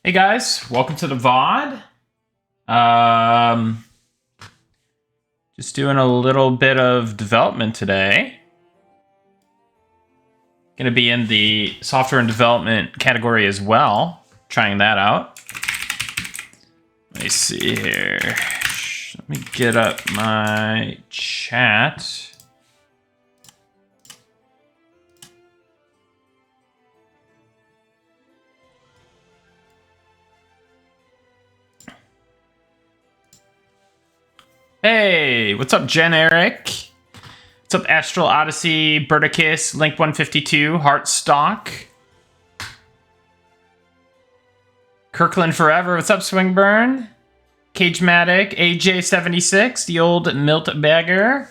Hey guys, welcome to the VOD. Just doing a little bit of development today. Gonna be in the software and development category as well. Trying that out. Let me see here. Let me get up my chat. Hey, what's up, Jen Eric? What's up, Astral Odyssey, Berticus, Link 152, Heartstock, Kirkland Forever, what's up, Swingburn? Cagematic, AJ76, the old Milt Bagger.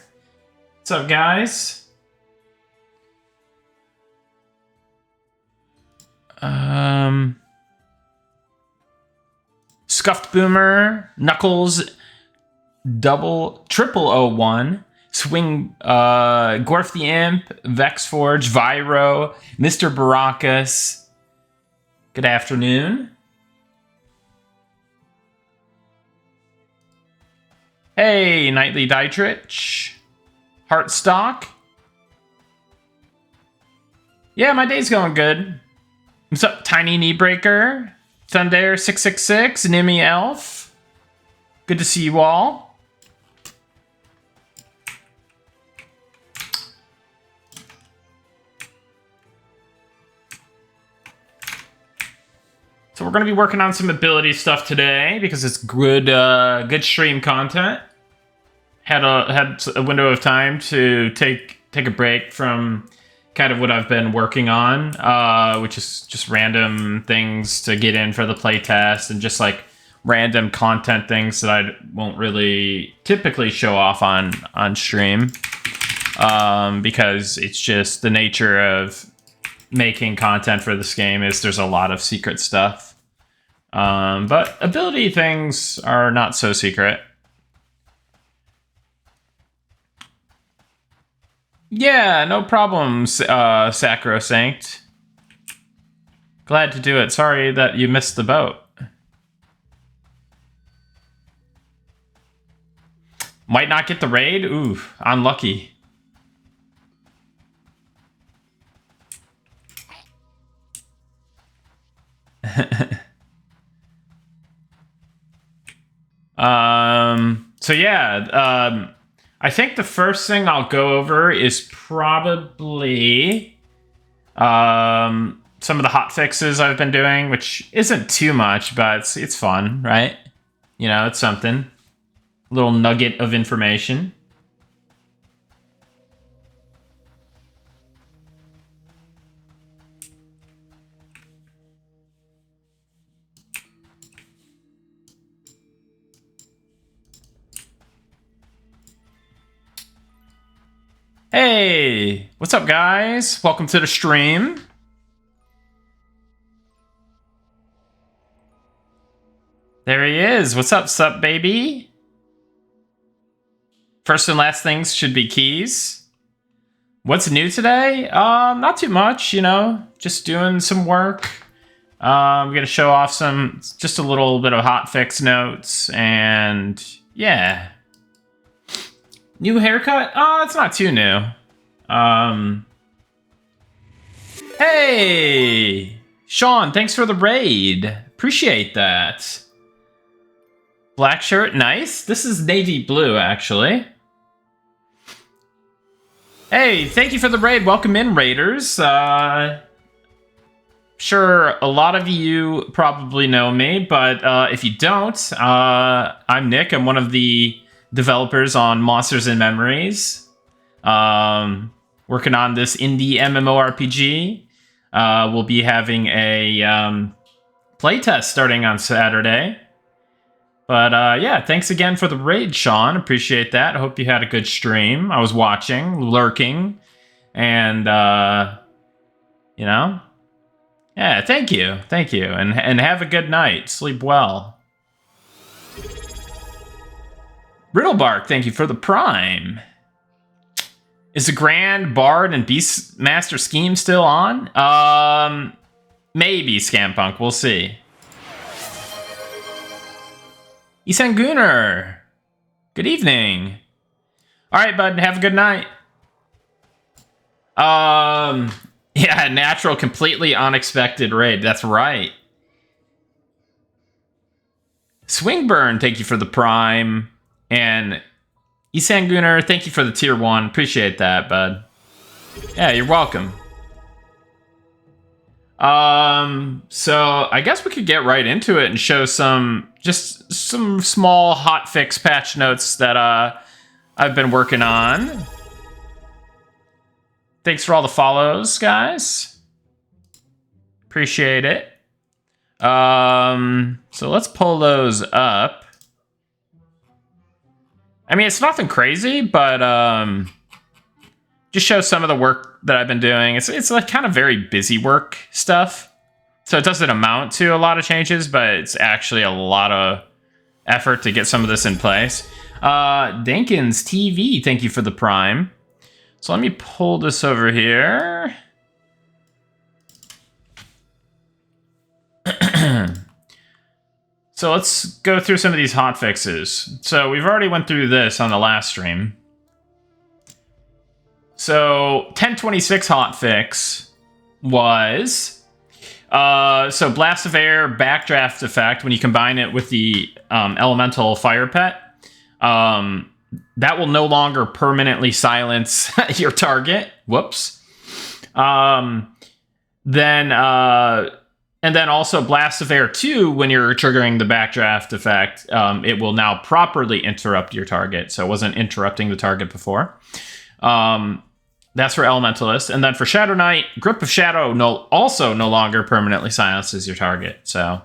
What's up, guys? Scuffed Boomer, Knuckles, triple 01, Swing, Gorf the Imp, Vexforge, Viro, Mr. Baracus. Good afternoon. Hey, Nightly Dietrich, Heartstock. Yeah, my day's going good. What's up, Tiny Kneebreaker, Thunder 666, Nimmy Elf. Good to see you all. So we're going to be working on some ability stuff today because it's good, good stream content. Had a window of time to take a break from kind of what I've been working on, which is just random things to get in for the playtest and just like random content things that I won't really typically show off on stream, because it's just the nature of making content for this game is there's a lot of secret stuff. But ability things are not so secret. Yeah, no problems, Sacrosanct. Glad to do it. Sorry that you missed the boat. Might not get the raid? Ooh, unlucky. So yeah, I think the first thing I'll go over is probably some of the hotfixes I've been doing, which isn't too much, but it's fun, right? You know, it's something. A little nugget of information. Hey, what's up, guys? Welcome to the stream. There he is. What's up, sup, baby? First and last things should be keys. What's new today? Not too much, you know, just doing some work. I'm gonna show off just a little bit of hotfix notes, and yeah. New haircut? It's not too new. Hey! Sean, thanks for the raid. Appreciate that. Black shirt, nice. This is navy blue, actually. Hey, thank you for the raid. Welcome in, raiders. Sure, a lot of you probably know me, but if you don't, I'm Nick. I'm one of the developers on Monsters and Memories, working on this indie MMORPG. We'll be having a playtest starting on Saturday. But yeah, thanks again for the raid, Sean. Appreciate that. I hope you had a good stream. I was watching, lurking, and you know, yeah, thank you, and have a good night. Sleep well. Riddlebark, thank you for the prime. Is the Grand Bard and Beastmaster scheme still on? Maybe, Scampunk. We'll see. Isangunar. Good evening. All right, bud. Have a good night. Yeah, natural, completely unexpected raid. That's right. Swingburn, thank you for the prime. And Isangunar, thank you for the tier 1. Appreciate that, bud. Yeah, you're welcome. So I guess we could get right into it and show some small hotfix patch notes that I've been working on. Thanks for all the follows, guys. Appreciate it. So let's pull those up. I mean, it's nothing crazy, but just show some of the work that I've been doing. It's like kind of very busy work stuff. So it doesn't amount to a lot of changes, but it's actually a lot of effort to get some of this in place. Dankins TV, thank you for the prime. So let me pull this over here. So let's go through some of these hotfixes. So we've already went through this on the last stream. So 1026 hotfix was so Blast of Air backdraft effect when you combine it with the elemental fire pet. That will no longer permanently silence your target. Whoops. And then also Blast of Air 2, when you're triggering the backdraft effect, it will now properly interrupt your target. So it wasn't interrupting the target before. That's for Elementalist. And then for Shadow Knight, Grip of Shadow also no longer permanently silences your target. So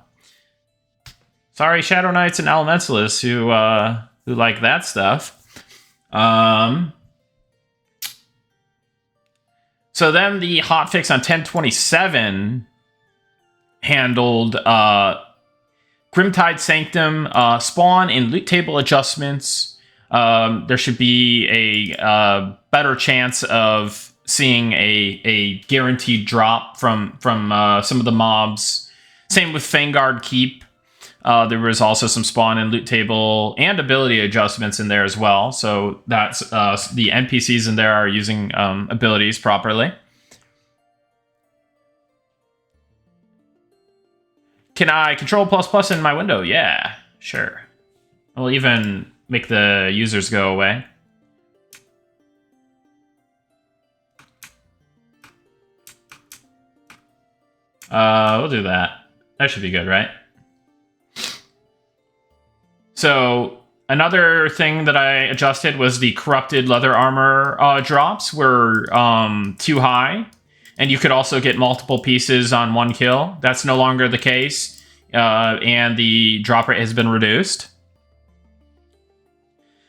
sorry, Shadow Knights and Elementalists who like that stuff. So then the hotfix on 1027 handled Grimtide Sanctum spawn and loot table adjustments. There should be a better chance of seeing a guaranteed drop from some of the mobs. Same with Fangard Keep. There was also some spawn and loot table and ability adjustments in there as well. So that's the NPCs in there are using abilities properly. Can I control ++ in my window? Yeah, sure. I'll even make the users go away. We'll do that. That should be good, right? So another thing that I adjusted was the corrupted leather armor drops were too high. And you could also get multiple pieces on one kill. That's no longer the case. And the drop rate has been reduced.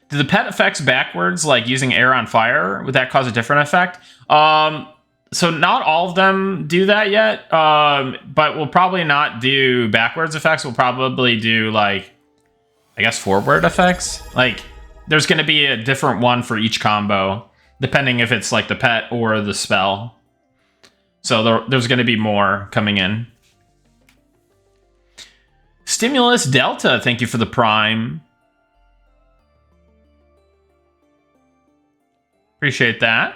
Do the pet effects backwards, like using air on fire, would that cause a different effect? So not all of them do that yet. But we'll probably not do backwards effects. We'll probably do, like, I guess forward effects. Like, there's going to be a different one for each combo, depending if it's like the pet or the spell. So there's going to be more coming in. Stimulus Delta, thank you for the prime. Appreciate that.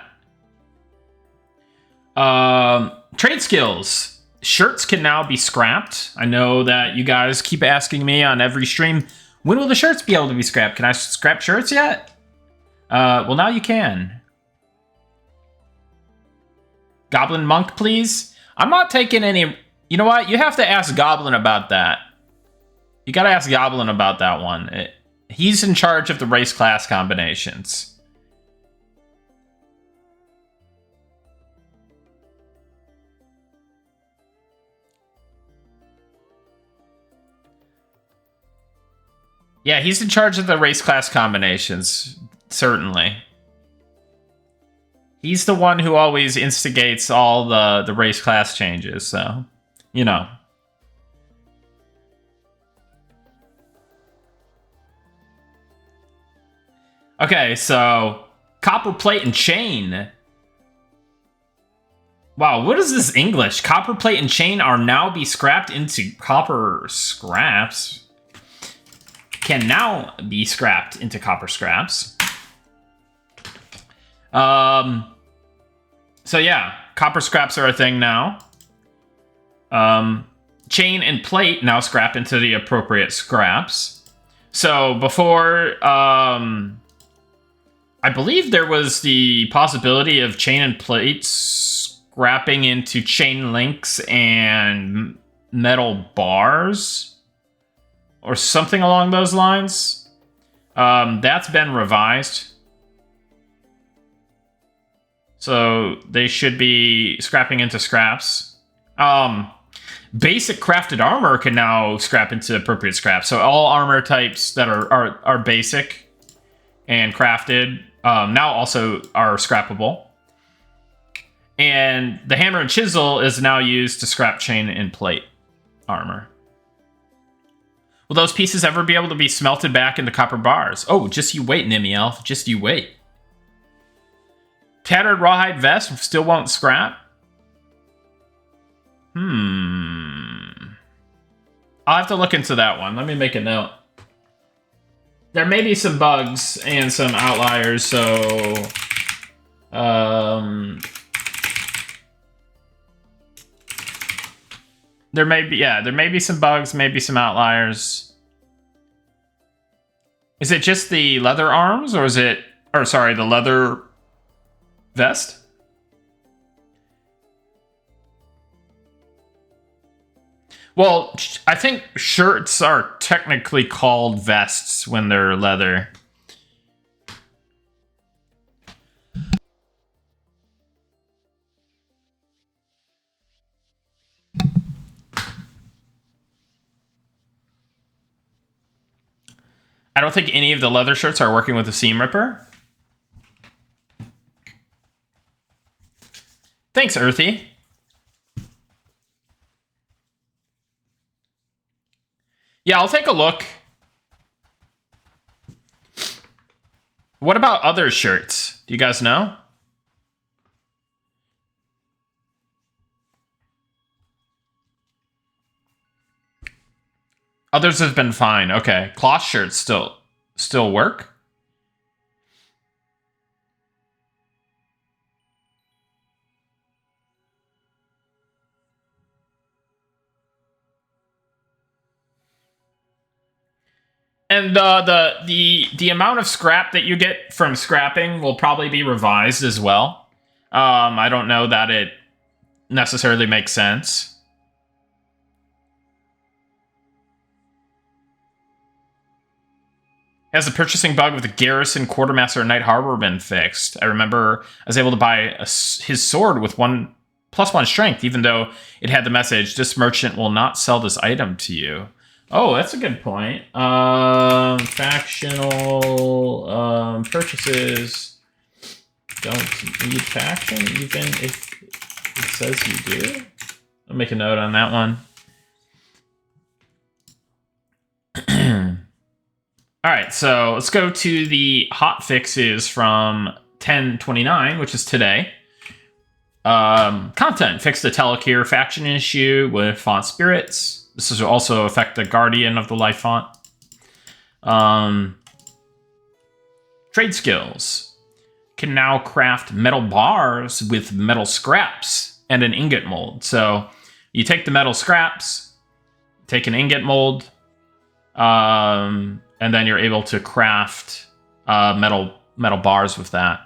Trade skills. Shirts can now be scrapped. I know that you guys keep asking me on every stream, when will the shirts be able to be scrapped? Can I scrap shirts yet? Well, now you can. Goblin Monk, please. I'm not taking any... You know what? You have to ask Goblin about that. You gotta ask Goblin about that one. He's in charge of the race class combinations. Yeah, he's in charge of the race class combinations. Certainly. He's the one who always instigates all the race class changes, so, you know. Okay, so copper plate and chain. Wow, what is this English? Copper plate and chain are now be scrapped into copper scraps. can now be scrapped into copper scraps. So yeah, copper scraps are a thing now. Chain and plate now scrap into the appropriate scraps. So before, I believe there was the possibility of chain and plate scrapping into chain links and metal bars or something along those lines. That's been revised. So they should be scrapping into scraps. Basic crafted armor can now scrap into appropriate scraps. So all armor types that are basic and crafted now also are scrappable. And the hammer and chisel is now used to scrap chain and plate armor. Will those pieces ever be able to be smelted back into copper bars? Oh, just you wait, Nimmy Elf. Just you wait. Tattered rawhide vest still won't scrap? I'll have to look into that one. Let me make a note. There may be some bugs and some outliers, so... there may be some bugs, maybe some outliers. Is it just the leather arms, or is it... Or, sorry, the leather vest? Well, I think shirts are technically called vests when they're leather. I don't think any of the leather shirts are working with the seam ripper. Thanks, Earthy. Yeah, I'll take a look. What about other shirts? Do you guys know? Others have been fine. Okay, cloth shirts still work. And the amount of scrap that you get from scrapping will probably be revised as well. I don't know that it necessarily makes sense. Has the purchasing bug with the Garrison Quartermaster and Night Harbor been fixed? I remember I was able to buy his sword with +1 strength, even though it had the message, "This merchant will not sell this item to you." Oh, that's a good point. Factional purchases don't need faction, even if it says you do. I'll make a note on that one. All right, so let's go to the hotfixes from 10/29, which is today. Content: fix the Telekier faction issue with font spirits. This will also affect the Guardian of the Life font. Trade skills. Can now craft metal bars with metal scraps and an ingot mold. So you take the metal scraps, take an ingot mold, and then you're able to craft metal bars with that.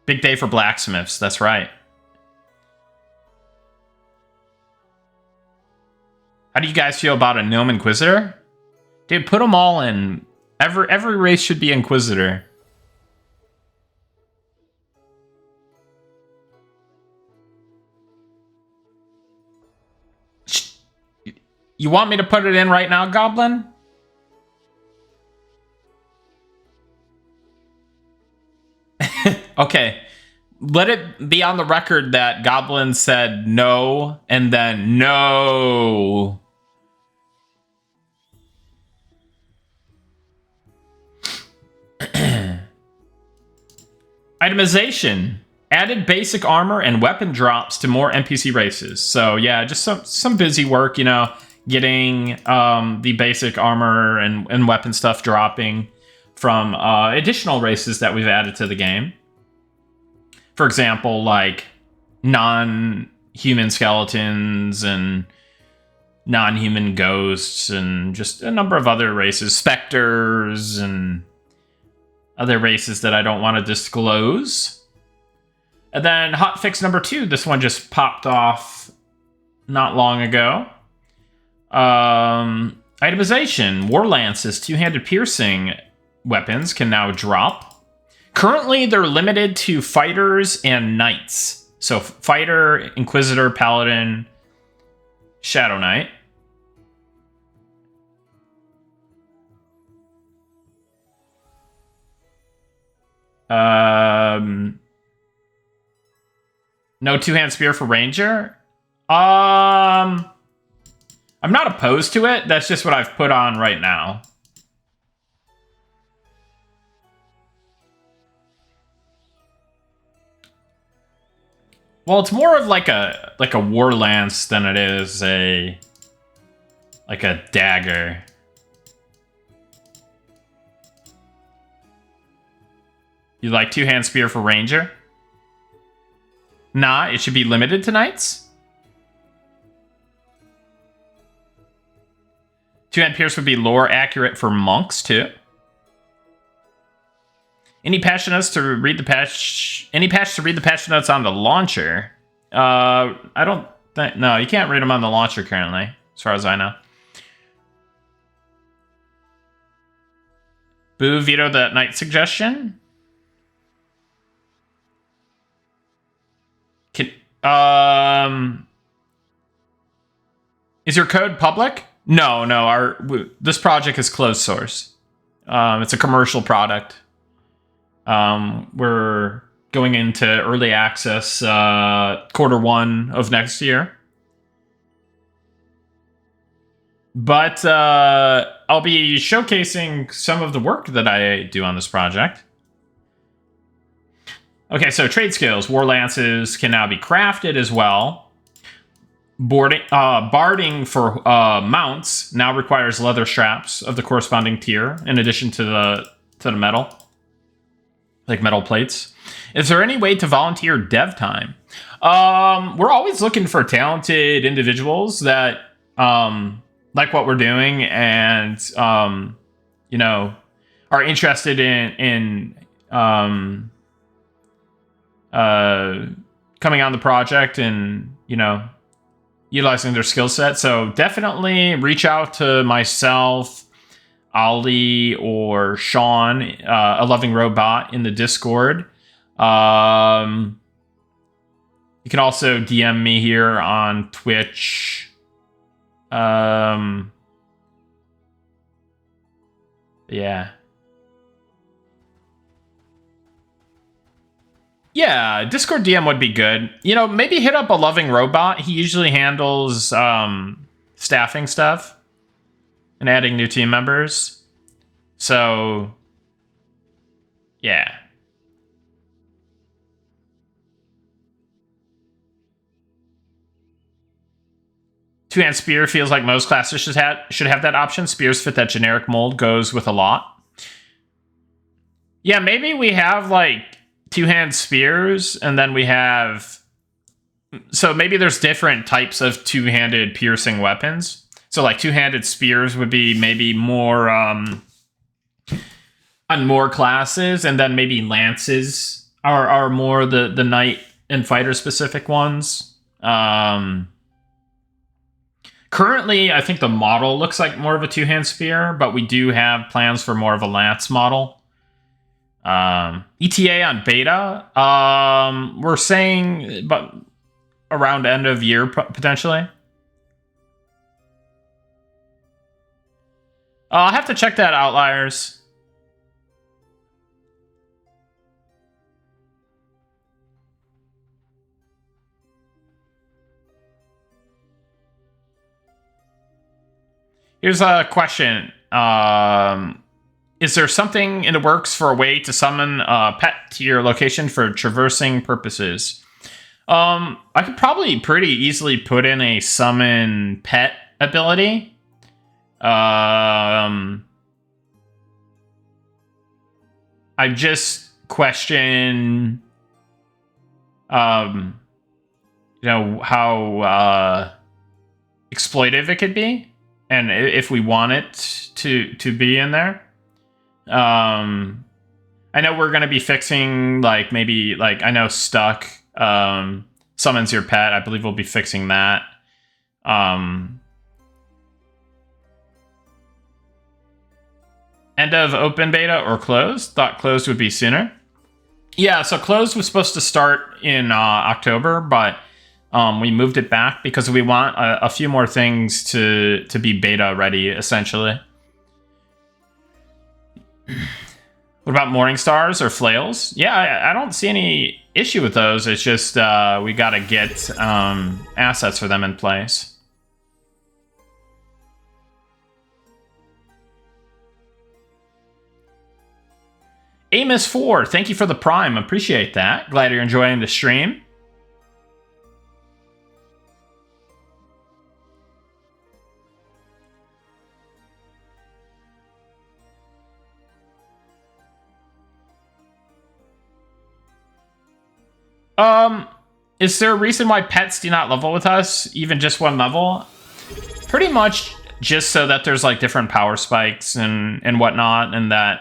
Big day for blacksmiths, that's right. How do you guys feel about a Gnome Inquisitor? Dude, put them all in. Every race should be Inquisitor. You want me to put it in right now, Goblin? Okay. Let it be on the record that Goblin said no, and then no. Itemization. Added basic armor and weapon drops to more NPC races. So yeah, just some busy work, you know. getting the basic armor and weapon stuff dropping from additional races that we've added to the game. For example, like non-human skeletons and non-human ghosts and just a number of other races, specters and other races that I don't want to disclose. And then hotfix number 2, this one just popped off not long ago. Itemization. War lances, two-handed piercing weapons can now drop. Currently, they're limited to fighters and knights. So fighter, inquisitor, paladin, shadow knight. No two-hand spear for ranger. I'm not opposed to it. That's just what I've put on right now. Well, it's more of like a war lance than it is a dagger. You like two-hand spear for ranger? Nah, it should be limited to knights. Two-hand pierce would be lore accurate for monks too. Any patch notes to read the patch? Any patch to read the patch notes on the launcher? I don't think. No, you can't read them on the launcher currently, as far as I know. Boo vetoed that knight suggestion. Is your code public? No. This project is closed source. It's a commercial product. We're going into early access Q1 of next year. But I'll be showcasing some of the work that I do on this project. Okay, so trade skills. War lances can now be crafted as well. Barding for mounts now requires leather straps of the corresponding tier, in addition to the metal. Like metal plates. Is there any way to volunteer dev time? We're always looking for talented individuals that like what we're doing and are interested in coming on the project and utilizing their skill set. So definitely reach out to myself, Ollie, or Sean, a loving robot, in the Discord. You can also DM me here on Twitch. Yeah, Discord DM would be good. Maybe hit up a loving robot. He usually handles staffing stuff and adding new team members. So, yeah. Two-hand spear feels like most classes should have that option. Spears fit that generic mold, goes with a lot. Yeah, maybe we have like two-hand spears, and then we have... So maybe there's different types of two-handed piercing weapons. So like two-handed spears would be maybe more on more classes, and then maybe lances are more the knight and fighter specific ones. Currently, I think the model looks like more of a two-hand spear, but we do have plans for more of a lance model. ETA on beta, we're saying but around end of year potentially. I'll have to check that, Outliers. Here's a question. Is there something in the works for a way to summon a pet to your location for traversing purposes? I could probably pretty easily put in a summon pet ability. I just question, how exploitive it could be, and if we want it to be in there. I know we're going to be fixing, I know Stuck summons your pet. I believe we'll be fixing that. End of open beta or closed? Thought closed would be sooner. Yeah, so closed was supposed to start in October, but we moved it back because we want a few more things to be beta ready, essentially. What about Morning Stars or Flails? Yeah, I don't see any issue with those. It's just we got to get assets for them in place. Amos4, thank you for the Prime. Appreciate that. Glad you're enjoying the stream. Is there a reason why pets do not level with us, even just one level? Pretty much just so that there's like different power spikes and whatnot, and that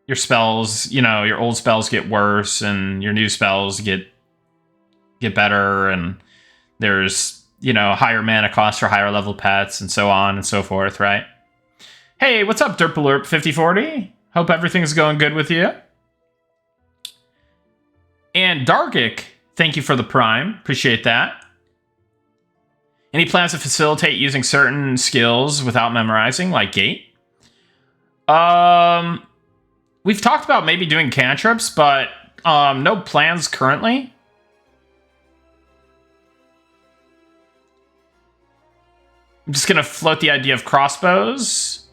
your spells, your old spells get worse and your new spells get better, and there's, higher mana costs for higher level pets and so on and so forth, right? Hey, what's up, Derpalurp 5040? Hope everything's going good with you. And Dargic, thank you for the Prime. Appreciate that. Any plans to facilitate using certain skills without memorizing, like Gate? We've talked about maybe doing cantrips, but no plans currently. I'm just going to float the idea of crossbows.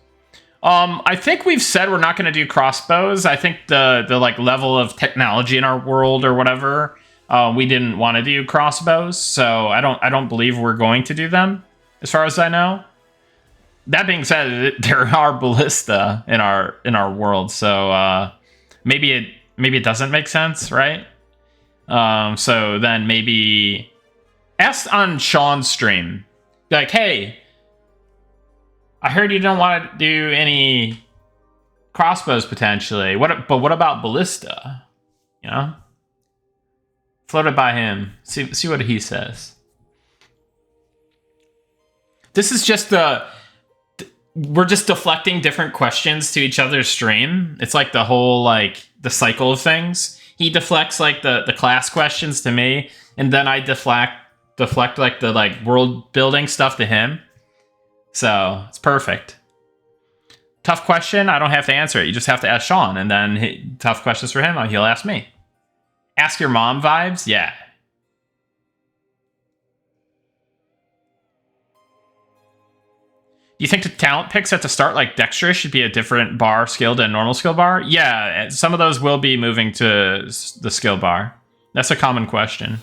I think we've said we're not going to do crossbows. I think the level of technology in our world or whatever, we didn't want to do crossbows, so I don't believe we're going to do them, as far as I know. That being said, there are ballista in our world, so maybe it doesn't make sense, right? So then maybe ask on Sean's stream, like, hey, I heard you don't want to do any crossbows potentially. But what about ballista? Float it by him. See what he says. This is just we're just deflecting different questions to each other's stream. It's like the whole the cycle of things. He deflects the class questions to me, and then I deflect the world building stuff to him. So it's perfect. Tough question, I don't have to answer it. You just have to ask Sean, and then tough questions for him, he'll ask me. Ask your mom vibes? Yeah. Do you think the talent picks at the start, like Dexterous, should be a different bar skill than normal skill bar? Yeah, some of those will be moving to the skill bar. That's a common question.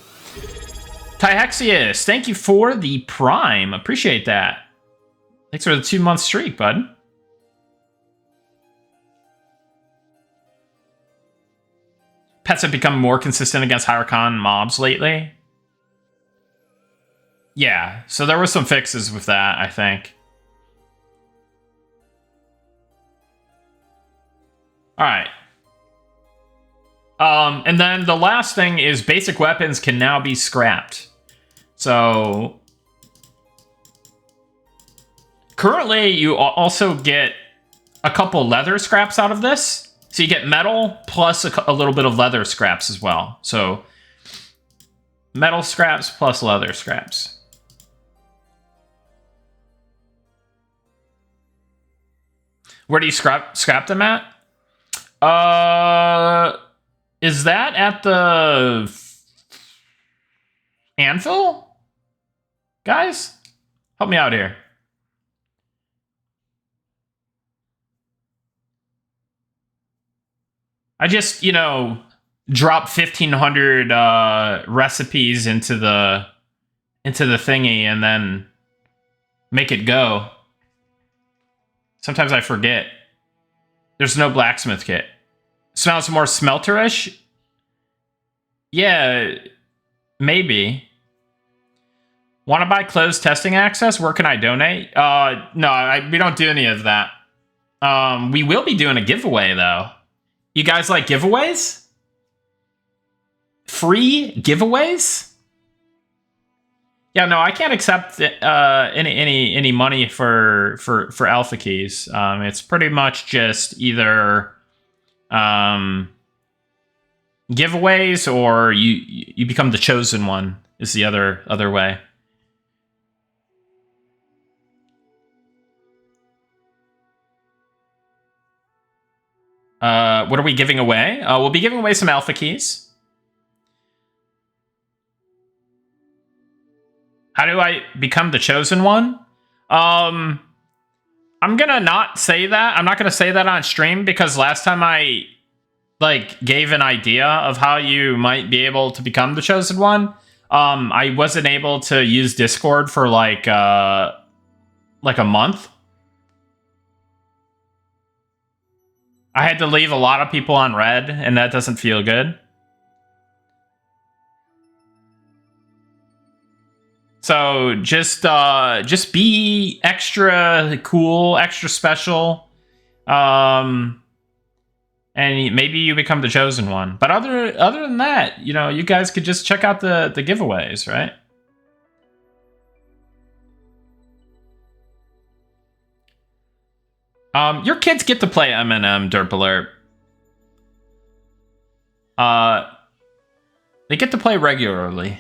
Tyhexius, thank you for the Prime. Appreciate that. Thanks for the 2-month streak, bud. Pets have become more consistent against higher con mobs lately. Yeah, so there were some fixes with that, I think. Alright. And then the last thing is basic weapons can now be scrapped. So currently, you also get a couple leather scraps out of this. So you get metal plus a little bit of leather scraps as well. So metal scraps plus leather scraps. Where do you scrap them at? Is that at the anvil? Guys, help me out here. I just, drop 1,500 recipes into the thingy, and then make it go. Sometimes I forget. There's no blacksmith kit. Smells more smelterish? Yeah, maybe. Want to buy closed testing access? Where can I donate? No, we don't do any of that. We will be doing a giveaway, though. You guys like giveaways? Free giveaways? Yeah, no, I can't accept any money for Alpha keys. It's pretty much just either giveaways or you become the chosen one is the other way. What are we giving away? We'll be giving away some Alpha keys. How do I become the chosen one? I'm gonna not say that. I'm not gonna say that on stream because last time I gave an idea of how you might be able to become the chosen one, I wasn't able to use Discord for like a month. I had to leave a lot of people on red, and that doesn't feel good. So just be extra cool, extra special, and maybe you become the chosen one. But other than that, you know, you guys could just check out the giveaways, right? Your kids get to play M&M, Derp Alert. They get to play regularly.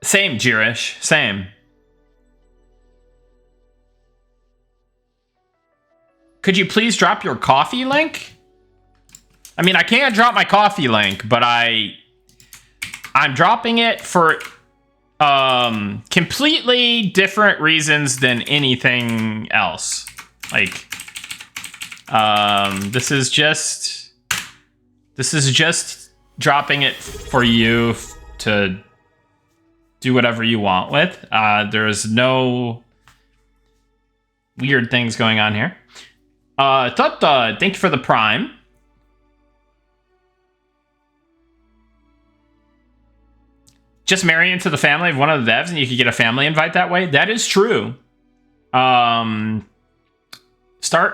Same, Jirish. Same. Could you please drop your coffee link? I mean, I can't drop my coffee link, but I'm dropping it for completely different reasons than anything else. Like, this is just dropping it for you to do whatever you want with. There's no weird things going on here. Thank you for the Prime. Just marry into the family of one of the devs and you could get a family invite that way. That is true. Start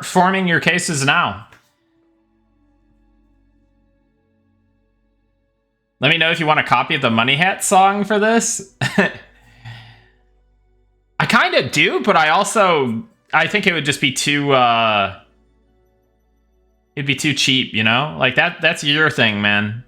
forming your cases now. Let me know if you want a copy of the Money Hat song for this. I kind of do, but I think it would just be too, it'd be too cheap, you know? Like, that's your thing, man.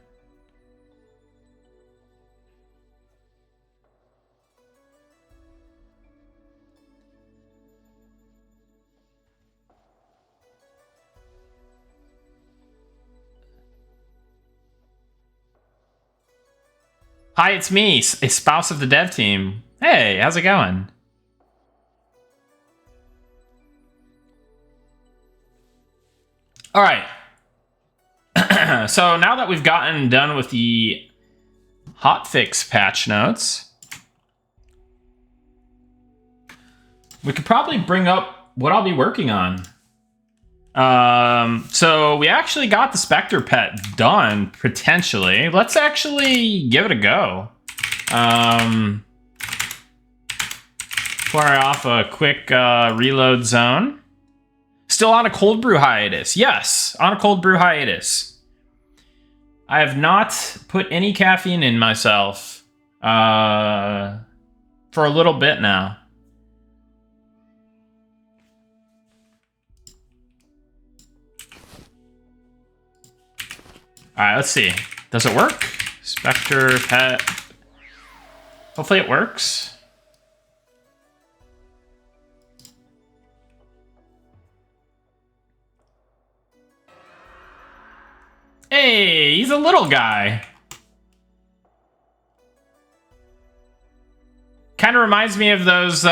Hi, it's me, a spouse of the dev team. Hey, how's it going? All right. So now that we've gotten done with the hotfix patch notes, we could probably bring up what I'll be working on. So we actually got the Spectre pet done, potentially. Let's actually give it a go. Fire off a quick reload zone. Still on a cold brew hiatus. Yes, on a cold brew hiatus. I have not put any caffeine in myself for a little bit now. Alright, let's see. Does it work? Spectre pet. Hopefully it works. Hey, he's a little guy. Kind of reminds me of those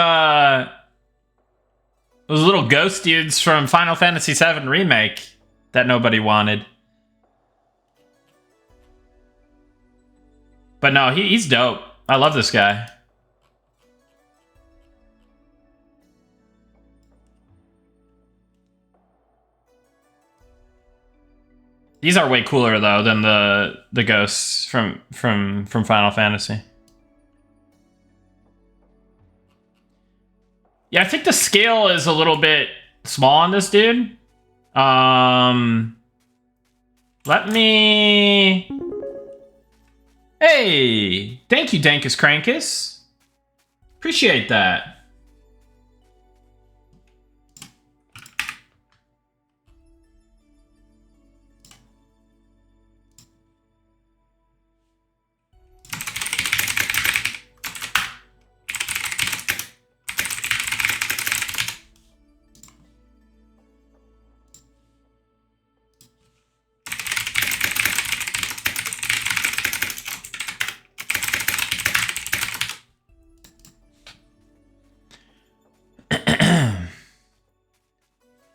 little ghost dudes from Final Fantasy VII Remake that nobody wanted. But no, he's dope. I love this guy. These are way cooler though than the ghosts from Final Fantasy. Yeah, I think the scale is a little bit small on this dude. Let me... Hey! Thank you, Dankus Crankus. Appreciate that.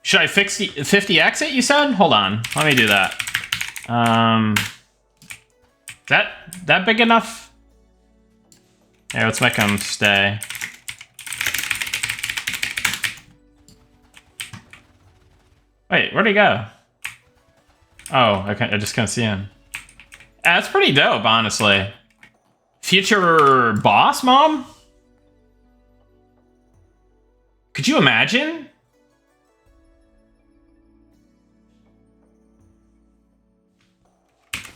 Should I fix the 50x it, you said? Hold on. Let me do that. That big enough? Yeah, let's make him stay. Wait, where'd he go? Oh, I just can't see him. That's pretty dope, honestly. Future boss, Mom? Could you imagine?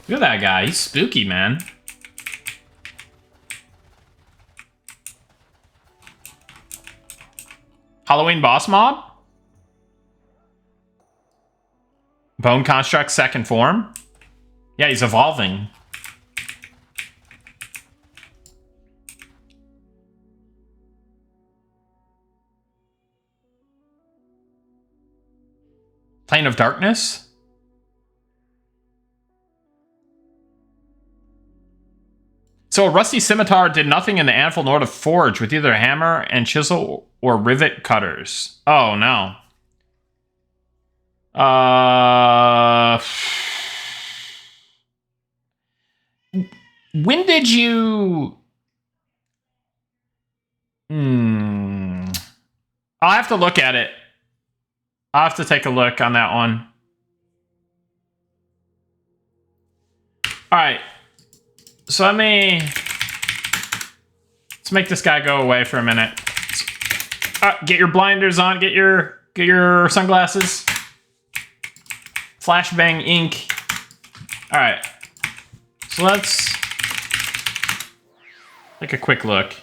Look at that guy. He's spooky, man. Halloween boss mob? Bone construct second form? Yeah, he's evolving. Plane of Darkness? So a rusty scimitar did nothing in the anvil nor to forge with either hammer and chisel or rivet cutters. Oh, no. When did you... I'll have to look at it. I'll have to take a look on that one. Alright. So let's make this guy go away for a minute. Get your blinders on, get your sunglasses. Flashbang ink. Alright. So let's take a quick look.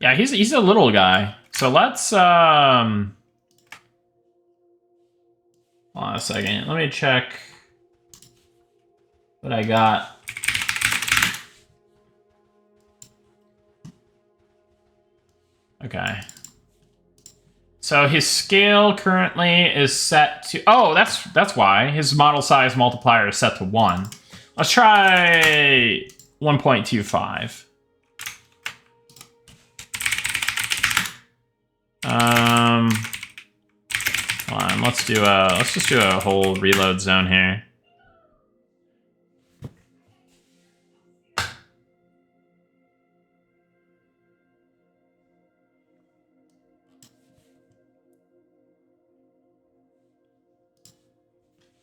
Yeah, he's a little guy. So let's hold on a second. Let me check what I got. Okay. So his scale currently is set to... Oh, that's why. His model size multiplier is set to 1. Let's try 1.25. Hold on, let's just do a whole reload zone here.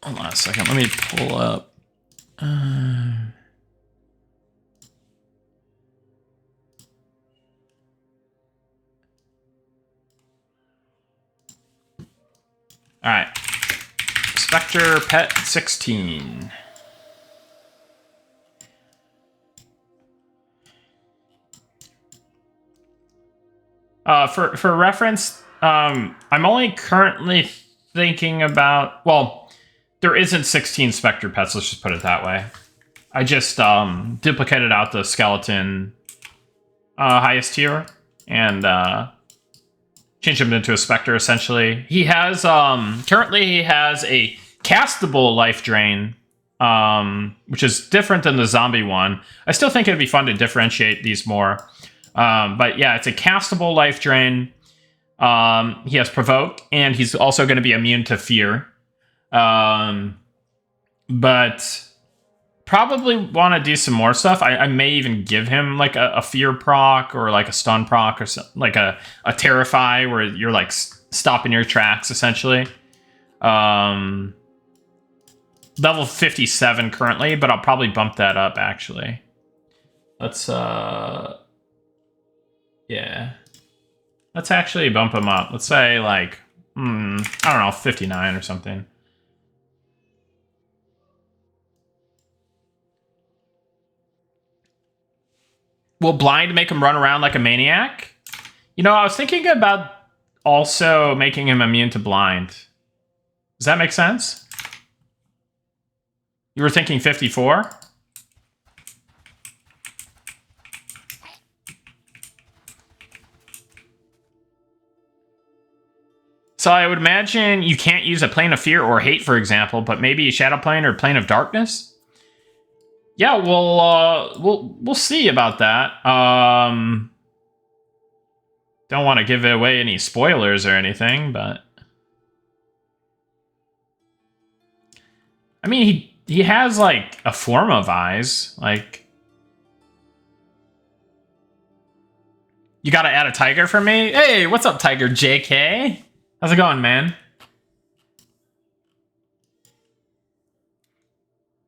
Hold on a second, let me pull up. Alright. Spectre Pet 16. For reference, I'm only currently thinking about... Well, there isn't 16 Spectre Pets, let's just put it that way. I just duplicated out the skeleton highest tier and changed him into a Spectre, essentially. He has, currently he has a castable life drain, which is different than the zombie one. I still think it'd be fun to differentiate these more. But yeah, it's a castable life drain. He has Provoke, and he's also going to be immune to Fear. But probably want to do some more stuff. I may even give him like a Fear proc or like a Stun proc or like a Terrify where you're like stopping your tracks essentially. Level 57 currently, but I'll probably bump that up actually. Let's yeah. Let's actually bump him up. Let's say like I don't know, 59 or something. Will blind make him run around like a maniac? You know, I was thinking about also making him immune to blind. Does that make sense? You were thinking 54? So I would imagine you can't use a Plane of Fear or Hate, for example, but maybe a Shadow Plane or Plane of Darkness? Yeah, we'll see about that. Don't want to give away any spoilers or anything, but I mean, he has like a form of eyes. Like, you got to add a tiger for me. Hey, what's up, Tiger JK? How's it going, man?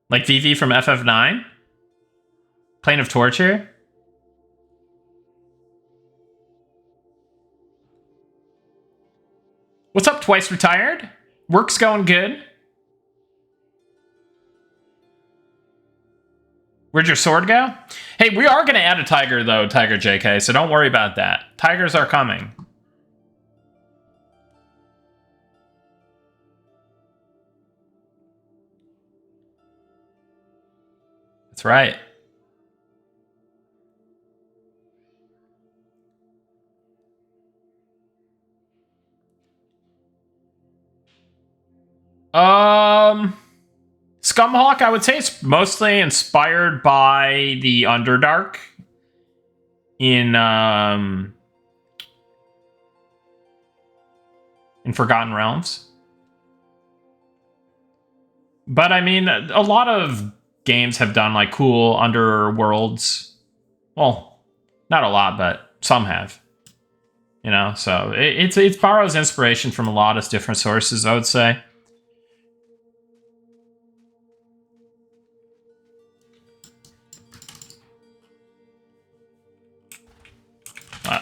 Like VV from FF9? Plane of Torture? What's up, Twice Retired? Work's going good. Where'd your sword go? Hey, we are going to add a tiger, though, Tiger JK, so don't worry about that. Tigers are coming. That's right. Scumhawk, I would say it's mostly inspired by the Underdark in Forgotten Realms. But I mean, a lot of games have done like cool underworlds. Well, not a lot, but some have. You know, so it borrows inspiration from a lot of different sources, I would say.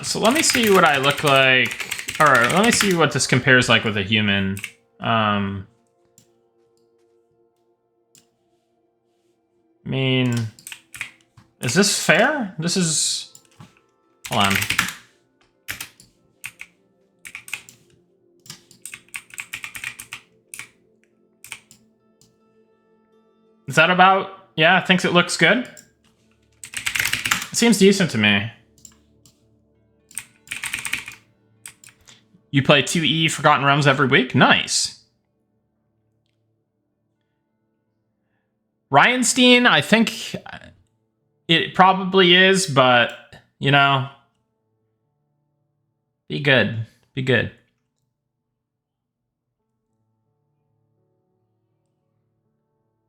So let me see what I look like. Or let me see what this compares like with a human. I mean, is this fair? This is... Hold on. Is that about... Yeah, thinks it looks good? It seems decent to me. You play 2E Forgotten Realms every week? Nice. Ryanstein, I think it probably is, but, you know, be good. Be good.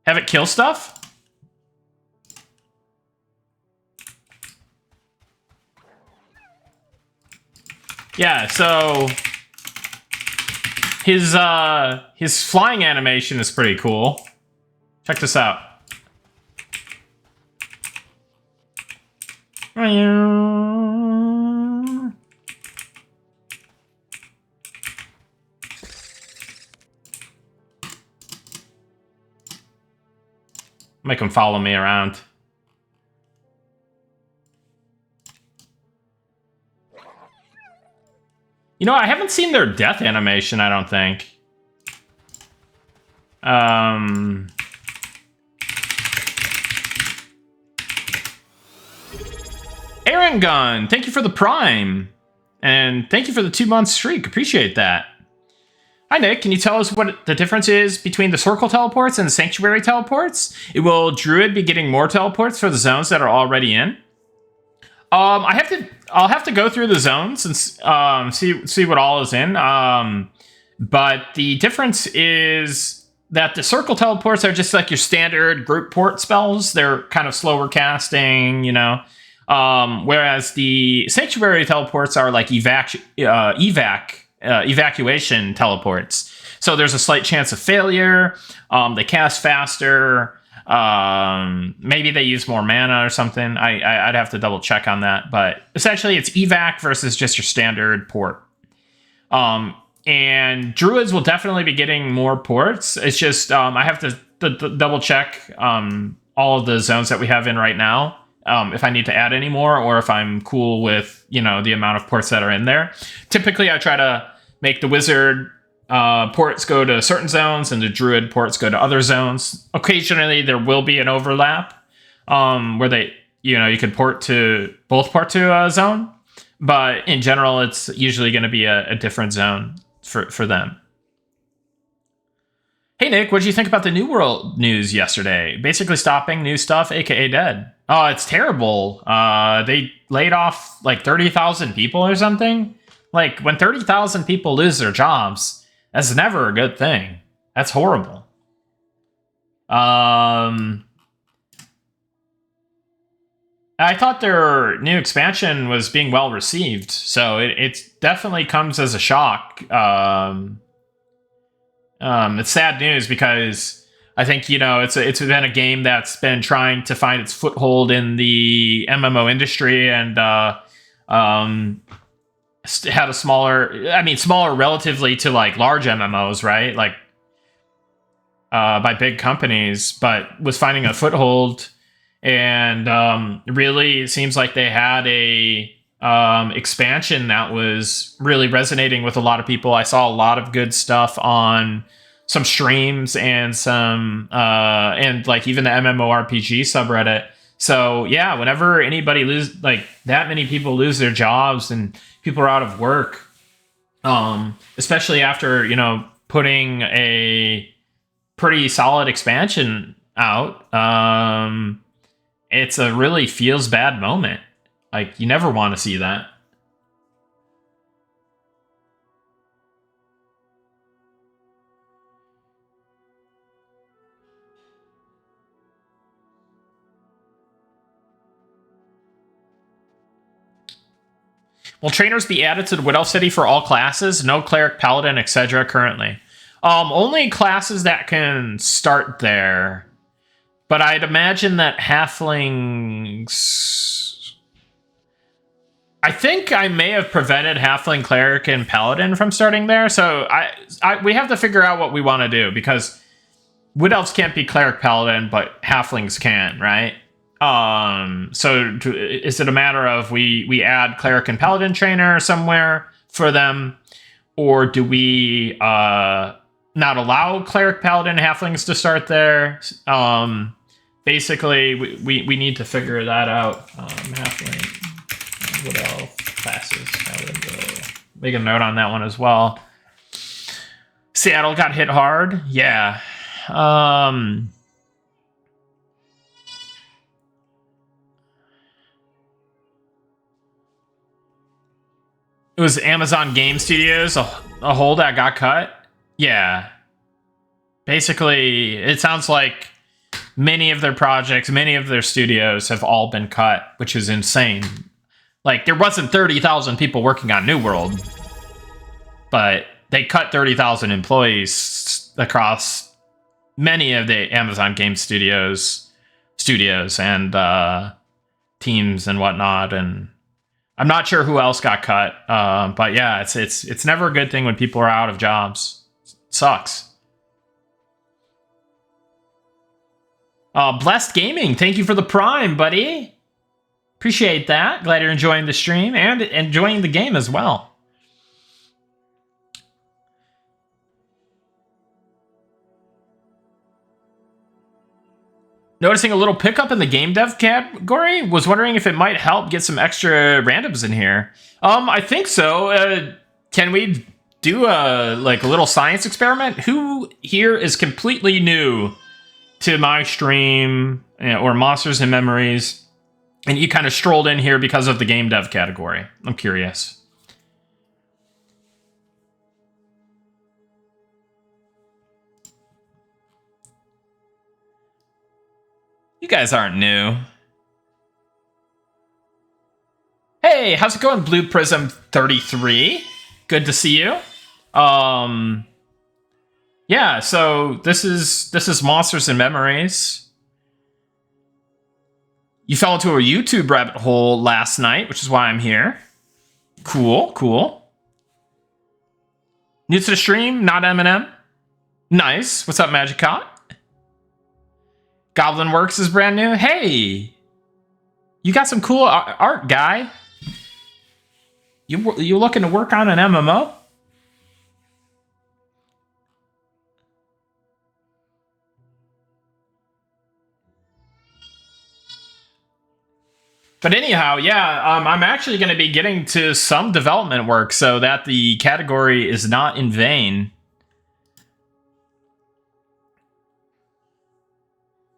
Have it kill stuff? Yeah, so his flying animation is pretty cool. Check this out. Make him follow me around. You know, I haven't seen their death animation, I don't think. Aaron Gun, thank you for the Prime. And thank you for the 2-month streak. Appreciate that. Hi, Nick. Can you tell us what the difference is between the Circle teleports and the Sanctuary teleports? Will Druid be getting more teleports for the zones that are already in? I'll have to go through the zones and see what all is in. But the difference is that the circle teleports are just like your standard group port spells. They're kind of slower casting, you know. Whereas the sanctuary teleports are like evacuation teleports. So there's a slight chance of failure. They cast faster. Maybe they use more mana or something. I'd have to double check on that. But essentially, it's evac versus just your standard port. And druids will definitely be getting more ports. It's just I have to double check all of the zones that we have in right now. If I need to add any more, or if I'm cool with, you know, the amount of ports that are in there. Typically, I try to make the wizard ports go to certain zones and the druid ports go to other zones. Occasionally, there will be an overlap where they, you know, you could both port to a zone. But in general, it's usually going to be a different zone for them. Hey, Nick, what did you think about the New World news yesterday? Basically stopping new stuff, aka dead. Oh, it's terrible. They laid off like 30,000 people or something. Like, when 30,000 people lose their jobs, that's never a good thing. That's horrible. I thought their new expansion was being well received, so it definitely comes as a shock. It's sad news because I think, you know, it's been a game that's been trying to find its foothold in the MMO industry and had a smaller relatively to like large MMOs, right? Like by big companies, but was finding a foothold. And really, it seems like they had a expansion that was really resonating with a lot of people. I saw a lot of good stuff on some streams and some and like even the MMORPG subreddit. So yeah, whenever anybody that many people lose their jobs and people are out of work, especially after, you know, putting a pretty solid expansion out, it's a really feels bad moment. Like, you never want to see that. Will trainers be added to the Wood Elf City for all classes? No cleric, paladin, etc. currently. Only classes that can start there. But I'd imagine that halflings... I think I may have prevented halfling, cleric, and paladin from starting there. So we have to figure out what we want to do, because Wood Elves can't be cleric, paladin, but halflings can, right? So is it a matter of we add cleric and paladin trainer somewhere for them, or do we not allow cleric, paladin, halflings to start there? Basically, we need to figure that out. Halfling, Wood Elf classes. Make a note on that one as well. Seattle got hit hard. Yeah. It was Amazon Game Studios, a hole that got cut. Yeah. Basically, it sounds like many of their projects, many of their studios have all been cut, which is insane. Like, there wasn't 30,000 people working on New World, but they cut 30,000 employees across many of the Amazon Game Studios and teams and whatnot, and I'm not sure who else got cut, but yeah, it's never a good thing when people are out of jobs. It sucks. Blessed Gaming, thank you for the Prime, buddy. Appreciate that. Glad you're enjoying the stream and enjoying the game as well. Noticing a little pickup in the game dev category. Was wondering if it might help get some extra randoms in here. I think so. Can we do a little science experiment? Who here is completely new to my stream or Monsters and Memories? And you kind of strolled in here because of the game dev category. I'm curious. You guys aren't new. Hey, how's it going, Blue Prism 33? Good to see you. Yeah, so this is Monsters and Memories. You fell into a YouTube rabbit hole last night, which is why I'm here. Cool, cool. New to the stream, not Eminem. Nice. What's up, Magicot? Goblin Works is brand new. Hey, you got some cool art, guy. You looking to work on an MMO? But anyhow, yeah, I'm actually going to be getting to some development work so that the category is not in vain.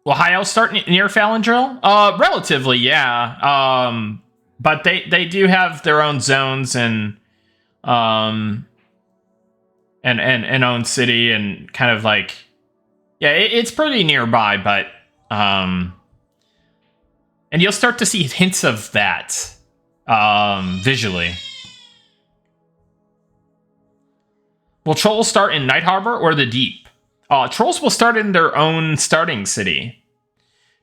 Will High Elves start near Falendrill? Relatively, yeah. But they do have their own zones and own city and kind of like, yeah, it's pretty nearby, but and you'll start to see hints of that visually. Will Trolls start in Night Harbor or the Deep? Trolls will start in their own starting city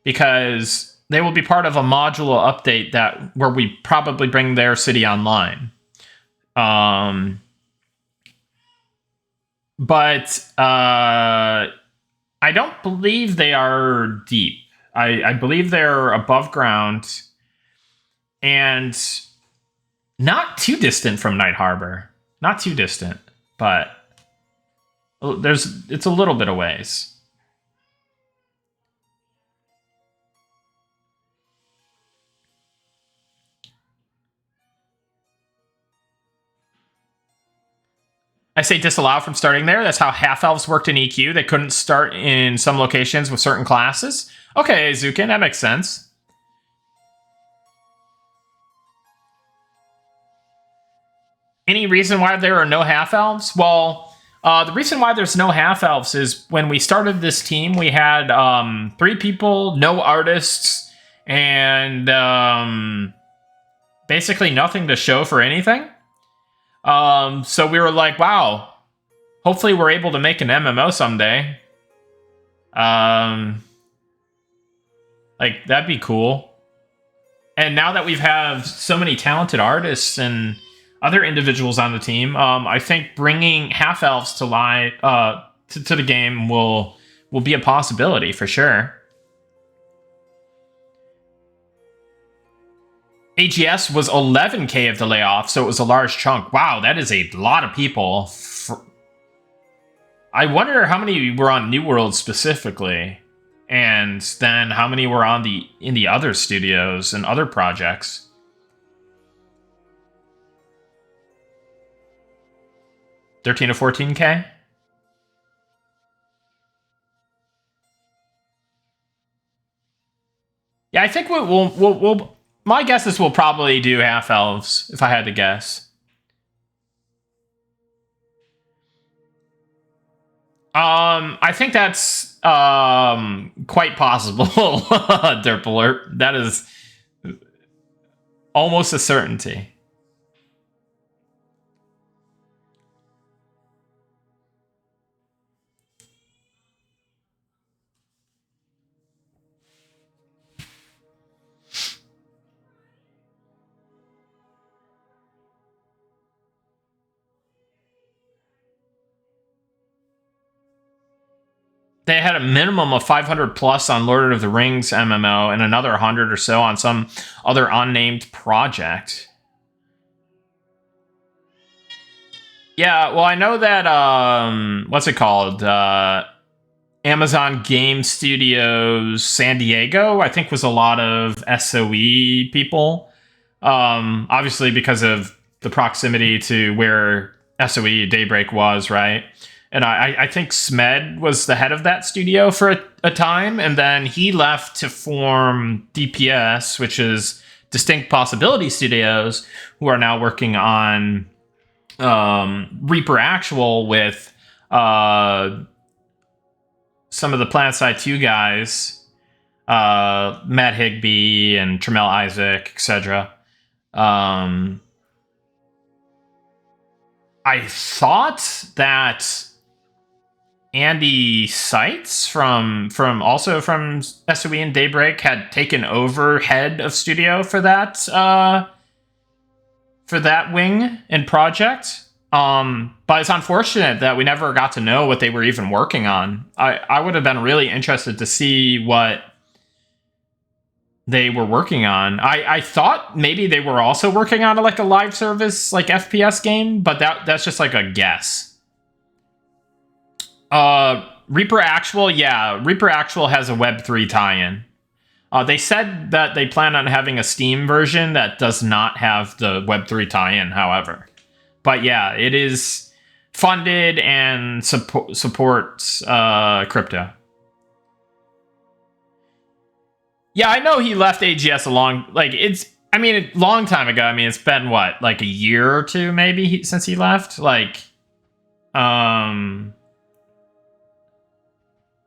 because they will be part of a modular update where we probably bring their city online. But I don't believe they are deep. I believe they're above ground and not too distant from Night Harbor. Not too distant, but it's a little bit of ways. I say disallow from starting there. That's how half-elves worked in EQ. They couldn't start in some locations with certain classes. Okay, Zukin, that makes sense. Any reason why there are no half-elves? Well, the reason why there's no half-elves is when we started this team, we had 3 people, no artists, and basically nothing to show for anything. So we were like, wow, hopefully we're able to make an MMO someday. Like, that'd be cool. And now that we've have so many talented artists and other individuals on the team, I think bringing half-elves to live to the game will be a possibility for sure. AGS was 11K of the layoff, so it was a large chunk. Wow, that is a lot of people. I wonder how many were on New World specifically, and then how many were on in the other studios and other projects. $13 to $14K? Yeah, I think we'll my guess is we'll probably do half-elves, if I had to guess. I think that's quite possible, Derpler. That is almost a certainty. They had a minimum of 500 plus on Lord of the Rings MMO and another 100 or so on some other unnamed project. Yeah, well, I know that, what's it called? Amazon Game Studios San Diego, I think, was a lot of SOE people. Obviously, because of the proximity to where SOE Daybreak was, right? And I think Smed was the head of that studio for a time, and then he left to form DPS, which is Distinct Possibility Studios, who are now working on Reaper Actual with some of the PlanetSide 2 guys, Matt Higbee and Tremel Isaac, etc. I thought that Andy Seitz from SOE and Daybreak had taken over head of studio for that wing and project. But it's unfortunate that we never got to know what they were even working on. I would have been really interested to see what they were working on. I thought maybe they were also working on like a live service, like FPS game, but that's just like a guess. Reaper Actual, yeah, Reaper Actual has a Web3 tie-in. They said that they plan on having a Steam version that does not have the Web3 tie-in, however. But yeah, it is funded and supports crypto. Yeah, I know he left AGS a long time ago. I mean, it's been what, like a year or two maybe since he left?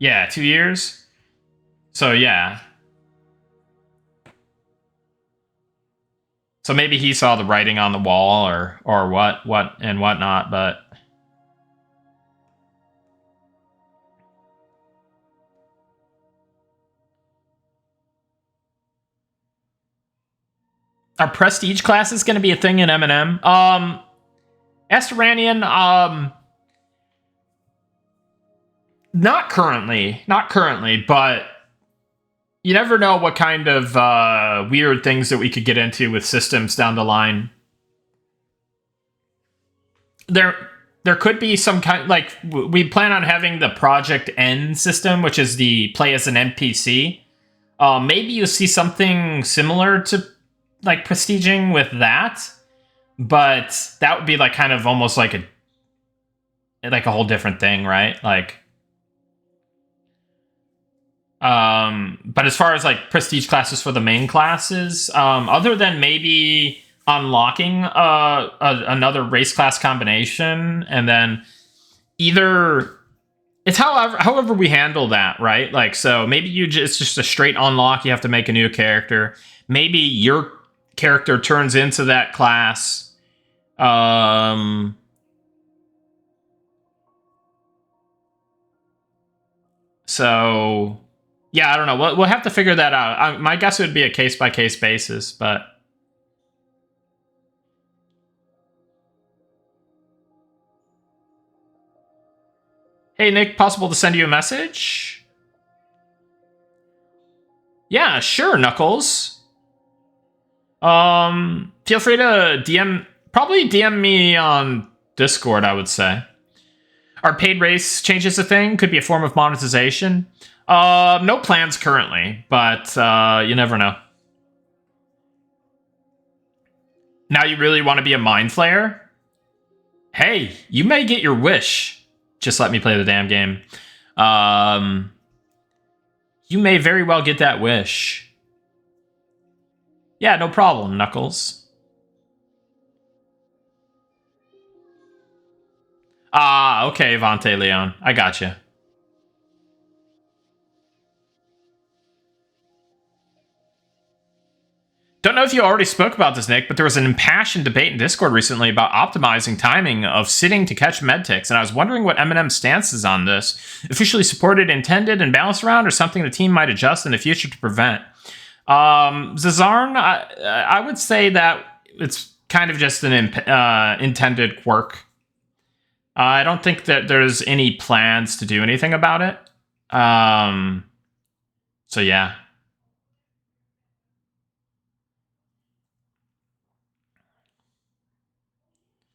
Yeah, 2 years. So yeah. So maybe he saw the writing on the wall or what and whatnot, but are prestige classes going to be a thing in M&M? Asteranian, not currently, but you never know what kind of weird things that we could get into with systems down the line. There could be some kind, like, we plan on having the Project N system, which is the play as an NPC. Maybe you see something similar to like prestiging with that, but that would be like kind of almost like a whole different thing, right? Like, but as far as like prestige classes for the main classes, other than maybe unlocking another race class combination, and then either it's however we handle that, right? Like, so maybe it's just a straight unlock. You have to make a new character. Maybe your character turns into that class. So yeah, I don't know. We'll have to figure that out. My guess would be a case-by-case basis, but hey, Nick, possible to send you a message? Yeah, sure, Knuckles. Feel free to probably DM me on Discord, I would say. Are paid race changes a thing? Could be a form of monetization. No plans currently, but you never know. Now you really want to be a Mind Flayer? Hey, you may get your wish. Just let me play the damn game. You may very well get that wish. Yeah, no problem, Knuckles. Okay, Vante Leon. I gotcha. Don't know if you already spoke about this, Nick, but there was an impassioned debate in Discord recently about optimizing timing of sitting to catch medticks, and I was wondering what M&M's stance is on this. Officially supported, intended, and balanced around, or something the team might adjust in the future to prevent? Zazarn, I would say that it's kind of just an intended quirk. I don't think that there's any plans to do anything about it. So yeah.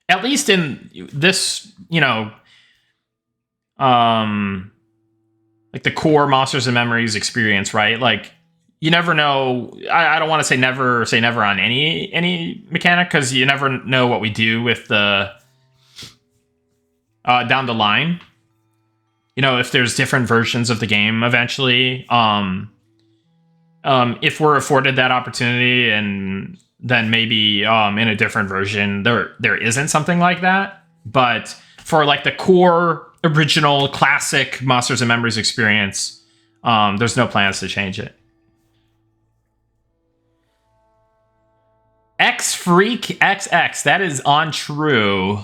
At least in this, like the core Monsters and Memories experience, right? Like, you never know. I don't want to say never on any mechanic, because you never know what we do with the down the line. you know, if there's different versions of the game eventually, if we're afforded that opportunity, and then maybe in a different version there isn't something like that. But for like the core original classic Monsters and Memories experience, there's no plans to change it. X Freak XX, that is untrue.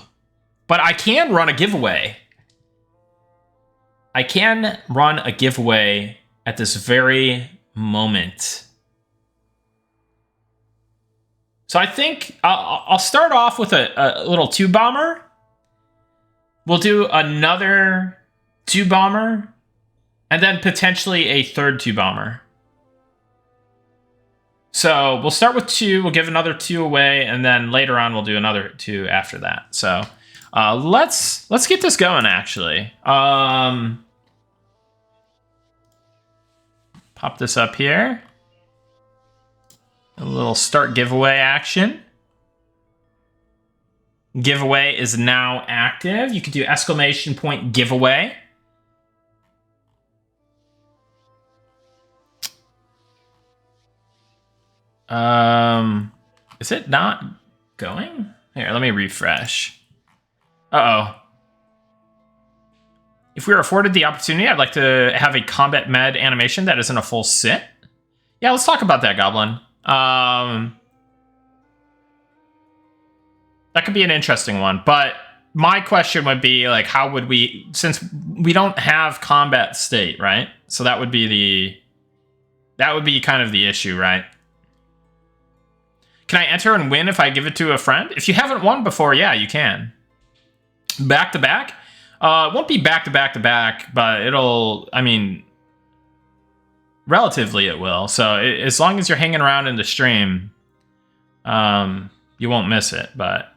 But I can run a giveaway. I can run a giveaway at this very moment. So I think I'll start off with a little 2-bomber. We'll do another 2-bomber, and then potentially a third 2-bomber. So we'll start with 2, we'll give another 2 away, and then later on we'll do another 2 after that. So let's get this going, actually. Pop this up here. A little start giveaway action. Giveaway is now active. You can do ! giveaway. Is it not going? Here, let me refresh. Uh-oh. If we were afforded the opportunity, I'd like to have a combat med animation that isn't a full sit. Yeah, let's talk about that, Goblin. That could be an interesting one, but my question would be, like, how would we, since we don't have combat state, right? So that would be kind of the issue, right? Can I enter and win if I give it to a friend? If you haven't won before, yeah, you can. Back to back? It won't be back to back to back, but it'll, I mean, relatively it will. So as long as you're hanging around in the stream, you won't miss it, but.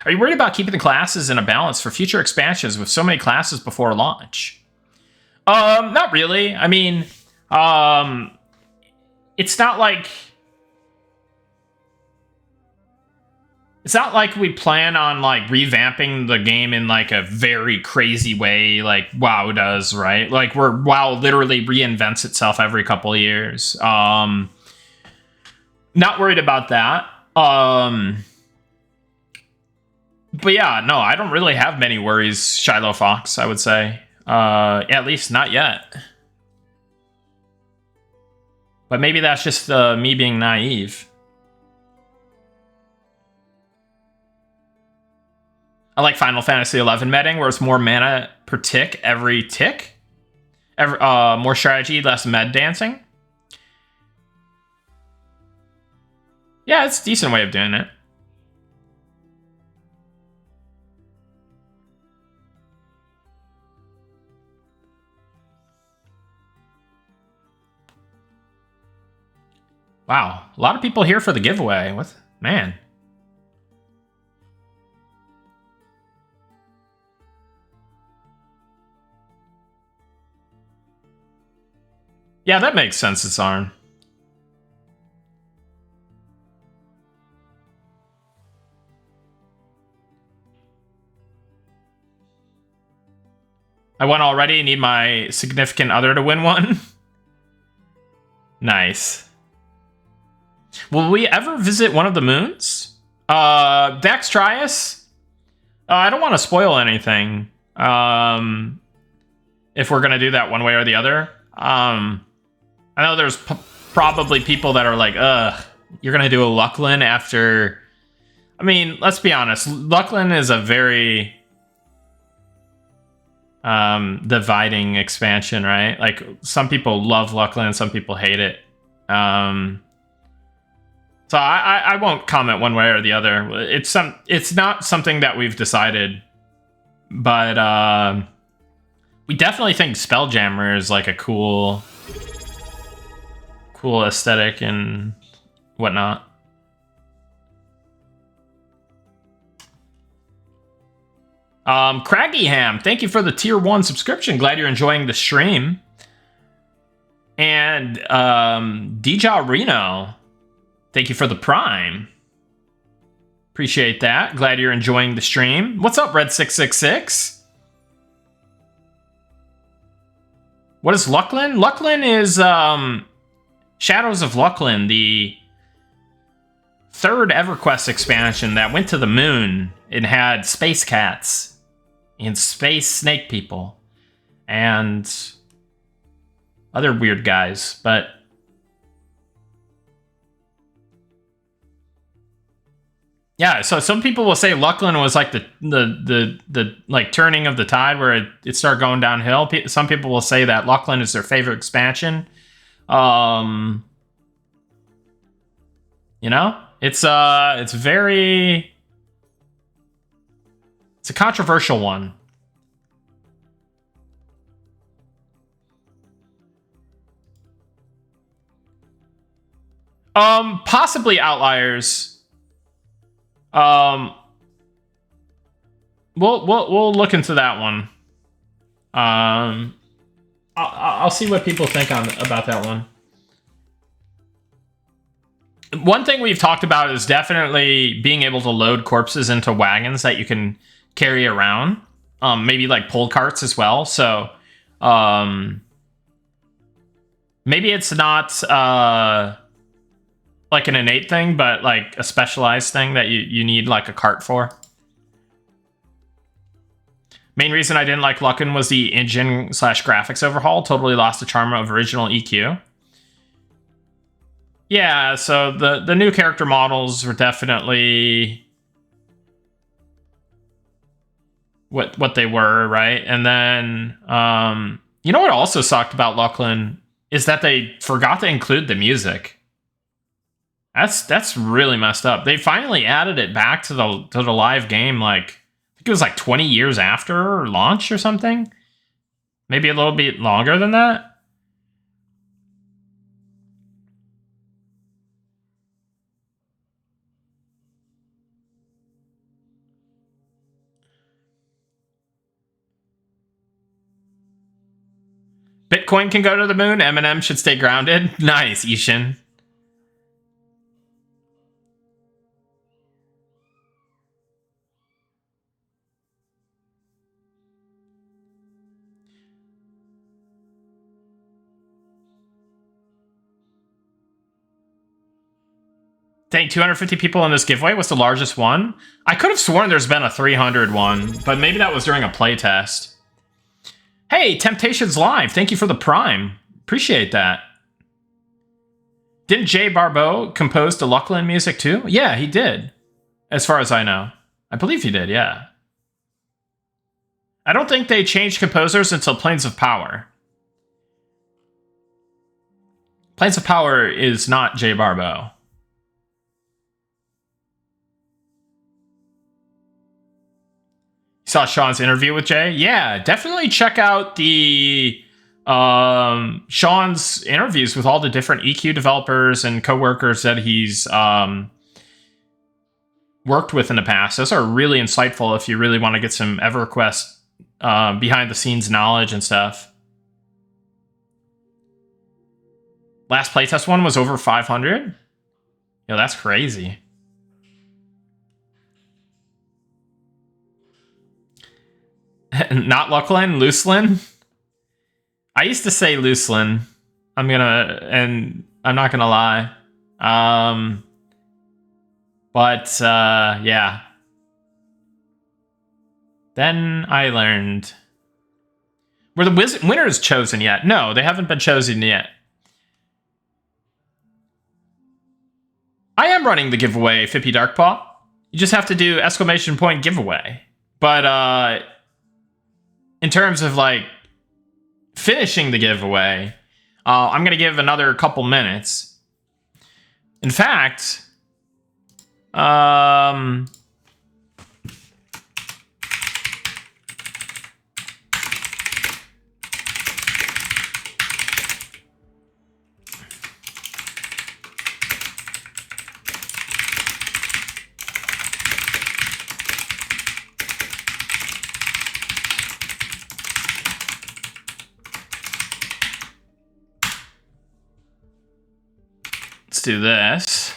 Are you worried about keeping the classes in a balance for future expansions with so many classes before launch? Not really. I mean, it's not like we plan on like revamping the game in like a very crazy way like WoW does, right? Like WoW literally reinvents itself every couple of years. Not worried about that. But yeah, no, I don't really have many worries, Shiloh Fox, I would say. At least not yet. But maybe that's just me being naive. I like Final Fantasy XI medding, where it's more mana per tick every tick. More strategy, less med dancing. Yeah, it's a decent way of doing it. Wow, a lot of people here for the giveaway. What, man? Yeah, that makes sense, it's Arn. I won already, need my significant other to win one. Nice. Will we ever visit one of the moons? Dax Trias? I don't want to spoil anything. If we're going to do that one way or the other. I know there's probably people that are like, you're going to do a Lucklin after... I mean, let's be honest. Lucklin is a very... dividing expansion, right? Like, some people love Lucklin, some people hate it. So I won't comment one way or the other. It's not something that we've decided, but we definitely think Spelljammer is like a cool aesthetic and whatnot. Craggyham, thank you for the tier 1 subscription. Glad you're enjoying the stream. And Dija Reno, thank you for the Prime. Appreciate that. Glad you're enjoying the stream. What's up, Red666? What is Lucklin? Lucklin is Shadows of Lucklin, the 3rd EverQuest expansion that went to the moon and had space cats and space snake people and other weird guys, but yeah, so some people will say Lucklin was like the like turning of the tide where it started going downhill. Some people will say that Lucklin is their favorite expansion. You know, it's a controversial one. Possibly Outliers. We'll look into that one. I'll see what people think about that one. One thing we've talked about is definitely being able to load corpses into wagons that you can carry around. Maybe like pull carts as well. So, maybe it's not like an innate thing, but like a specialized thing that you need like a cart for. Main reason I didn't like Luckin was the engine/graphics overhaul. Totally lost the charm of original EQ. Yeah, so the new character models were definitely what they were, right? And then you know what also sucked about Lucklin is that they forgot to include the music. That's really messed up. They finally added it back to the live game, like I think it was like 20 years after launch or something. Maybe a little bit longer than that. Bitcoin can go to the moon. Eminem should stay grounded. Nice, Ishin. Dang, 250 people in this giveaway was the largest one. I could have sworn there's been a 300 one, but maybe that was during a playtest. Hey, Temptation's live. Thank you for the Prime. Appreciate that. Didn't Jay Barbeau compose the Lucklin music too? Yeah, he did. As far as I know. I believe he did, yeah. I don't think they changed composers until Planes of Power. Planes of Power is not Jay Barbeau. You saw Sean's interview with Jay? Yeah, definitely check out the Sean's interviews with all the different EQ developers and coworkers that he's worked with in the past. Those are really insightful if you really want to get some EverQuest behind the scenes knowledge and stuff. Last playtest one was over 500. Yo, that's crazy. Not Lucklin, Looselin. I used to say Looselin. I'm not gonna lie. But yeah. Then I learned. Were the winners chosen yet? No, they haven't been chosen yet. I am running the giveaway, Fippy Darkpaw. You just have to do !! giveaway. But in terms of like finishing the giveaway, I'm gonna give another couple minutes. In fact, let's do this.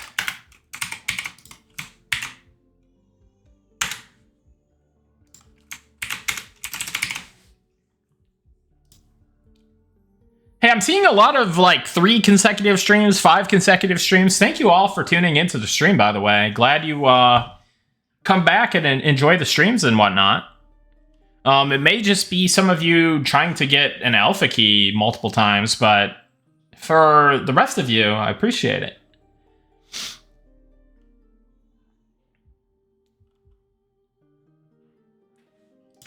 I'm seeing a lot of like 3 consecutive streams, 5 consecutive streams. Thank you all for tuning into the stream, by the way. Glad you come back and enjoy the streams and whatnot. It may just be some of you trying to get an alpha key multiple times, but for the rest of you, I appreciate it.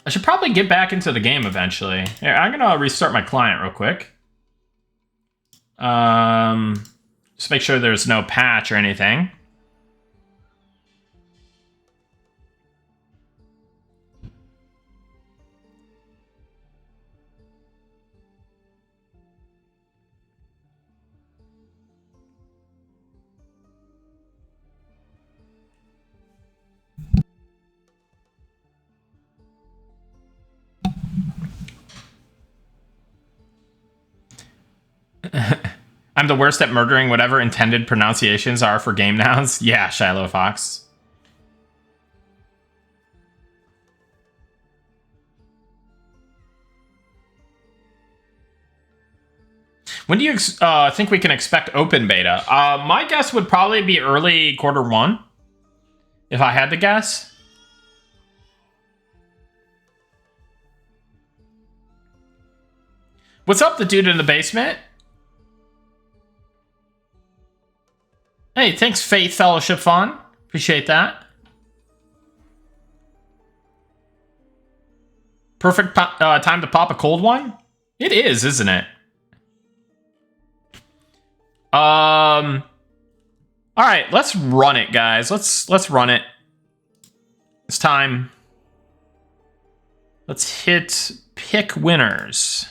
I should probably get back into the game eventually. Here, I'm gonna restart my client real quick. Just make sure there's no patch or anything. I'm the worst at murdering whatever intended pronunciations are for game nouns. Yeah, Shiloh Fox. When do you think we can expect open beta? My guess would probably be early Q1, if I had to guess. What's up, the dude in the basement? Hey, thanks, Faith Fellowship Fun. Appreciate that. Perfect time to pop a cold one? It is, isn't it? All right, let's run it, guys. Let's run it. It's time. Let's hit pick winners.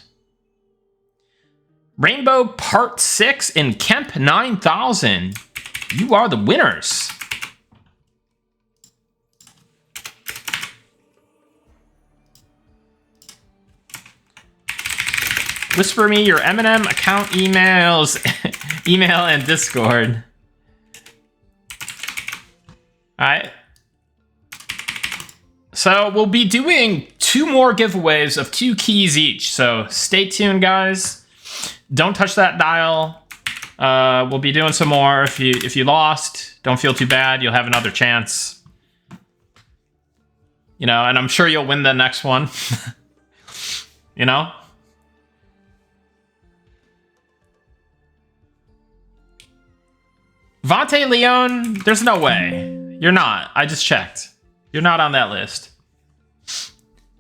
Rainbow Part 6 in Kemp 9000. You are the winners. Whisper me your M&M account emails, email and Discord. All right. So we'll be doing 2 more giveaways of 2 keys each. So stay tuned, guys. Don't touch that dial. We'll be doing some more. If you lost, don't feel too bad. You'll have another chance. You know, and I'm sure you'll win the next one. You know? Vante Leon, there's no way. You're not. I just checked. You're not on that list.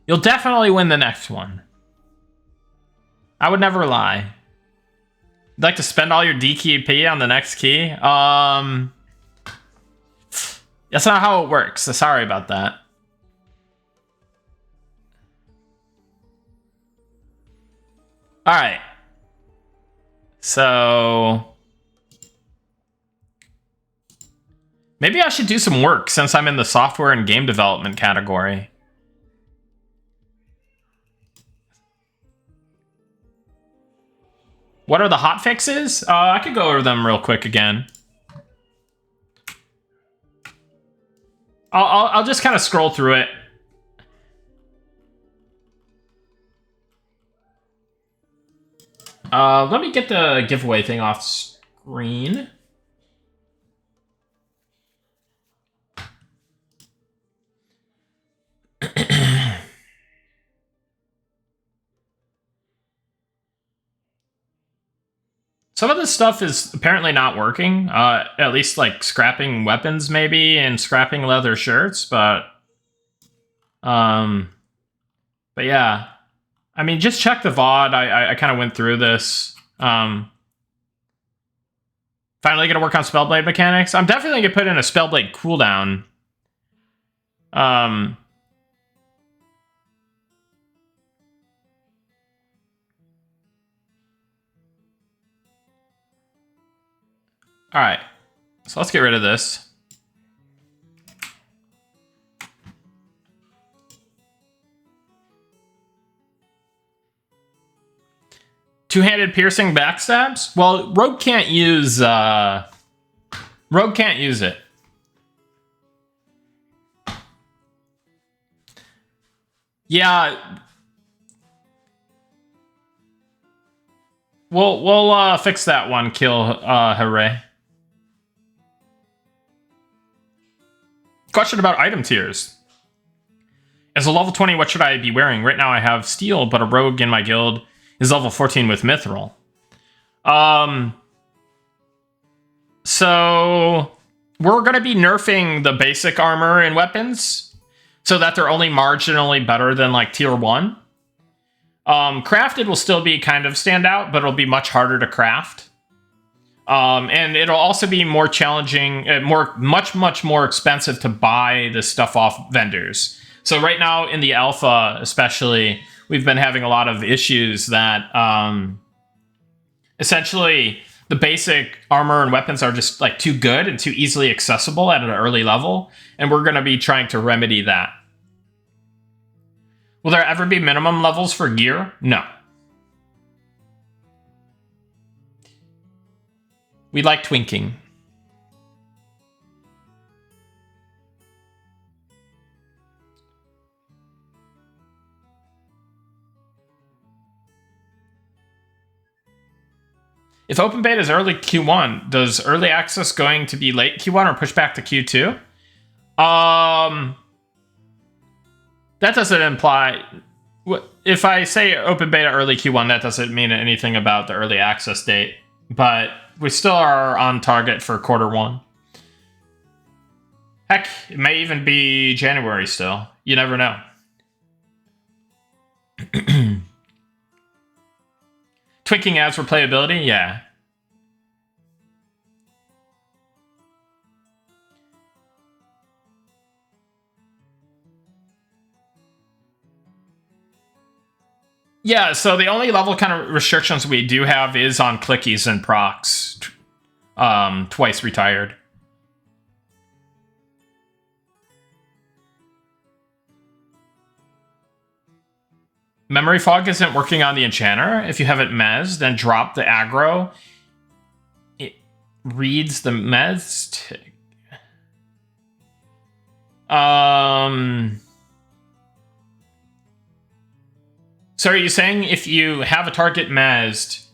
You'll definitely win the next one. I would never lie. You'd like to spend all your DKP on the next key? That's not how it works. So sorry about that. All right. So maybe I should do some work since I'm in the software and game development category. What are the hotfixes? I could go over them real quick again. I'll just kind of scroll through it. Let me get the giveaway thing off screen. Some of this stuff is apparently not working. At least like scrapping weapons maybe and scrapping leather shirts, but yeah. I mean, just check the VOD. I kind of went through this. Finally gonna work on Spellblade mechanics. I'm definitely gonna put in a Spellblade cooldown. All right, so let's get rid of this. Two-handed piercing backstabs? Well, Rogue can't use it. Yeah. We'll fix that one kill, hooray. Question about item tiers. As a level 20, what should I be wearing? Right now I have steel, but a rogue in my guild is level 14 with mithril. So we're going to be nerfing the basic armor and weapons so that they're only marginally better than like tier 1. Crafted will still be kind of stand out, but it'll be much harder to craft. And it'll also be more challenging, much more expensive to buy this stuff off vendors. So right now in the alpha, especially, we've been having a lot of issues that essentially the basic armor and weapons are just like too good and too easily accessible at an early level, and we're going to be trying to remedy that. Will there ever be minimum levels for gear? No. We like twinking. If open beta is early Q1, does early access going to be late Q1 or push back to Q2? That doesn't imply... If I say open beta early Q1, that doesn't mean anything about the early access date. But we still are on target for Q1. Heck, it may even be January still. You never know. Twinking adds replayability? Yeah. Yeah, so the only level kind of restrictions we do have is on clickies and procs. Twice retired. Memory fog isn't working on the enchanter. If you have it mez, then drop the aggro. It reads the mez. So are you saying if you have a target mezzed,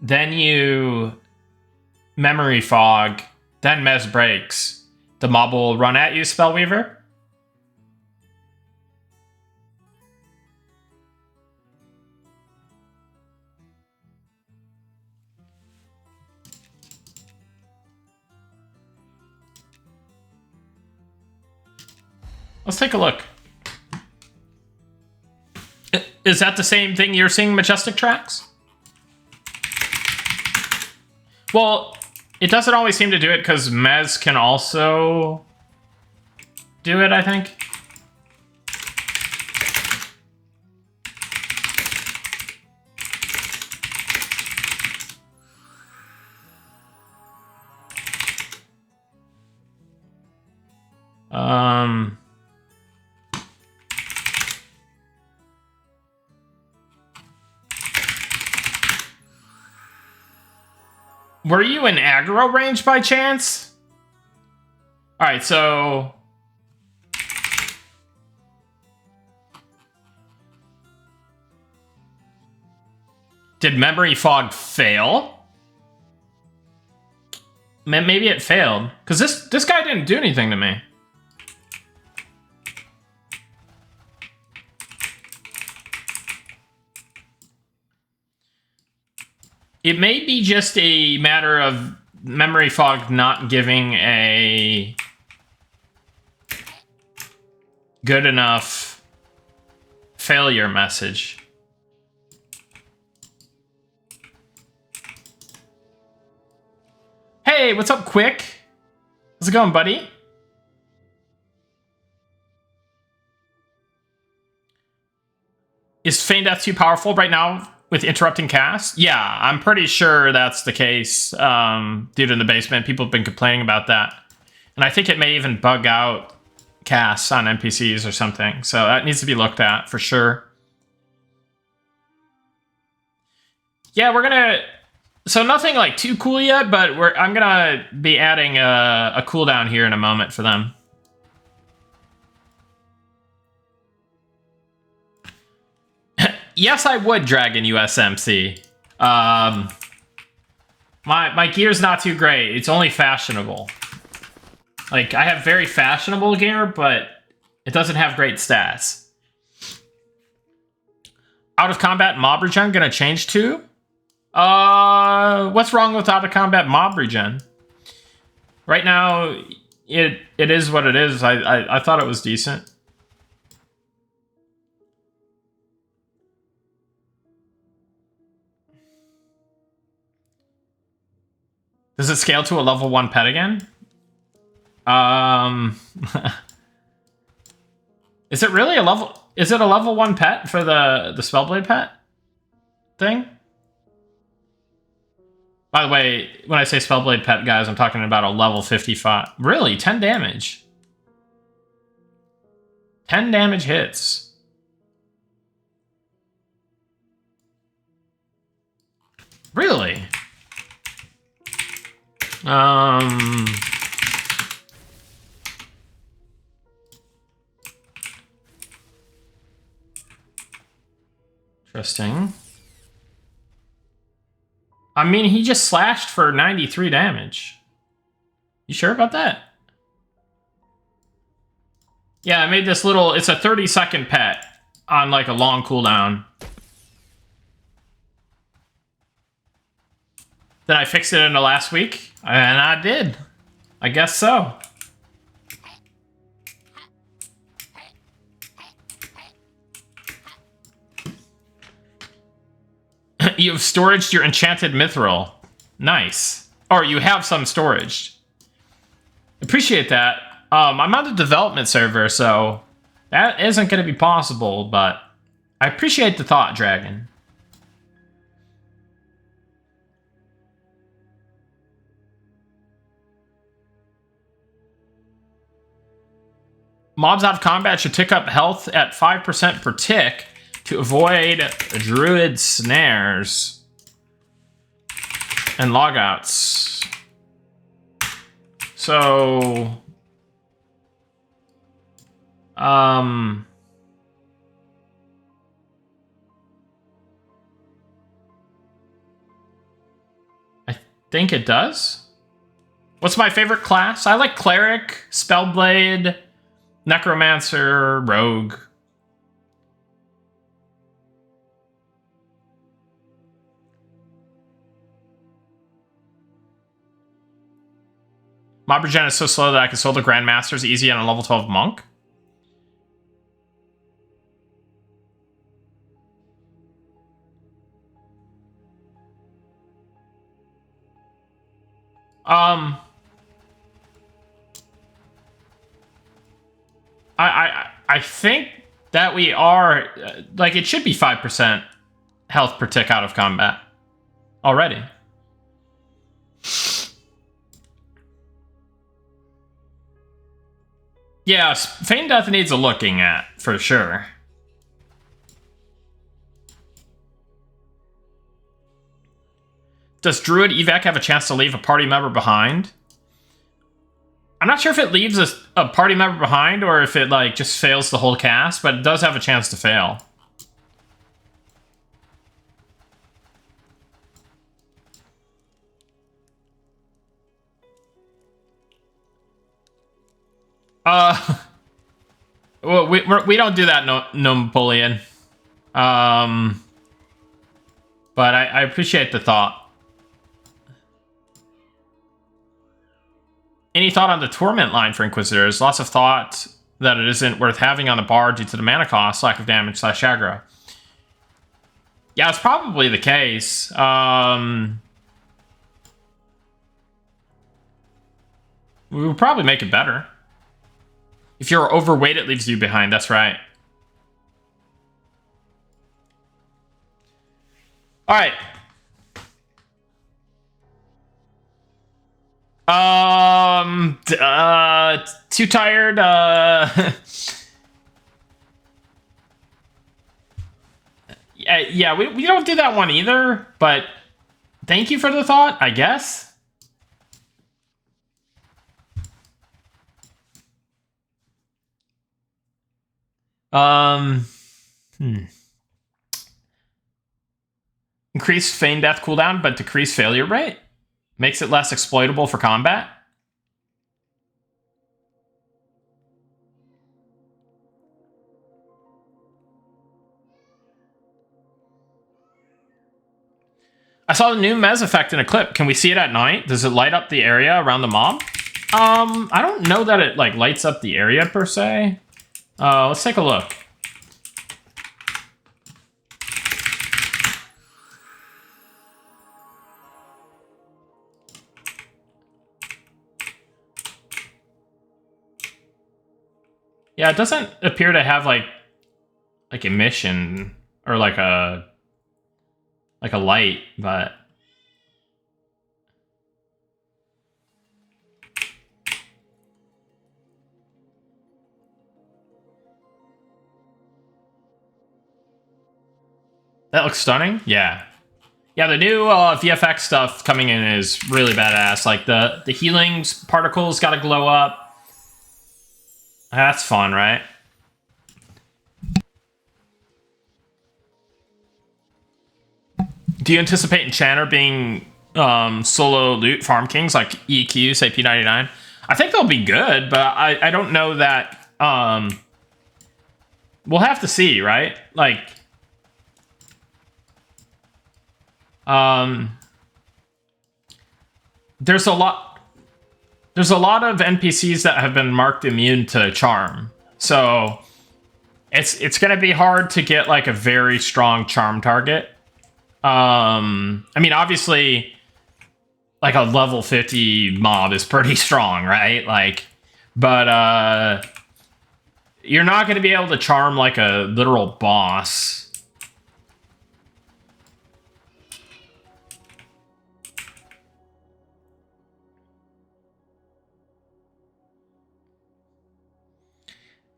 then you memory fog, then mez breaks, the mob will run at you, Spellweaver? Let's take a look. Is that the same thing you're seeing Majestic Tracks? Well, it doesn't always seem to do it because Mez can also do it, I think. Were you in aggro range by chance? Alright, so... Did memory fog fail? Maybe it failed. Because this guy didn't do anything to me. It may be just a matter of memory fog not giving a good enough failure message. Hey, what's up, Quick? How's it going, buddy? Is Feign Death too powerful right now with interrupting cast? Yeah, I'm pretty sure that's the case. Dude in the basement, people have been complaining about that. And I think it may even bug out casts on NPCs or something. So that needs to be looked at for sure. Yeah, we're gonna... So nothing like too cool yet, but I'm gonna be adding a cooldown here in a moment for them. Yes, I would, Dragon USMC. My gear's not too great. It's only fashionable. Like, I have very fashionable gear, but it doesn't have great stats. Out of combat mob regen gonna change too? What's wrong with out of combat mob regen? Right now, it is what it is. I thought it was decent. Does it scale to a level 1 pet again? Is it really a level? Is it a level 1 pet for the Spellblade pet thing? By the way, when I say Spellblade pet, guys, I'm talking about a level 55. Really? 10 damage? 10 damage hits. Really? Interesting. I mean, he just slashed for 93 damage. You sure about that? Yeah, I made this little... It's a 30-second pet on, like, a long cooldown. Did I fix it in the last week? And I did. I guess so. You have storaged your enchanted mithril. Nice. Or you have some storage. Appreciate that. I'm on the development server, so that isn't going to be possible, but I appreciate the thought, Dragon. Mobs out of combat should tick up health at 5% per tick to avoid druid snares and logouts. So, I think it does. What's my favorite class? I like Cleric, Spellblade, Necromancer, Rogue. Mob regen is so slow that I can soul the Grandmasters easy on a level 12 monk. I think that we are, like, it should be 5% health per tick out of combat already. Yeah, Feign Death needs a looking at, for sure. Does Druid Evac have a chance to leave a party member behind? I'm not sure if it leaves a party member behind or if it, like, just fails the whole cast, but it does have a chance to fail. Well, we don't do that, no Napoleon. But I appreciate the thought. Any thought on the Torment line for Inquisitors? Lots of thought that it isn't worth having on the bar due to the mana cost, lack of damage / aggro. Yeah, it's probably the case. We would probably make it better. If you're overweight, it leaves you behind. That's right. All right. Too tired. Yeah, we don't do that one either, but thank you for the thought, I guess. Increase feign death cooldown, but decrease failure rate. Makes it less exploitable for combat. I saw the new Mez effect in a clip. Can we see it at night? Does it light up the area around the mob? I don't know that it like lights up the area per se. Let's take a look. Yeah, it doesn't appear to have like emission or like a light, but that looks stunning. Yeah. Yeah, the new VFX stuff coming in is really badass. Like the healing particles got to glow up. That's fun, right? Do you anticipate Enchanter being solo loot farm kings like EQ, say P99? I think they'll be good, but I don't know that. We'll have to see, right? Like, there's a lot of NPCs that have been marked immune to charm, so it's gonna be hard to get like a very strong charm target. I mean, obviously, like a level 50 mob is pretty strong, right? Like, but you're not going to be able to charm like a literal boss.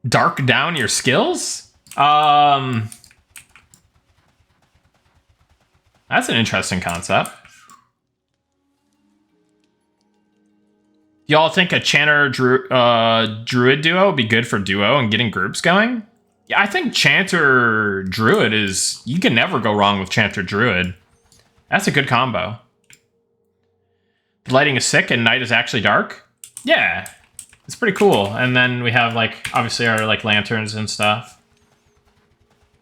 Dark down your skills? That's an interesting concept. Y'all think a Chanter Druid duo would be good for duo and getting groups going? Yeah, I think Chanter Druid is... You can never go wrong with Chanter Druid. That's a good combo. Lighting is sick and night is actually dark? Yeah. It's pretty cool. And then we have, like, obviously our, like, lanterns and stuff.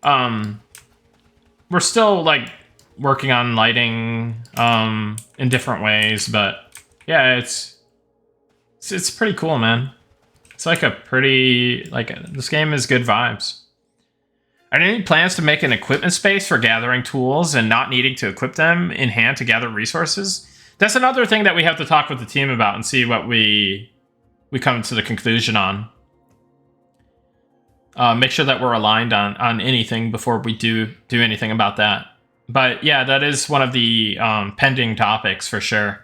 We're still, like, working on lighting in different ways, but yeah, it's pretty cool, man. It's like a pretty, like, this game is good vibes. Are there any plans to make an equipment space for gathering tools and not needing to equip them in hand to gather resources? That's another thing that we have to talk with the team about and see what we come to the conclusion on. Make sure that we're aligned on anything before we do anything about that. But yeah, that is one of the pending topics for sure.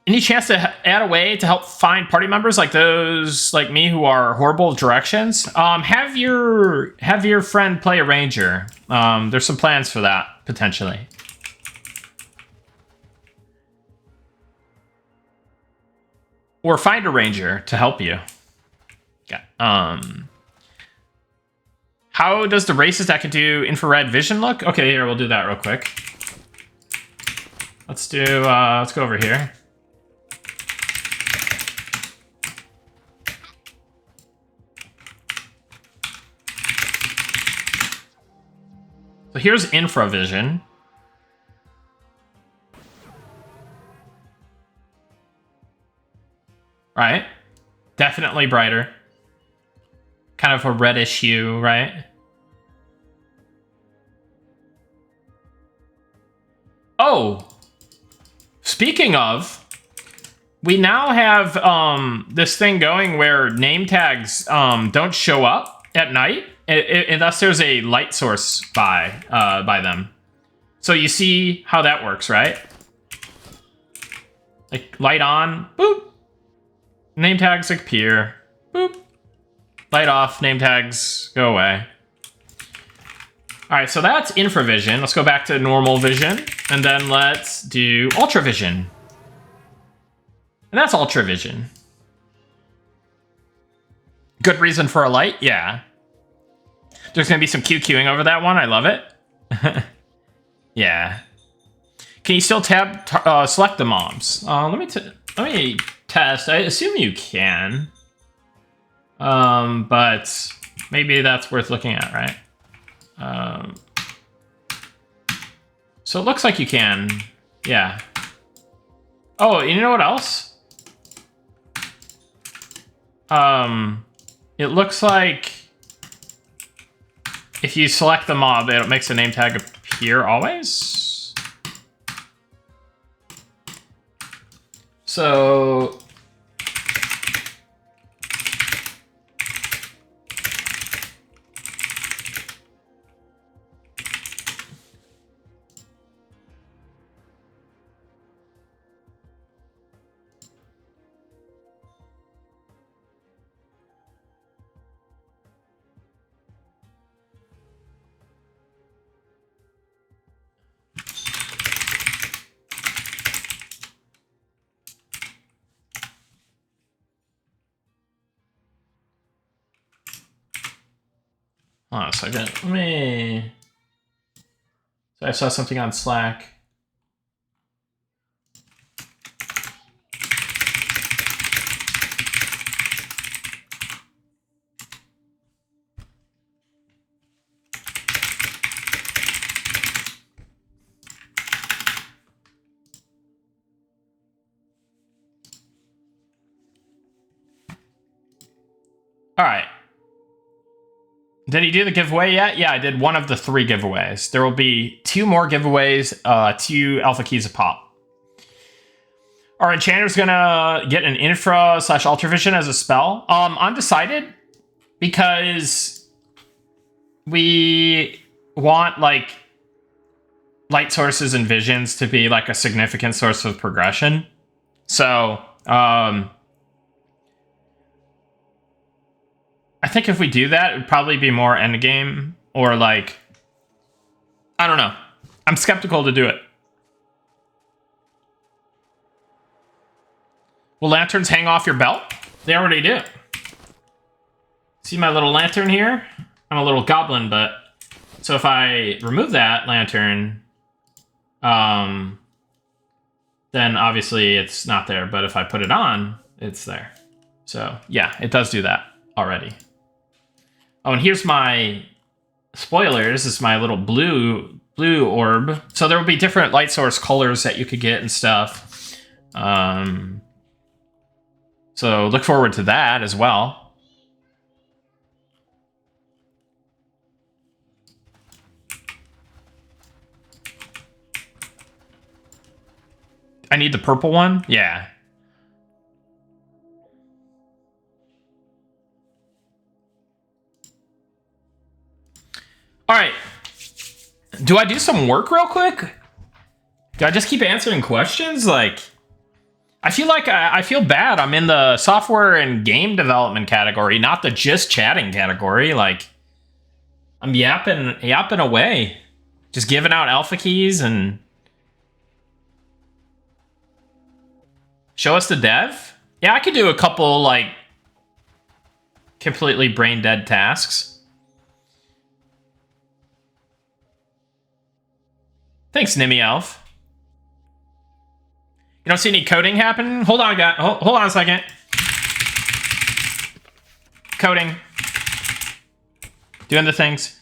Any chance to add a way to help find party members like those like me who are horrible with directions? Have your friend play a ranger. There's some plans for that potentially. Or find a ranger to help you. Yeah. How does the racist that can do infrared vision look? Okay, here, we'll do that real quick. Let's go over here. So here's infravision. Right? Definitely brighter. Kind of a reddish hue, right? Oh! Speaking of, we now have this thing going where name tags don't show up at night unless there's a light source by them. So you see how that works, right? Like, light on, boop. Name tags appear, boop. Light off, name tags go away. All right, so that's infravision. Let's go back to normal vision, and then let's do ultravision. And that's ultravision. Good reason for a light, yeah. There's gonna be some QQing over that one, I love it. Yeah. Can you still select the mobs? Let me test. I assume you can. But maybe that's worth looking at, right? So it looks like you can. Yeah. Oh, you know what else? It looks like if you select the mob, it makes the name tag appear always. So hold on a second. Let me. So I saw something on Slack. All right. Did he do the giveaway yet? Yeah, I did one of the 3 giveaways. There will be 2 more giveaways, 2 alpha keys a pop. Our enchanter's gonna get an infra / ultra vision as a spell. Undecided, because we want like light sources and visions to be like a significant source of progression. So I think if we do that, it would probably be more endgame, or like, I don't know. I'm skeptical to do it. Will lanterns hang off your belt? They already do. See my little lantern here? I'm a little goblin, but so if I remove that lantern, then obviously it's not there. But if I put it on, it's there. So yeah, it does do that already. Oh, and here's my spoiler. This is my little blue orb. So there will be different light source colors that you could get and stuff. So look forward to that as well. I need the purple one? Yeah. All right. Do I do some work real quick? Do I just keep answering questions? Like, I feel like I feel bad. I'm in the software and game development category, not the just chatting category. Like, I'm yapping away, just giving out alpha keys and show us the dev. Yeah, I could do a couple like completely brain dead tasks. Thanks, Nimmy Elf. You don't see any coding happening? Hold on, guys. Hold on a second. Coding. Doing the things.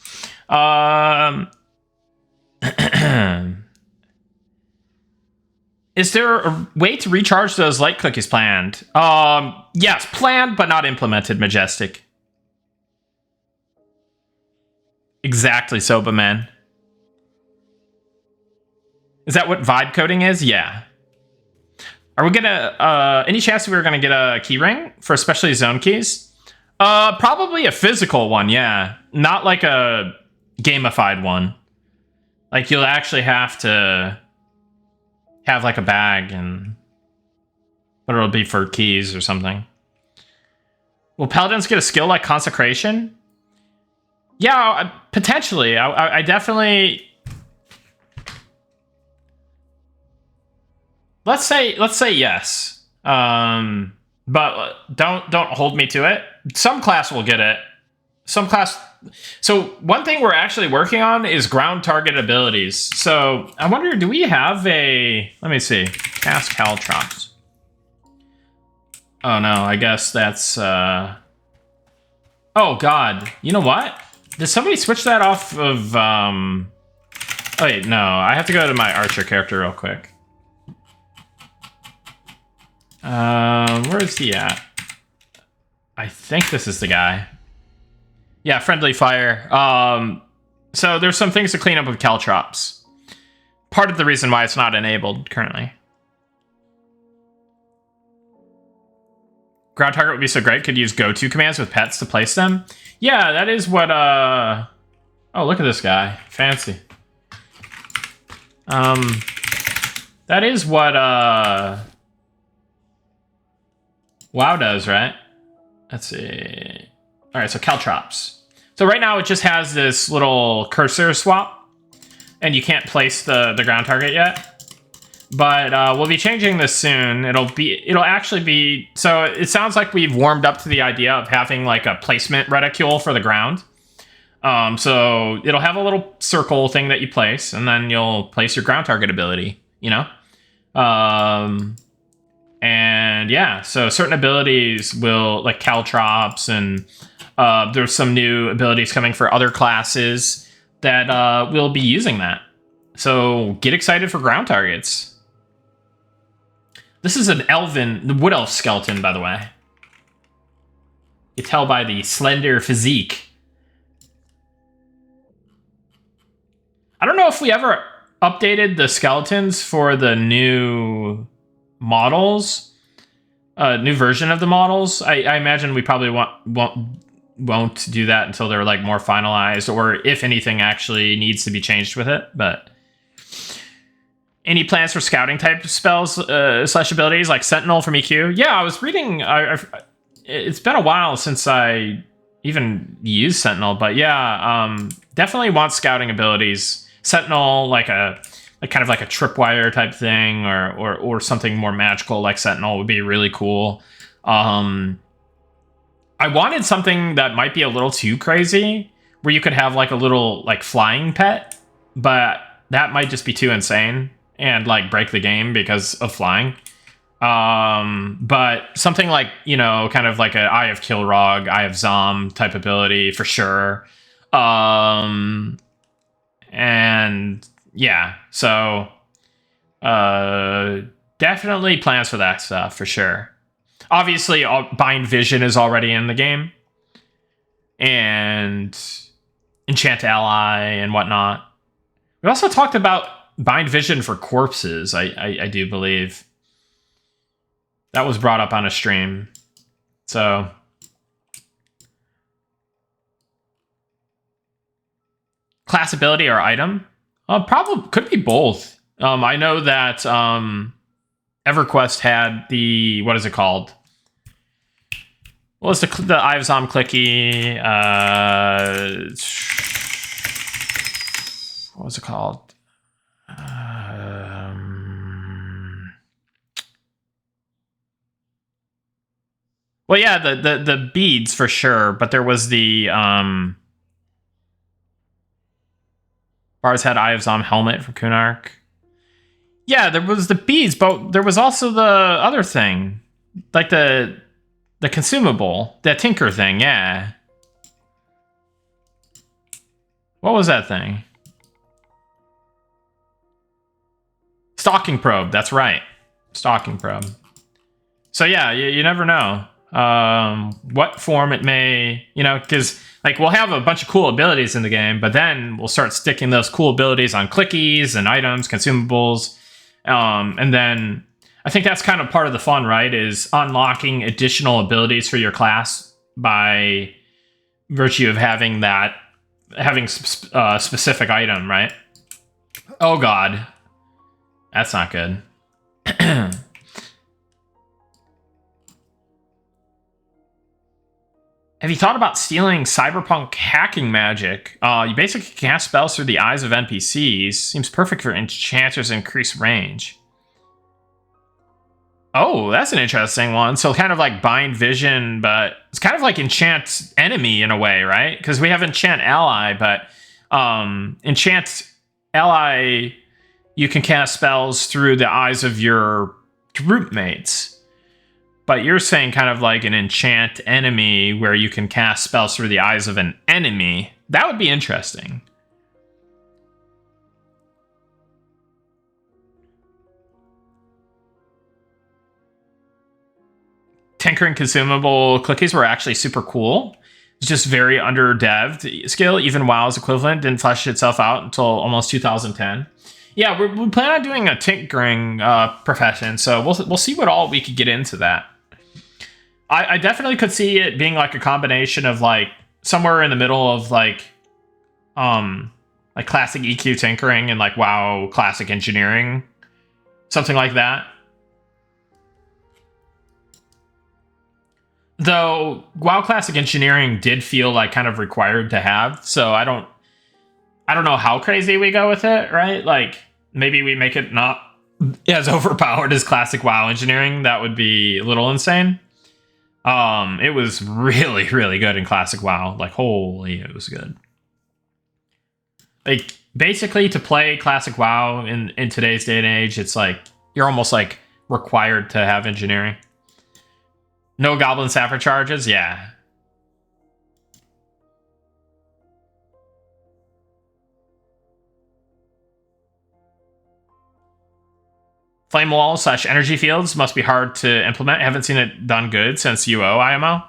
Is there a way to recharge those light cookies planned? Yes, planned but not implemented, Majestic. Exactly, Soba Man. Is that what vibe coding is? Yeah. Are we gonna, any chance we were gonna get a key ring for especially zone keys? Probably a physical one, yeah. Not like a gamified one. Like you'll actually have to have like a bag, and but it'll be for keys or something. Will paladins get a skill like consecration? Yeah, potentially. I definitely. Let's say yes. But don't hold me to it. Some class will get it. Some class So one thing we're actually working on is ground target abilities. So I wonder, do we have a... Let me see. Cast Caltrops. Oh, no. I guess that's... Oh, God. You know what? Did somebody switch that off of... Oh, wait, no. I have to go to my Archer character real quick. Where is he at? I think this is the guy. Yeah, friendly fire. So there's some things to clean up with Caltrops. Part of the reason why it's not enabled currently. Ground target would be so great. Could use go-to commands with pets to place them. Yeah, that is what, Oh, look at this guy. Fancy. That is what, WoW does, right? Let's see. All right, so Caltrops. So right now it just has this little cursor swap, and you can't place the ground target yet. But we'll be changing this soon. It'll actually be... So it sounds like we've warmed up to the idea of having like a placement reticule for the ground. So it'll have a little circle thing that you place, and then you'll place your ground target ability, you know? And yeah, so certain abilities will, like Caltrops, and there's some new abilities coming for other classes that will be using that. So get excited for ground targets. This is an the Wood Elf skeleton, by the way. You tell by the slender physique. I don't know if we ever updated the skeletons for the new models, new version of the models. I imagine we probably won't do that until they're like more finalized, or if anything actually needs to be changed with it. But any plans for scouting type spells slash abilities like Sentinel from EQ? Yeah, I was reading. It's been a while since I even used Sentinel, but yeah, definitely want scouting abilities. Sentinel, like kind of like a tripwire type thing, or something more magical like Sentinel would be really cool. I wanted something that might be a little too crazy, where you could have like a little like flying pet, but that might just be too insane and like break the game because of flying. But something like, you know, kind of like an Eye of Kilrog, Eye of Zom type ability for sure. And yeah, so definitely plans for that stuff for sure. Obviously, Bind Vision is already in the game, and Enchant Ally and whatnot. We also talked about Bind Vision for corpses, I do believe. That was brought up on a stream. So class ability or item? Probably could be both. I know that EverQuest had the, what is it called? What was the Eye of Zom clicky? What was it called? Well, yeah, the beads for sure, but there was the Bars had Eye of Zom helmet from Kunark. Yeah, there was the beads, but there was also the other thing, like the consumable, that Tinker thing. Yeah. What was that thing? Stalking probe. That's right. Stalking probe. So yeah, you never know what form it may, you know, because like we'll have a bunch of cool abilities in the game, but then we'll start sticking those cool abilities on clickies and items, consumables, and then I think that's kind of part of the fun, right? Is unlocking additional abilities for your class by virtue of having specific item, right? Oh God, that's not good. Have you thought about stealing cyberpunk hacking magic? You basically cast spells through the eyes of NPCs. Seems perfect for enchanters' increased range. Oh, that's an interesting one. So kind of like bind vision, but it's kind of like enchant enemy in a way, right? Because we have enchant ally, but enchant ally, you can cast spells through the eyes of your group mates. But you're saying kind of like an enchant enemy where you can cast spells through the eyes of an enemy. That would be interesting. Tinkering consumable clickies were actually super cool. It's just very under-devved skill. Even WoW's equivalent didn't flesh itself out until almost 2010. Yeah, we plan on doing a tinkering profession, so we'll see what all we could get into that. I definitely could see it being like a combination of like somewhere in the middle of like classic EQ tinkering and like WoW classic engineering, something like that. Though WoW classic engineering did feel like kind of required to have, so I don't know how crazy we go with it, right? Like maybe we make it not as overpowered as classic WoW engineering. That would be a little insane. It was really, really good in classic WoW. Like, holy, it was good. Like, basically, to play classic WoW in today's day and age, it's like you're almost like required to have engineering. No Goblin Sapphire charges, yeah. Flame walls / energy fields must be hard to implement. I haven't seen it done good since UO IMO.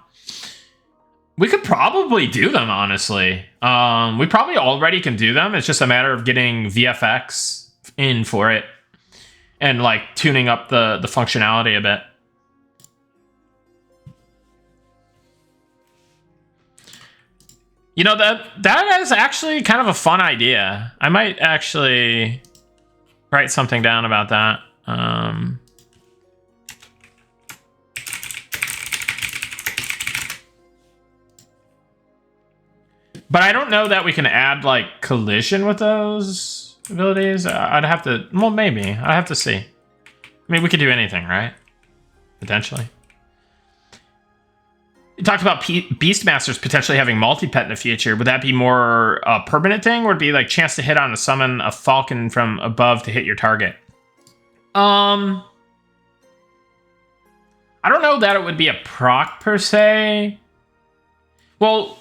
We could probably do them, honestly. We probably already can do them. It's just a matter of getting VFX in for it and like tuning up the functionality a bit. You know, that is actually kind of a fun idea. I might actually write something down about that. But I don't know that we can add like collision with those abilities. I'd have to, well, maybe. I'd have to see. I mean, we could do anything, right? Potentially. You talked about Beastmasters potentially having multi-pet in the future. Would that be more a permanent thing, or would it be like chance to hit on to summon a falcon from above to hit your target? I don't know that it would be a proc per se. Well,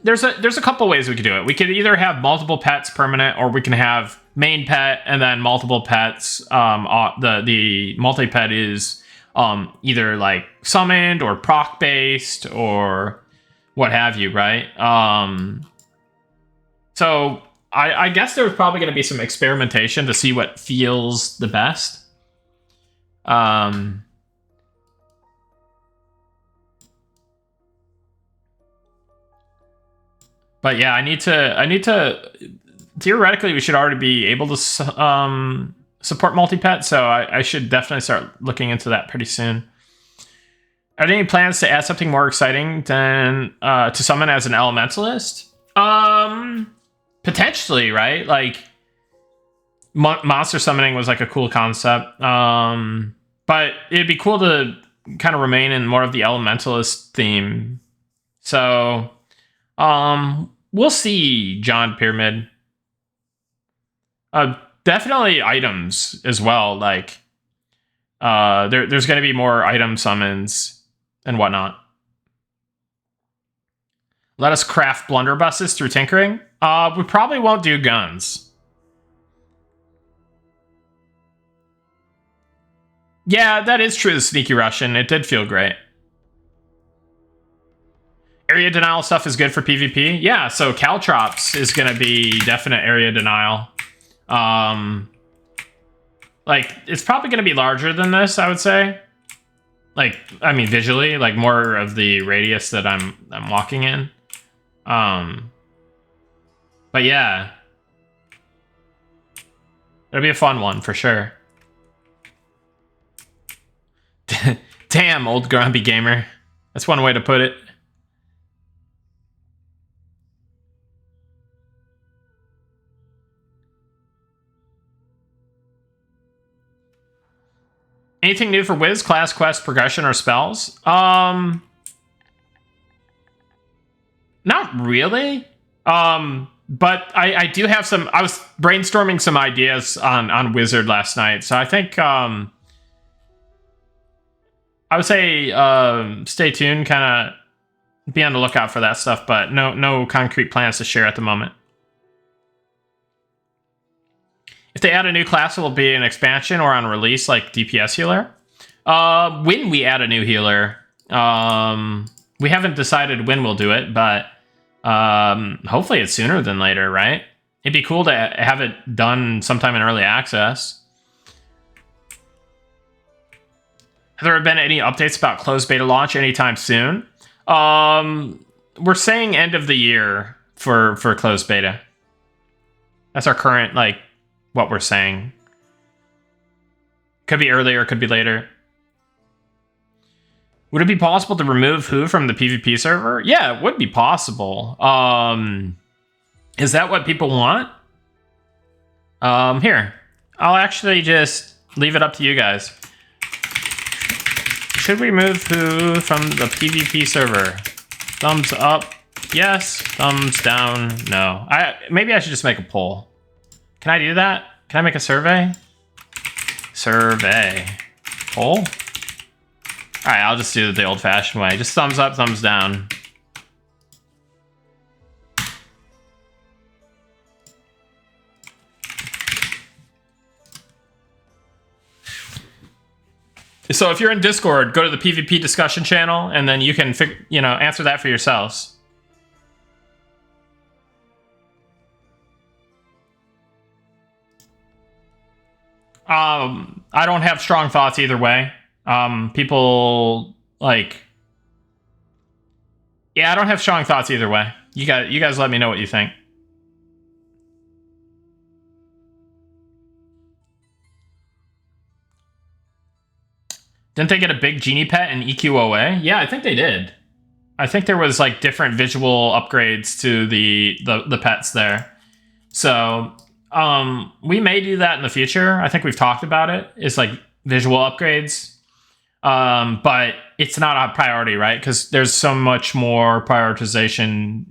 there's a couple ways we could do it. We could either have multiple pets permanent, or we can have main pet and then multiple pets. The multi-pet is either like summoned or proc based or what have you, right? So I guess there's probably going to be some experimentation to see what feels the best. But yeah, I need to. Theoretically, we should already be able to support multi-pet, so I should definitely start looking into that pretty soon. Are there any plans to add something more exciting than to summon as an elementalist? Potentially, right? Like monster summoning was like a cool concept, but it'd be cool to kind of remain in more of the elementalist theme. So, we'll see, John Pyramid. Definitely items as well. Like, there's going to be more item summons and whatnot. Let us craft blunderbusses through tinkering. We probably won't do guns. Yeah, that is true. The sneaky Russian, it did feel great. Area denial stuff is good for PvP. Yeah, so Caltrops is going to be definite area denial. Like, it's probably going to be larger than this, I would say. Like, I mean, visually, like more of the radius that I'm walking in. But yeah, it'll be a fun one for sure. Damn, old grumpy gamer. That's one way to put it. Anything new for Wiz, class, quest, progression, or spells? Not really. But I do have some. I was brainstorming some ideas on Wizard last night, so I think I would say stay tuned, kind of be on the lookout for that stuff. But no concrete plans to share at the moment. If they add a new class, will it be an expansion or on release, like DPS healer? When we add a new healer, we haven't decided when we'll do it, but. Hopefully it's sooner than later, right? It'd be cool to have it done sometime in early access. Have there been any updates about closed beta launch anytime soon? We're saying end of the year for closed beta. That's our current, like, what we're saying. Could be earlier, could be later. Would it be possible to remove who from the PvP server? Yeah, it would be possible. Is that what people want? Here. I'll actually just leave it up to you guys. Should we remove who from the PvP server? Thumbs up, yes. Thumbs down, no. Maybe I should just make a poll. Can I do that? Can I make a survey? Survey. Poll? All right, I'll just do it the old-fashioned way. Just thumbs up, thumbs down. So if you're in Discord, go to the PvP discussion channel, and then you can answer that for yourselves. I don't have strong thoughts either way. People like, yeah, I don't have strong thoughts either way. You guys let me know what you think. Didn't they get a big genie pet in EQOA? Yeah, I think they did. I think there was like different visual upgrades to the pets there. So, we may do that in the future. I think we've talked about it. It's like visual upgrades. But it's not a priority, right? Because there's so much more prioritization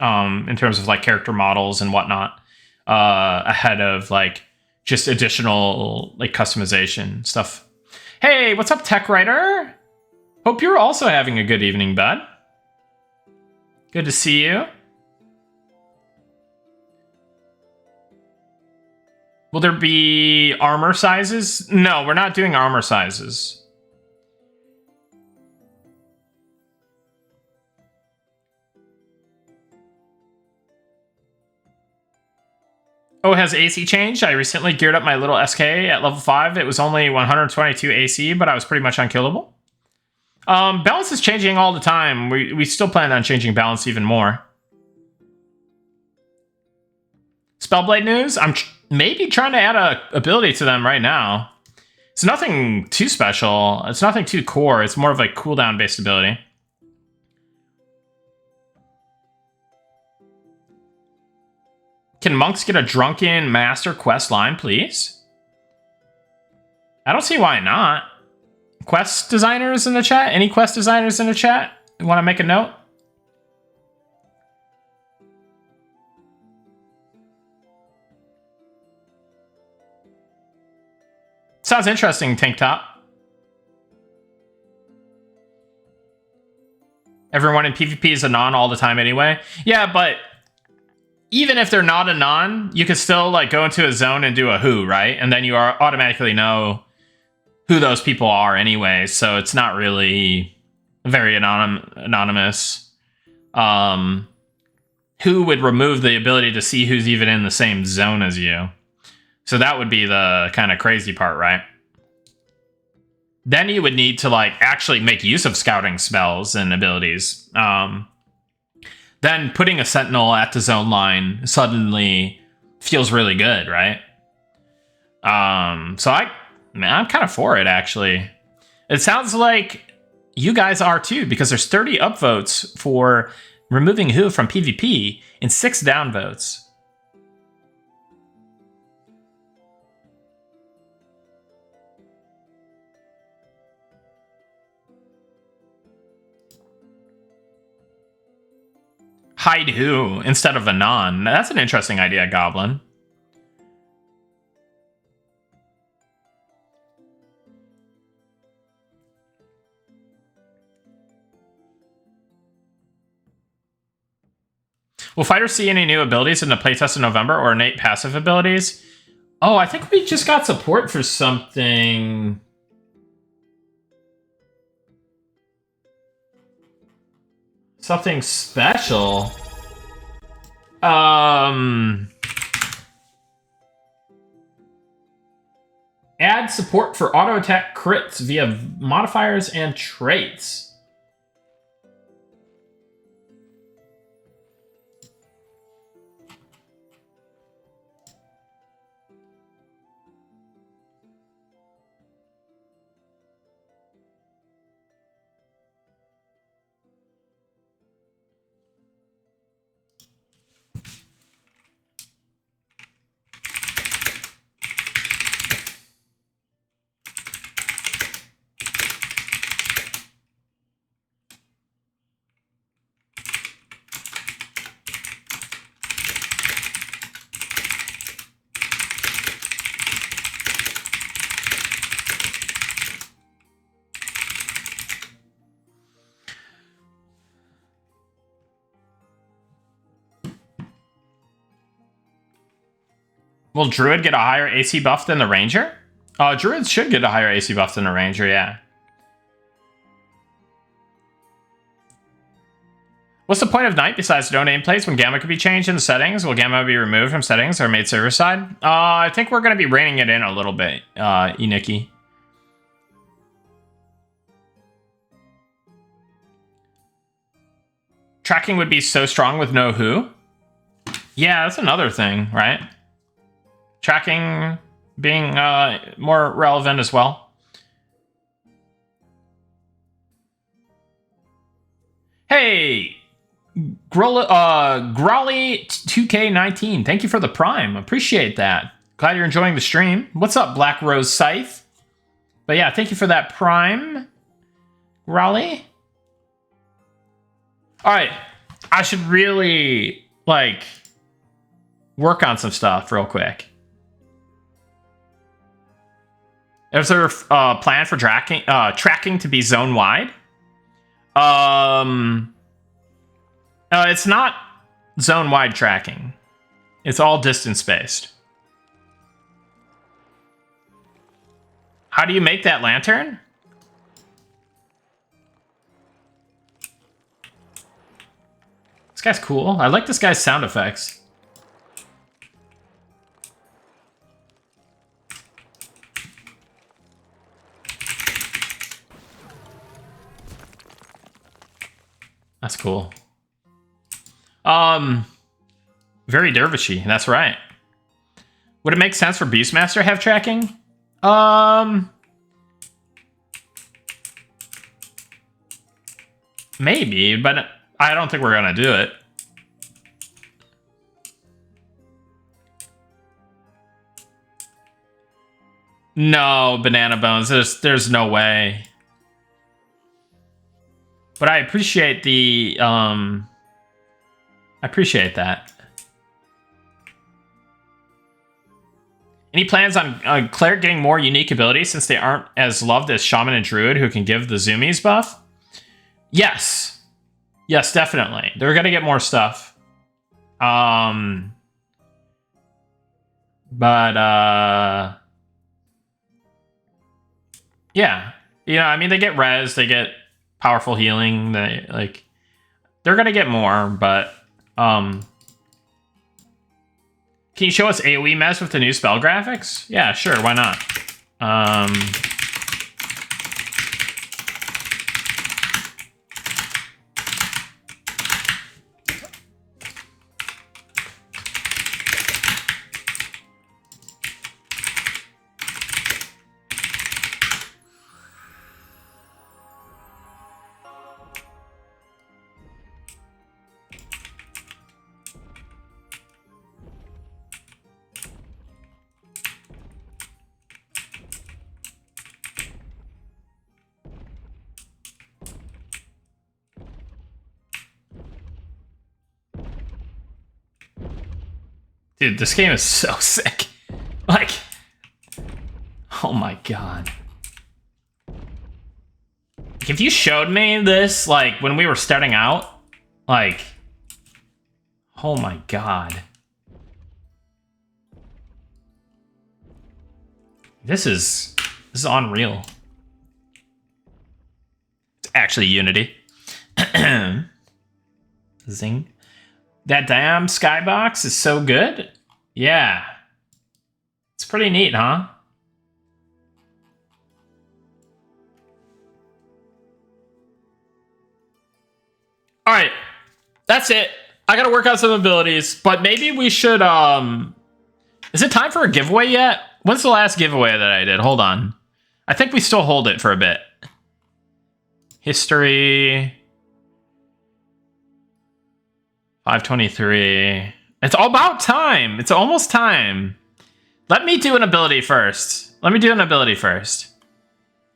in terms of like character models and whatnot ahead of like just additional like customization stuff. Hey, what's up, Tech Writer? Hope you're also having a good evening, bud. Good to see you. Will there be armor sizes? No, we're not doing armor sizes. Oh, has AC changed? I recently geared up my little SK at level 5. It was only 122 AC, but I was pretty much unkillable. Balance is changing all the time. We still plan on changing balance even more. Spellblade news? I'm maybe trying to add a ability to them right now. It's nothing too special. It's nothing too core. It's more of a cooldown-based ability. Can monks get a drunken master quest line, please? I don't see why not. Quest designers in the chat? Any quest designers in the chat? You want to make a note? Sounds interesting, Tank Top. Everyone in PvP is a non all the time anyway. Yeah, but even if they're not a non, you could still like go into a zone and do a who, right? And then you automatically know who those people are anyway. So it's not really very anonymous. Who would remove the ability to see who's even in the same zone as you? So that would be the kind of crazy part, right? Then you would need to like actually make use of scouting spells and abilities. Then putting a sentinel at the zone line suddenly feels really good, right? So I'm kind of for it, actually. It sounds like you guys are too, because there's 30 upvotes for removing who from PvP and 6 downvotes. Hide who instead of Anon? That's an interesting idea, Goblin. Will fighters see any new abilities in the playtest in November or innate passive abilities? Oh, I think we just got support for something. Something special. Add support for auto attack crits via modifiers and traits. Will Druid get a higher AC buff than the Ranger? Druids should get a higher AC buff than the Ranger, yeah. What's the point of Knight besides no nameplates when Gamma could be changed in the settings? Will Gamma be removed from settings or made server side? I think we're going to be reining it in a little bit, Iniki. Tracking would be so strong with no who. Yeah, that's another thing, right? Tracking being more relevant as well. Hey, Growly 2K19, thank you for the Prime. Appreciate that. Glad you're enjoying the stream. What's up, Black Rose Scythe? But yeah, thank you for that Prime, Growly. All right, I should really like work on some stuff real quick. Is there a plan for tracking to be zone-wide? It's not zone-wide tracking. It's all distance-based. How do you make that lantern? This guy's cool. I like this guy's sound effects. That's cool. Very dervishy. That's right. Would it make sense for Beastmaster to have tracking? Maybe, but I don't think we're gonna do it. No, Banana Bones. There's no way. But I appreciate the I appreciate that. Any plans on Cleric getting more unique abilities since they aren't as loved as Shaman and Druid, who can give the Zoomies buff? Yes. Yes, definitely. They're gonna get more stuff. But yeah. You know, I mean, they get res, they get powerful healing, they're gonna get more, but can you show us AoE mess with the new spell graphics? Yeah, sure, why not? Dude, this game is so sick. Like, oh my god. If you showed me this, like, when we were starting out, like, oh my god. This is unreal. It's actually Unity. Zing. That damn skybox is so good. Yeah. It's pretty neat, huh? All right. That's it. I gotta work out some abilities, but maybe we should, is it time for a giveaway yet? When's the last giveaway that I did? Hold on. I think we still hold it for a bit. History. 523. It's all about time. It's almost time. Let me do an ability first.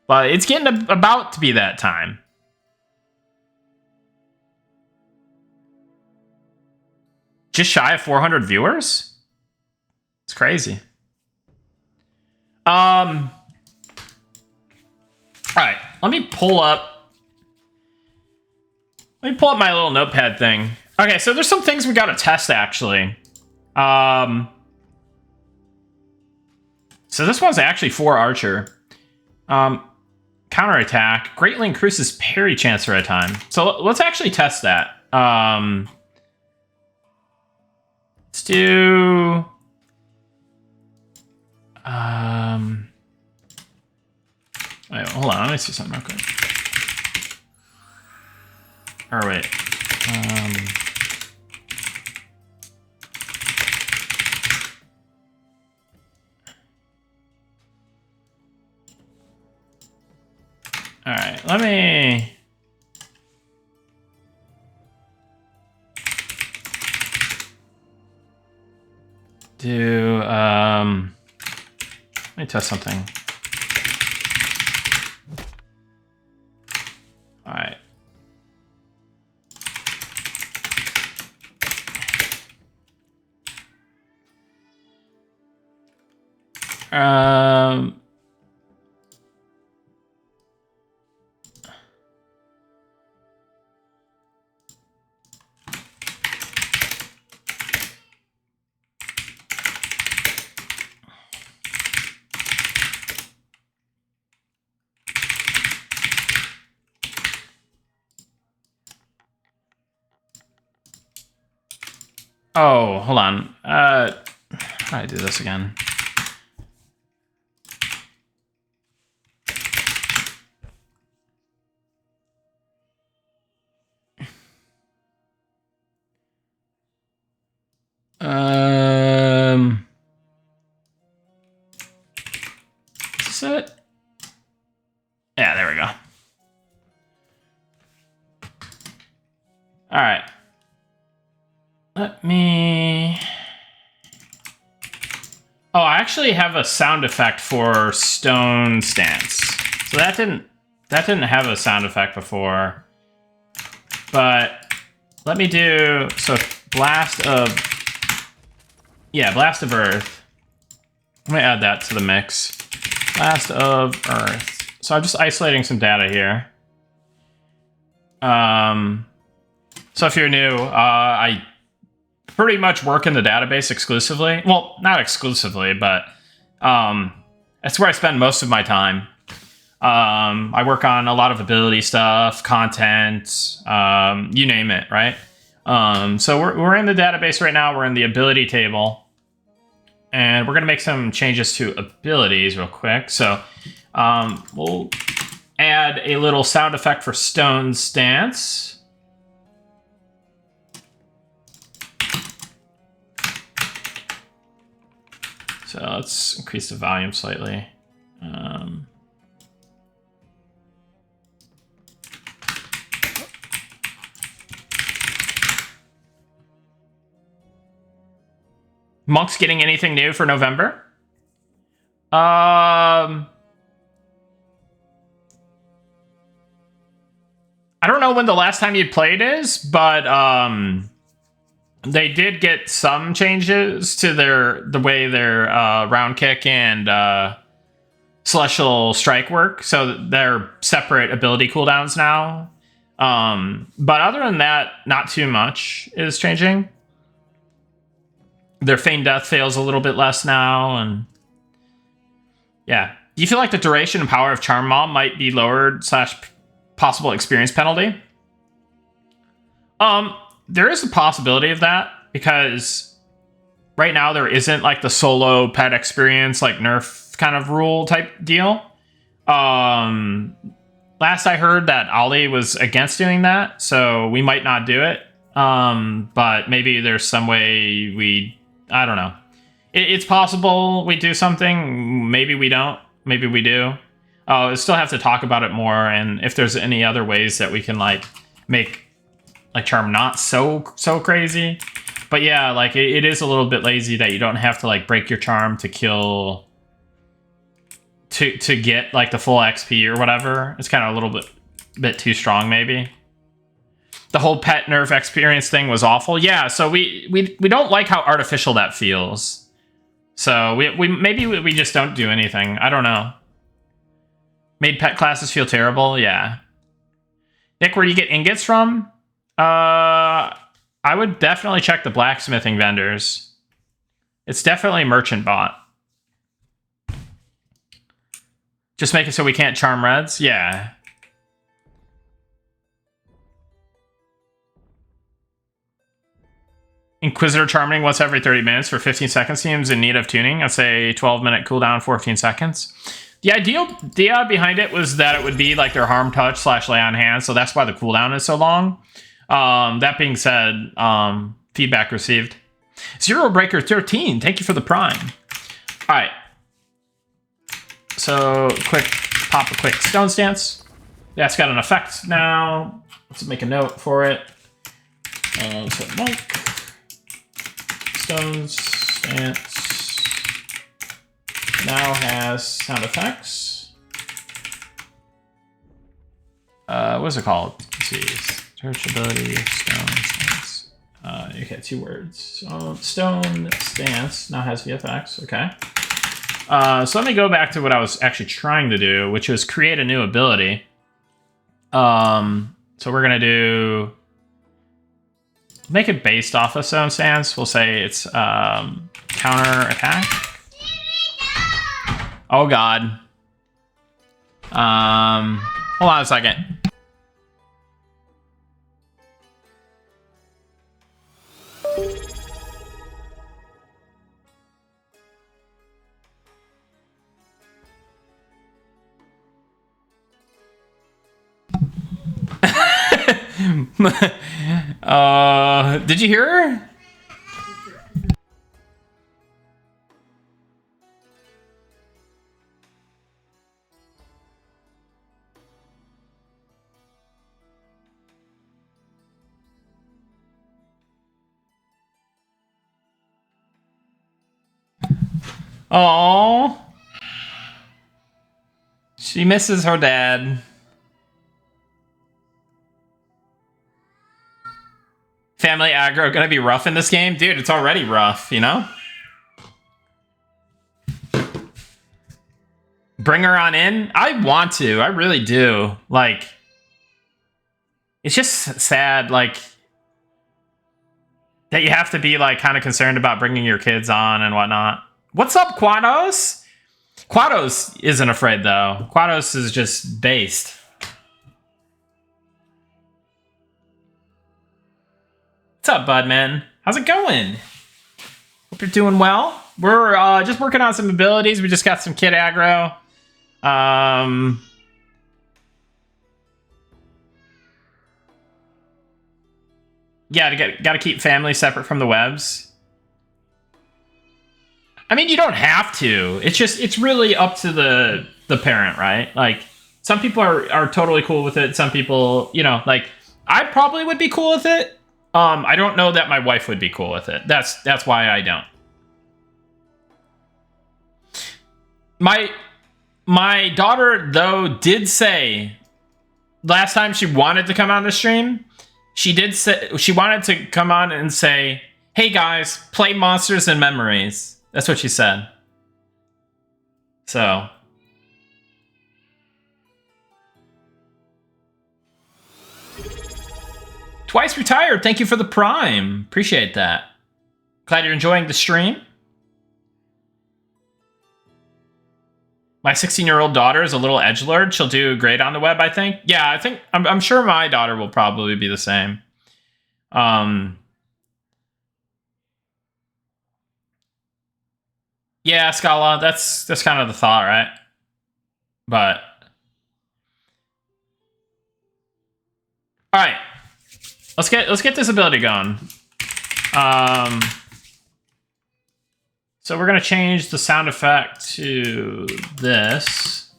But it's getting about to be that time. Just shy of 400 viewers? It's crazy. All right, let me pull up my little notepad thing. Okay, so there's some things we gotta test, actually. So this one's actually for Archer. Counterattack greatly increases parry chance for a time. So let's actually test that. Let's do... wait, hold on, let me see something real quick. Or wait. All right, let me... do, let me test something. All right. Oh, hold on. How do I do this again? Is this it? Yeah, there we go. All right. Let me... Oh, I actually have a sound effect for stone stance. So that didn't have a sound effect before. But let me do... So Blast of Earth. Let me add that to the mix. Blast of Earth. So I'm just isolating some data here. So if you're new, I pretty much work in the database exclusively. Well, not exclusively, but that's where I spend most of my time. I work on a lot of ability stuff, content, you name it, right? So we're in the database right now. We're in the ability table. And we're going to make some changes to abilities real quick. So we'll add a little sound effect for Stone Stance. So let's increase the volume slightly. Monk's getting anything new for November? I don't know when the last time you played is, but They did get some changes to the way their round kick and celestial strike work, so they're separate ability cooldowns now. But other than that, not too much is changing. Their feigned death fails a little bit less now, and yeah. Do you feel like the duration and power of Charm Maul might be lowered / possible experience penalty? There is a possibility of that, because right now there isn't like the solo pet experience, like nerf kind of rule type deal. Last I heard that Ollie was against doing that, so we might not do it. But maybe there's some way I don't know. It's possible we do something. Maybe we don't. Maybe we do. We still have to talk about it more, and if there's any other ways that we can like make like Charm not so crazy. But yeah, like it is a little bit lazy that you don't have to like break your Charm to kill to get like the full XP or whatever. It's kind of a little bit too strong maybe. The whole pet nerf experience thing was awful. Yeah, so we don't like how artificial that feels. So we just don't do anything. I don't know. Made pet classes feel terrible. Yeah. Nick, where do you get ingots from? I would definitely check the blacksmithing vendors. It's definitely merchant bot. Just make it so we can't charm reds? Yeah. Inquisitor charming once every 30 minutes for 15 seconds seems in need of tuning. I'd say 12-minute cooldown, 14 seconds. The idea behind it was that it would be like their harm touch / lay on hands, so that's why the cooldown is so long. That being said, feedback received. Zero Breaker 13, thank you for the prime. All right. So pop a quick stone stance. That's got an effect now. Let's make a note for it. So monk, stone stance now has sound effects. What is it called? Let's see. Search ability, stone stance. Okay, 2 words. So stone stance now has VFX. Okay. So let me go back to what I was actually trying to do, which was create a new ability. So we're gonna make it based off of stone stance. We'll say it's counter attack. Oh god. Hold on a second. Did you hear her? Oh, she misses her dad. Family aggro gonna be rough in this game? Dude, it's already rough, you know? Bring her on in? I want to. I really do. Like, it's just sad, like, that you have to be, like, kind of concerned about bringing your kids on and whatnot. What's up, Quados? Quados isn't afraid, though. Quados is just based. What's up, bud, man? How's it going? Hope you're doing well. We're just working on some abilities. We just got some kid aggro. Yeah, gotta keep family separate from the webs. I mean, you don't have to. It's really up to the parent, right? Like, some people are totally cool with it. Some people, you know, like, I probably would be cool with it. I don't know that my wife would be cool with it. That's why I don't. My daughter, though, did say last time she wanted to come on the stream, she did say she wanted to come on and say, Hey guys, play Monsters and Memories. That's what she said. So. Twice retired, thank you for the Prime. Appreciate that. Glad you're enjoying the stream. My 16-year-old daughter is a little edgelord. She'll do great on the web, I think. Yeah, I'm sure my daughter will probably be the same. Yeah, Scala, that's kind of the thought, right? But all right, let's get this ability going. So we're gonna change the sound effect to this,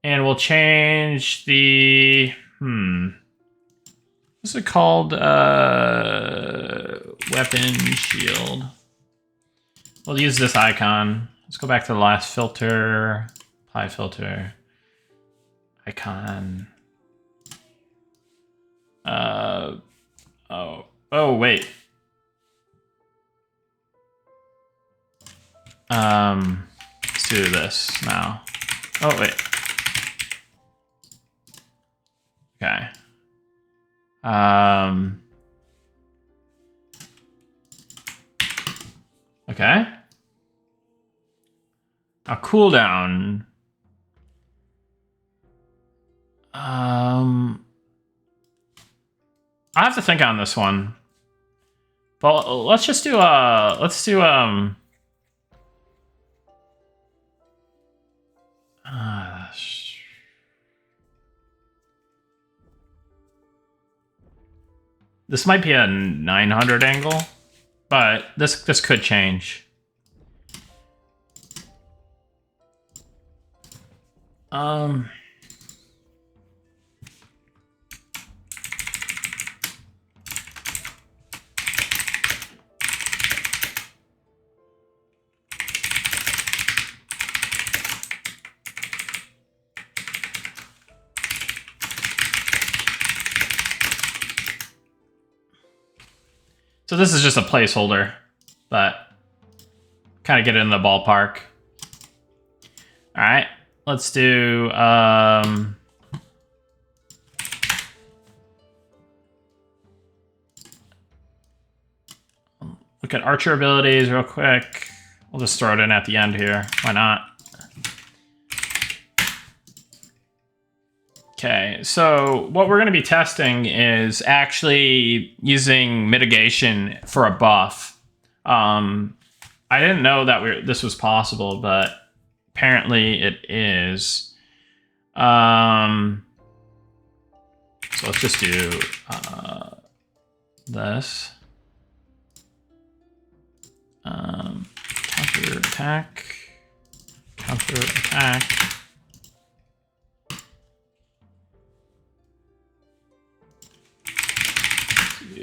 and we'll change the what's it called? Weapon shield. We'll use this icon. Let's go back to the last filter. Apply filter. Icon. Oh, wait. Let's do this now. Oh, wait. Okay. Okay. A cooldown. I have to think on this one. But let's just do this might be a 900 angle, but this could change. So this is just a placeholder, but kind of get it in the ballpark. All right, let's do look at archer abilities real quick. We'll just throw it in at the end here. Why not? Okay, so what we're going to be testing is actually using mitigation for a buff. I didn't know that this was possible, but apparently it is. So let's just do this. Counter attack. Counter attack.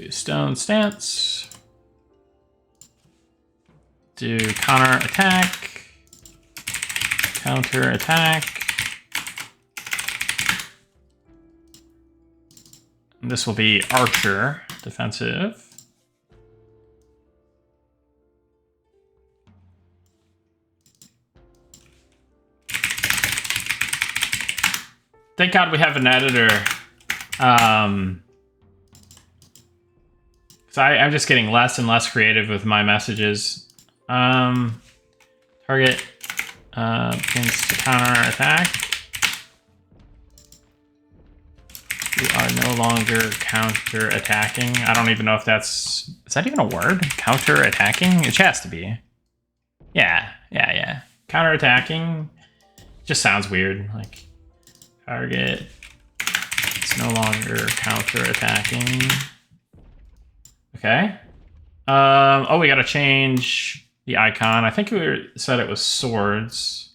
Stone stance. Do counter attack. Counter attack. And this will be archer defensive. Thank God we have an editor. So I'm just getting less and less creative with my messages. Target begins to counter attack. You are no longer counter attacking. I don't even know if is that even a word? Counter attacking? It has to be. Yeah. Counter attacking just sounds weird. Like target. It's no longer counter attacking. Okay. Oh, we gotta change the icon. I think we said it was swords.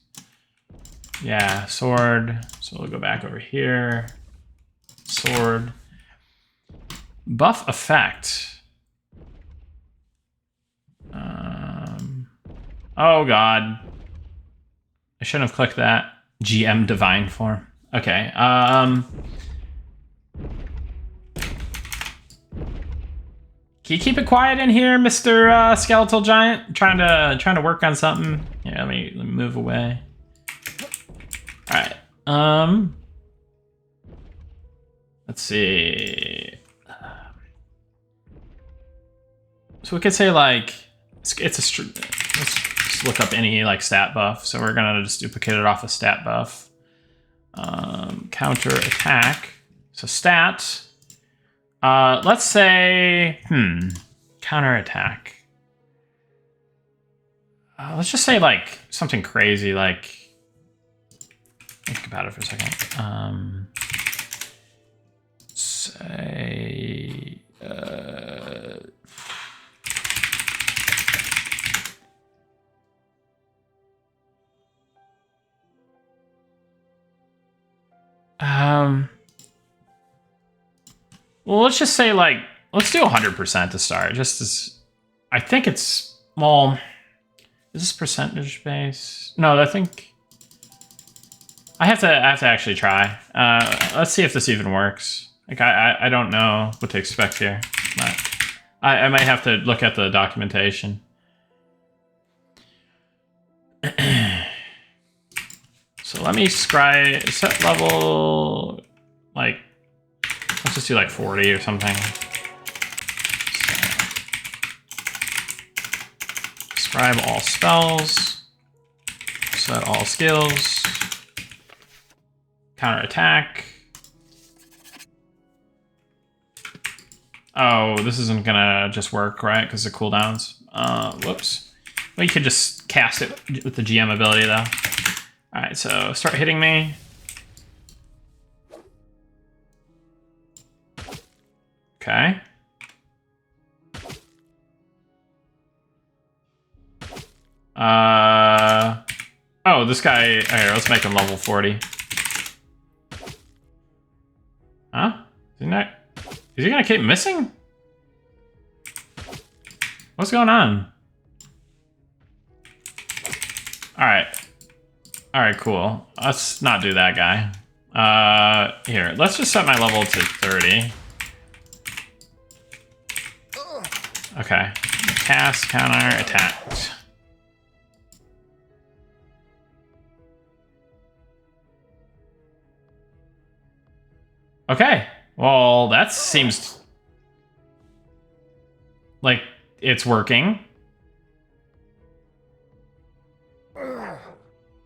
Yeah, sword. So we'll go back over here. Sword. Buff effect. Oh god. I shouldn't have clicked that. GM divine form. Okay. Can you keep it quiet in here, Mr. Skeletal Giant? Trying to work on something. Yeah, let me move away. All right. Let's see. So we could say like let's just look up any like stat buff. So we're gonna just duplicate it off a stat buff. Counter attack. So stat. Let's say counter attack. Let's just say like something crazy like. Think about it for a second. Say. Well, let's just say like let's do 100% to start. Just as I think it's well. Is this percentage base? No, I think I have to actually try. Let's see if this even works. Like I don't know what to expect here. But I might have to look at the documentation. So let me set level like let's just do like 40 or something. So, describe all spells. Set all skills. Counter attack. Oh, this isn't gonna just work, right? Because of cooldowns. Whoops. We could just cast it with the GM ability though. All right, so start hitting me. Okay. Oh, this guy. Here, let's make him level 40. Huh? Is he gonna keep missing? What's going on? All right, cool. Let's not do that guy. Here, let's just set my level to 30. Okay. Cast, counter, attack. Okay. Well, that seems like it's working.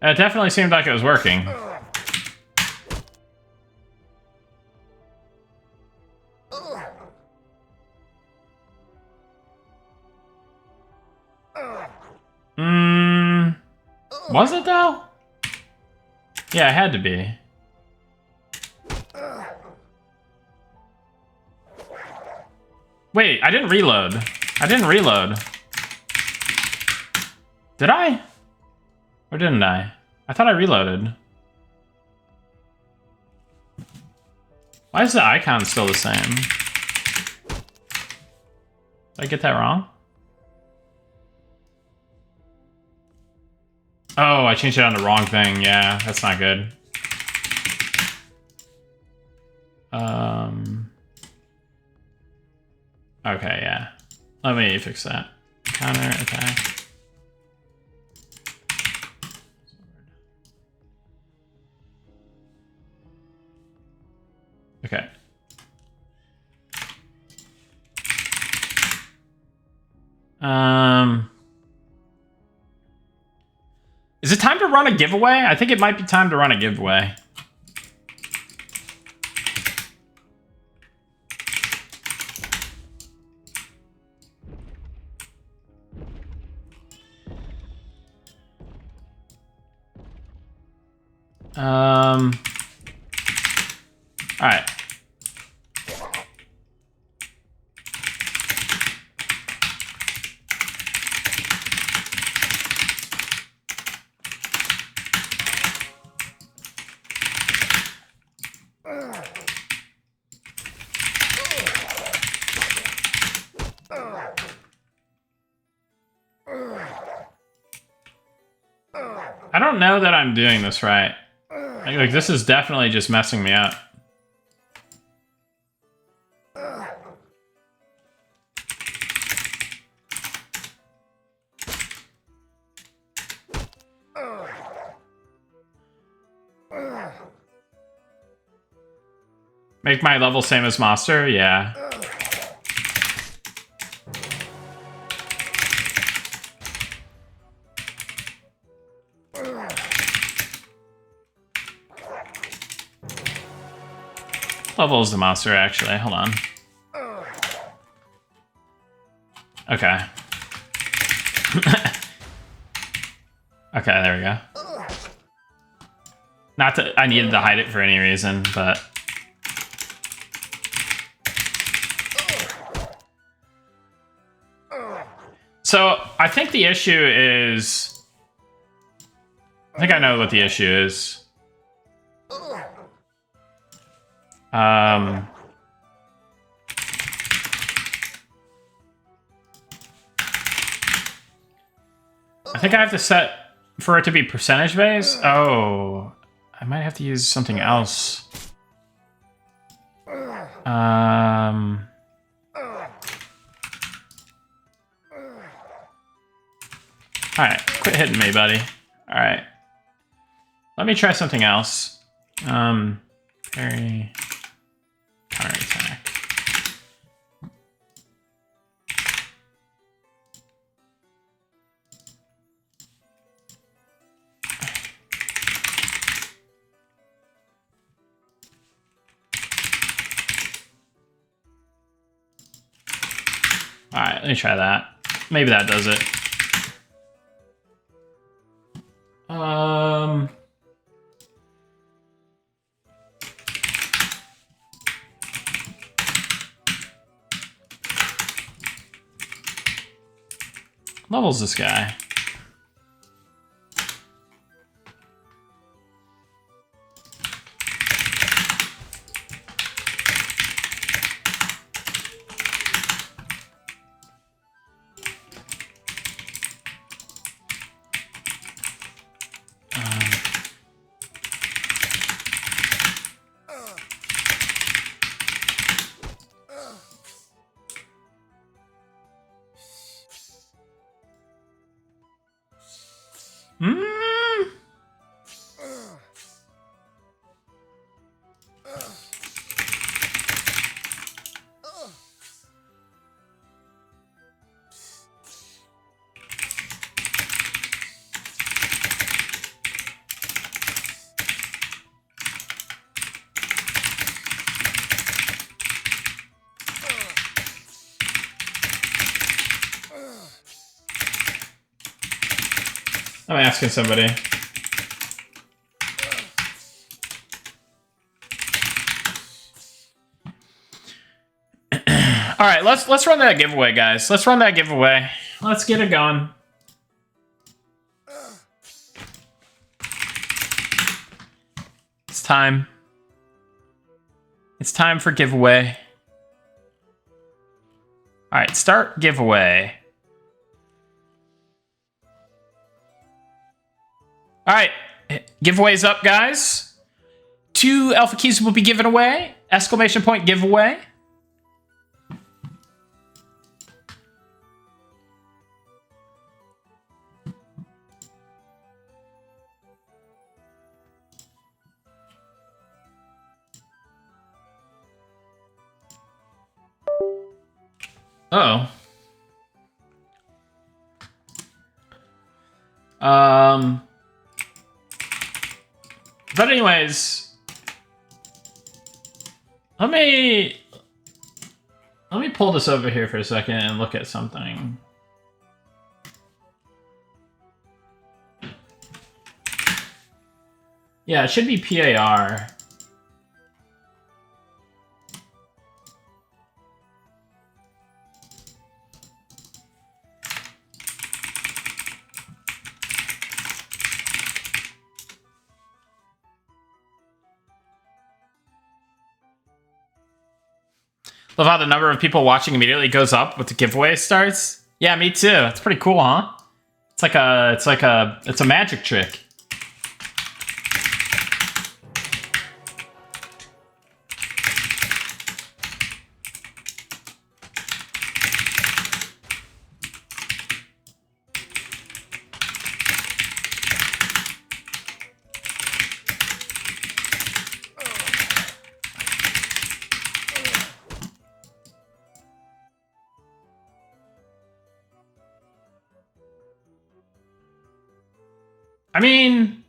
It definitely seemed like it was working. Was it though? Yeah, it had to be. Wait, I didn't reload. Did I? Or didn't I? I thought I reloaded. Why is the icon still the same? Did I get that wrong? Oh, I changed it on the wrong thing. Yeah, that's not good. Okay, yeah. Let me fix that. Counter attack. Okay. Is it time to run a giveaway? I think it might be time to run a giveaway. All right. I don't know that I'm doing this right. Like this is definitely just messing me up. Make my level same as Monster? Yeah. Level is the Monster, actually. Hold on. Okay. Okay, there we go. Not that I needed to hide it for any reason, but... So, I think the issue is... I think I know what the issue is. I think I have to set for it to be percentage based. Oh, I might have to use something else. Alright, quit hitting me, buddy. Alright. Let me try something else. Very counterattack. Alright, let me try that. Maybe that does it. Level's this guy. I'm asking somebody. All right, let's run that giveaway, guys. Let's run that giveaway. Let's get it going. It's time. It's time for giveaway. All right, start giveaway. All right, giveaway's up, guys. 2 Alpha keys will be given away. Exclamation point giveaway. Uh-oh. But anyways, let me pull this over here for a second and look at something. Yeah, it should be PAR. Love how the number of people watching immediately goes up with the giveaway starts. Yeah, me too. It's pretty cool, huh? It's a magic trick. I mean...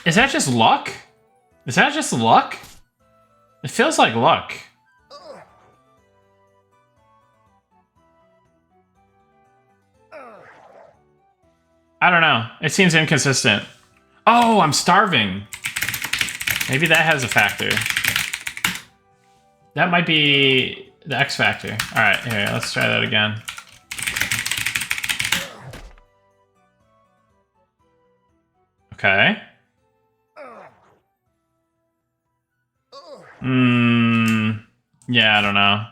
Is that just luck? Is that just luck? It feels like luck. I don't know. It seems inconsistent. Oh, I'm starving. Maybe that has a factor. That might be the X factor. All right, here, let's try that again. Okay. Yeah, I don't know.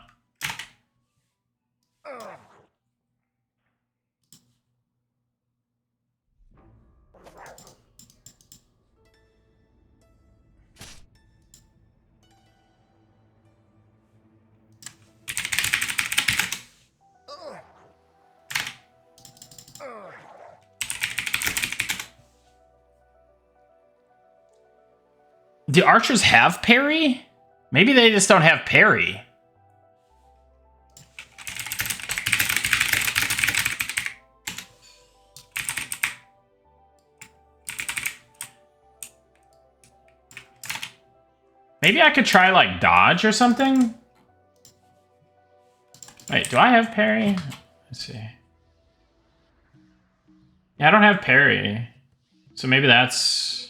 Do archers have parry? Maybe they just don't have parry. Maybe I could try, like, dodge or something? Wait, do I have parry? Let's see. Yeah, I don't have parry. So maybe that's...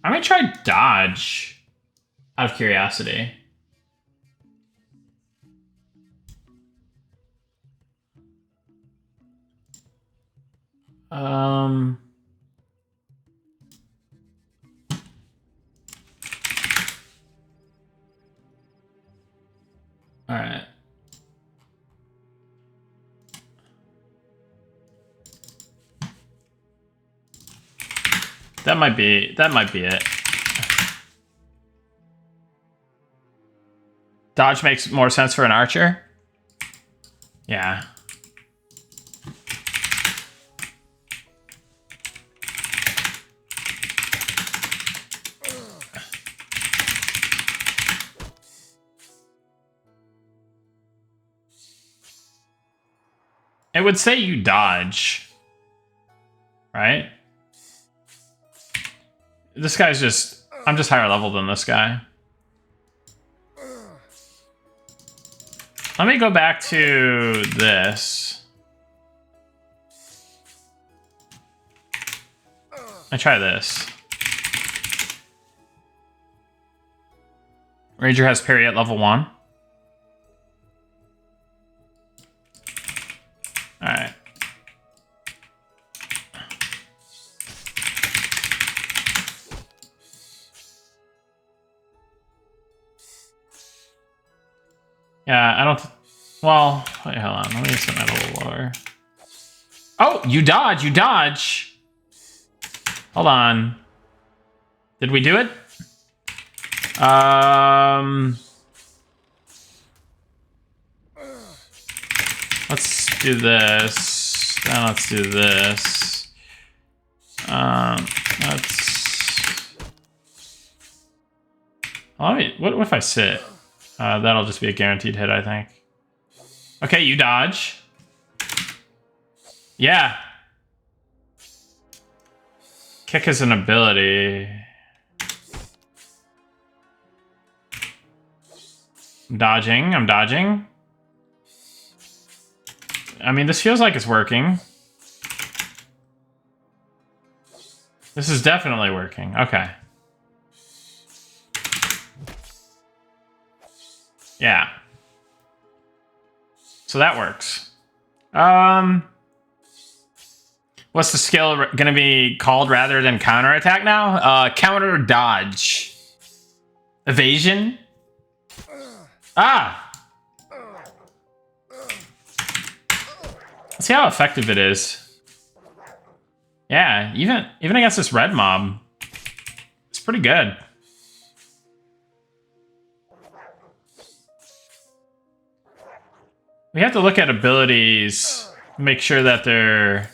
I'm gonna try dodge out of curiosity. All right. That might be it. Dodge makes more sense for an archer. Yeah. It would say you dodge, right? This guy's just... I'm just higher level than this guy. Let me go back to this. I try this. Ranger has parry at level 1. Alright. Yeah, I don't... Well, wait, hold on. Let me set that a little lower. Oh, you dodge! You dodge! Hold on. Did we do it? Let's do this. Then let's do this. What if I sit? That'll just be a guaranteed hit, I think. Okay, you dodge. Yeah. Kick is an ability. I'm dodging. I mean, this feels like it's working. This is definitely working. Okay. Yeah. So that works. What's the skill going to be called rather than counterattack now? Counter dodge. Evasion? Ah! Let's see how effective it is. Yeah, even against this red mob, it's pretty good. We have to look at abilities, make sure that they're...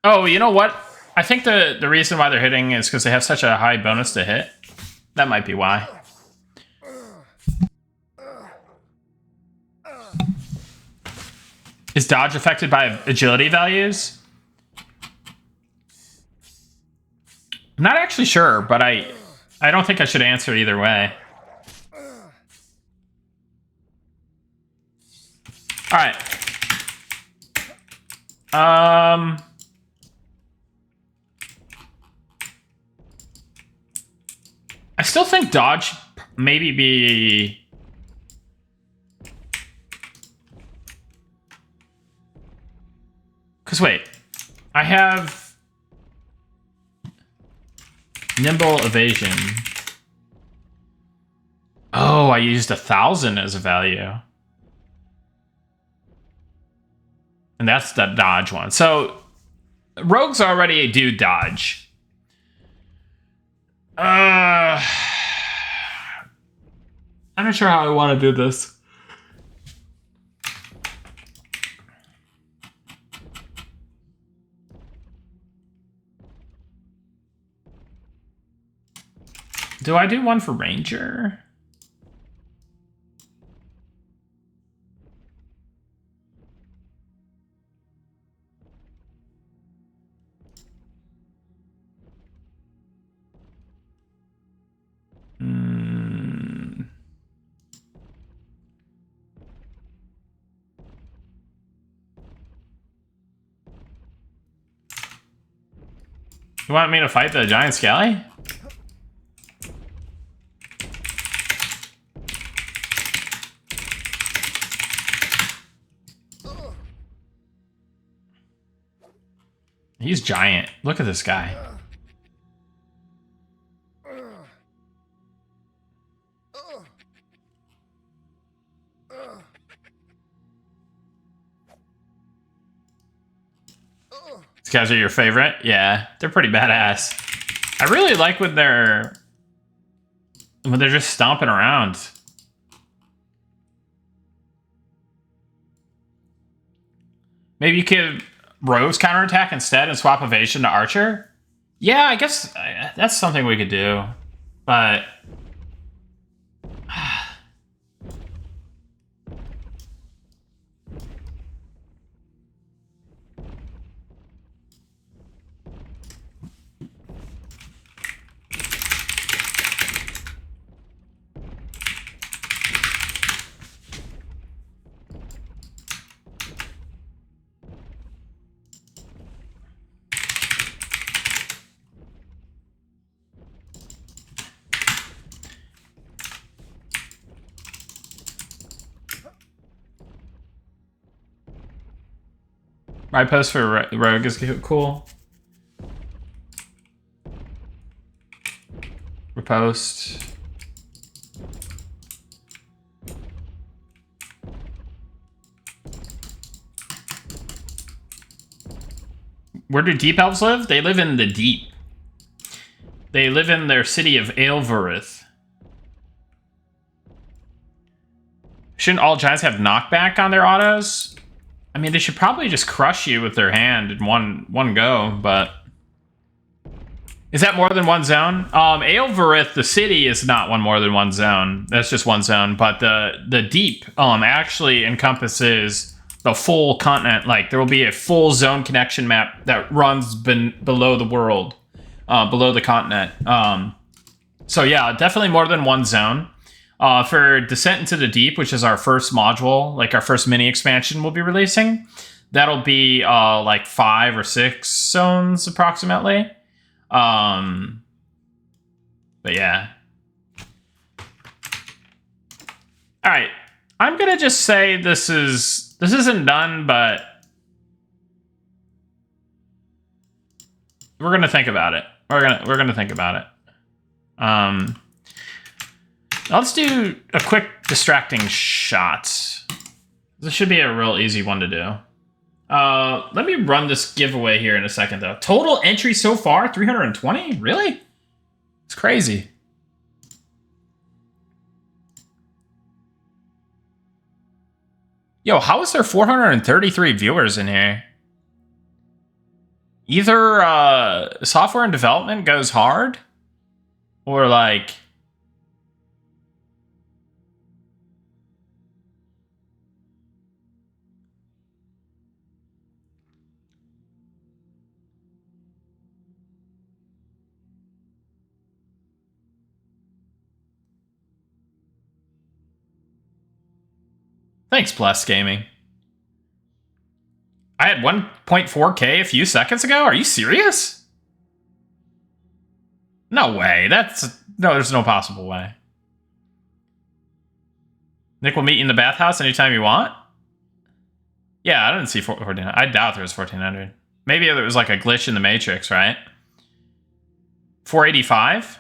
Oh, you know what? I think the reason why they're hitting is because they have such a high bonus to hit. That might be why. Is dodge affected by agility values? I'm not actually sure, but I don't think I should answer either way. All right. I still think dodge maybe be... Because wait, I have nimble evasion. Oh, I used 1,000 as a value. And that's the dodge one. So rogues already do dodge. I'm not sure how I want to do this. Do I do one for Ranger? You want me to fight the giant scally? He's giant. Look at this guy. These guys are your favorite? Yeah, they're pretty badass. I really like when they're just stomping around. Maybe you could Rose counterattack instead and swap evasion to Archer? Yeah, I guess that's something we could do. But... my post for Rogue is cool. Repost. Where do Deep Elves live? They live in the Deep. They live in their city of Aelvarith. Shouldn't all giants have knockback on their autos? I mean, they should probably just crush you with their hand in one go, but... Is that more than one zone? Aelvarith, the city, is not more than one zone. That's just one zone, but the Deep actually encompasses the full continent. Like, there will be a full zone connection map that runs below the world, below the continent. So yeah, definitely more than one zone. For Descent into the Deep, which is our first module, like our first mini expansion we'll be releasing, that'll be like 5 or 6 zones approximately. But yeah. All right, I'm gonna just say this isn't done, but we're gonna think about it. We're gonna think about it. Let's do a quick distracting shot. This should be a real easy one to do. Let me run this giveaway here in a second, though. Total entry so far, 320? Really? It's crazy. Yo, how is there 433 viewers in here? either software and development goes hard, or like thanks, Bless Gaming. I had 1.4K a few seconds ago? Are you serious? No way. There's no possible way. Nick will meet you in the bathhouse anytime you want? Yeah, I didn't see 1400. I doubt there was 1400. Maybe there was like a glitch in the Matrix, right? 485?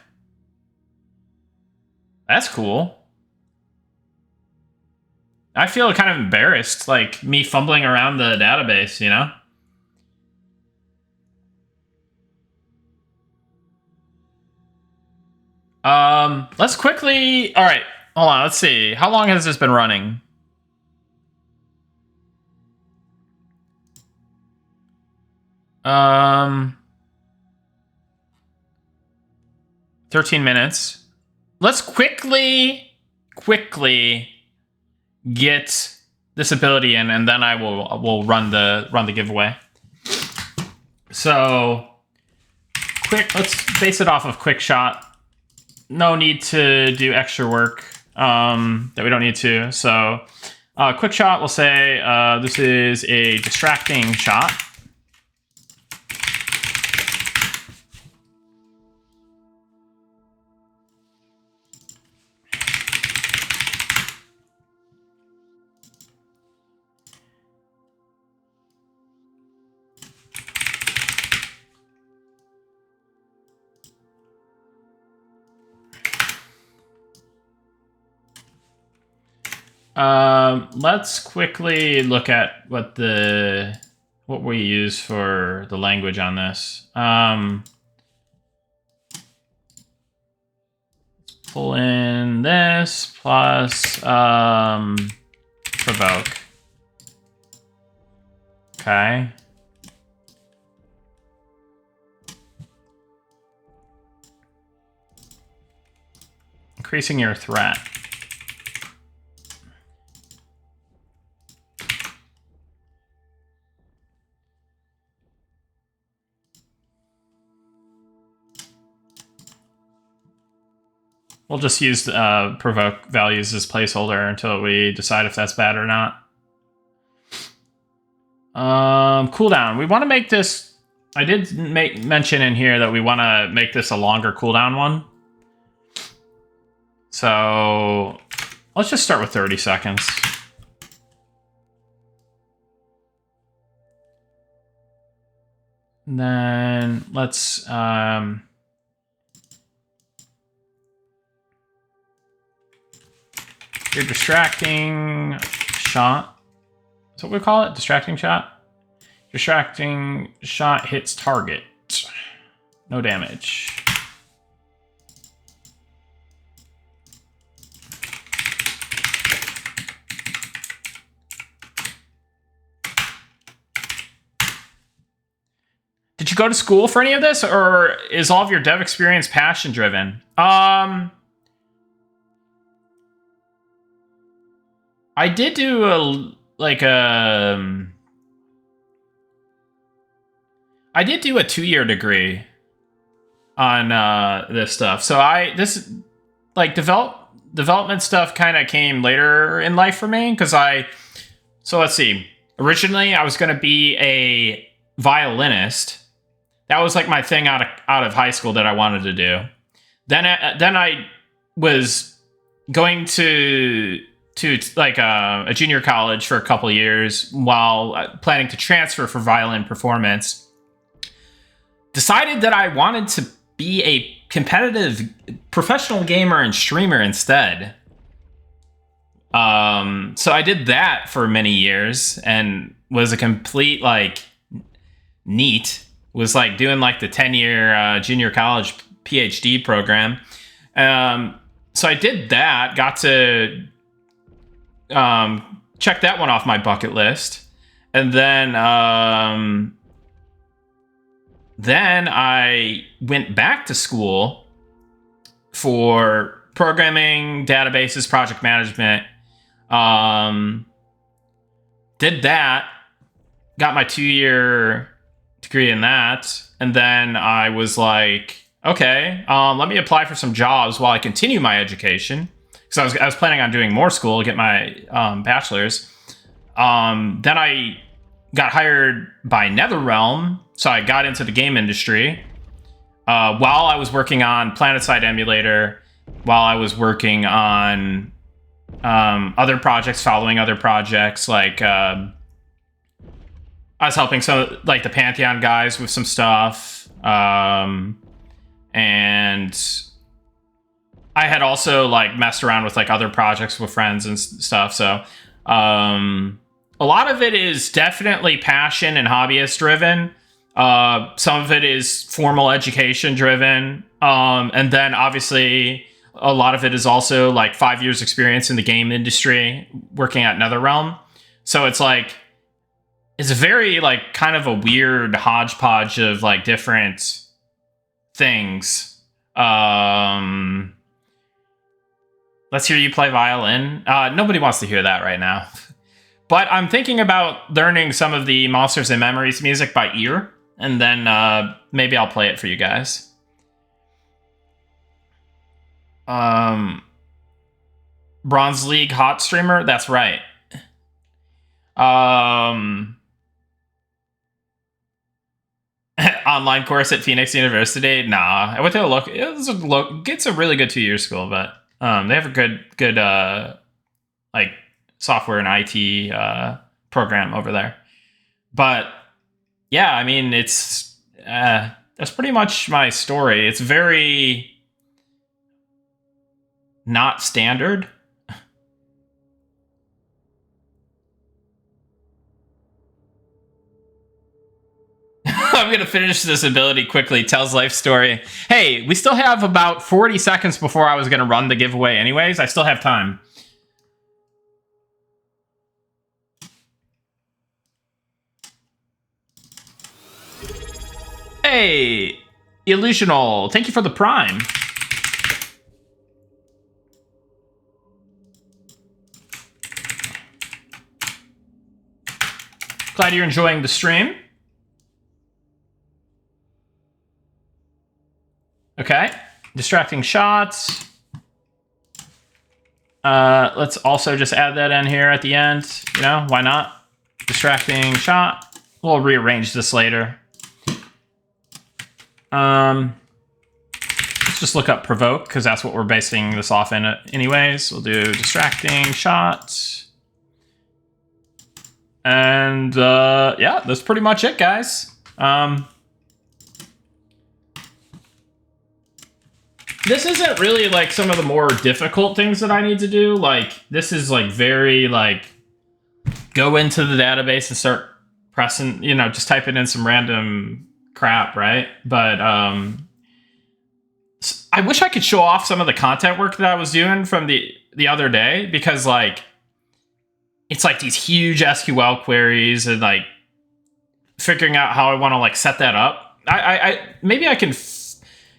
That's cool. I feel kind of embarrassed, like me fumbling around the database, you know? Let's quickly... All right, hold on, let's see. How long has this been running? Um... 13 minutes. Let's quickly get this ability in, and then we'll run the giveaway. So let's base it off of quick shot. No need to do extra work that we don't need to. So quick shot, we'll say this is a distracting shot. Let's quickly look at what we use for the language on this. Let's pull in this plus provoke. Okay. Increasing your threat. We'll just use provoke values as placeholder until we decide if that's bad or not. Cooldown. We want to make this... I did mention in here that we want to make this a longer cooldown one. So let's just start with 30 seconds. And then let's... your distracting shot. That's what we call it? Distracting shot? Distracting shot hits target. No damage. Did you go to school for any of this, or is all of your dev experience passion driven? I did do I did do a 2-year degree on this stuff. So development stuff kind of came later in life for me because so let's see. Originally, I was going to be a violinist. That was like my thing out of high school that I wanted to do. Then I was going to like a junior college for a couple of years while planning to transfer for violin performance. Decided that I wanted to be a competitive professional gamer and streamer instead. So I did that for many years and was a complete NEET. Was doing the 10-year junior college PhD program. So I did that, got to check that one off my bucket list. And then then I went back to school for programming, databases, project management. Did that, got my 2-year degree in that, and then I was like, okay, let me apply for some jobs while I continue my education, because I was planning on doing more school to get my bachelor's. Then I got hired by NetherRealm, so I got into the game industry while I was working on PlanetSide Emulator, while I was working on other projects, following other projects, like I was helping some, like the Pantheon guys with some stuff, and I had also like messed around with like other projects with friends and stuff. So a lot of it is definitely passion and hobbyist driven. Some of it is formal education driven, and then obviously a lot of it is also like 5 years experience in the game industry working at NetherRealm. So it's like, it's a very like kind of a weird hodgepodge of like different things. Let's hear you play violin. Nobody wants to hear that right now. But I'm thinking about learning some of the Monsters and Memories music by ear, and then maybe I'll play it for you guys. Bronze League hot streamer? That's right. Online course at Phoenix University? Nah, I went to look. It's a really good 2-year school, but they have a good like software and IT program over there. But yeah, I mean, it's that's pretty much my story. It's very not standard. I'm going to finish this ability quickly. Tells life story. Hey, we still have about 40 seconds before I was going to run the giveaway anyways. I still have time. Hey, Illusional. Thank you for the Prime. Glad you're enjoying the stream. Okay, distracting shots. Let's also just add that in here at the end. You know, why not? Distracting shot. We'll rearrange this later. Let's just look up provoke, because that's what we're basing this off in anyways. We'll do distracting shot. And yeah, that's pretty much it, guys. This isn't really like some of the more difficult things that I need to do. Like, this is like very like, go into the database and start pressing, you know, just typing in some random crap, right? But I wish I could show off some of the content work that I was doing from the other day, because like, it's like these huge SQL queries and like figuring out how I want to like set that up. Maybe I can,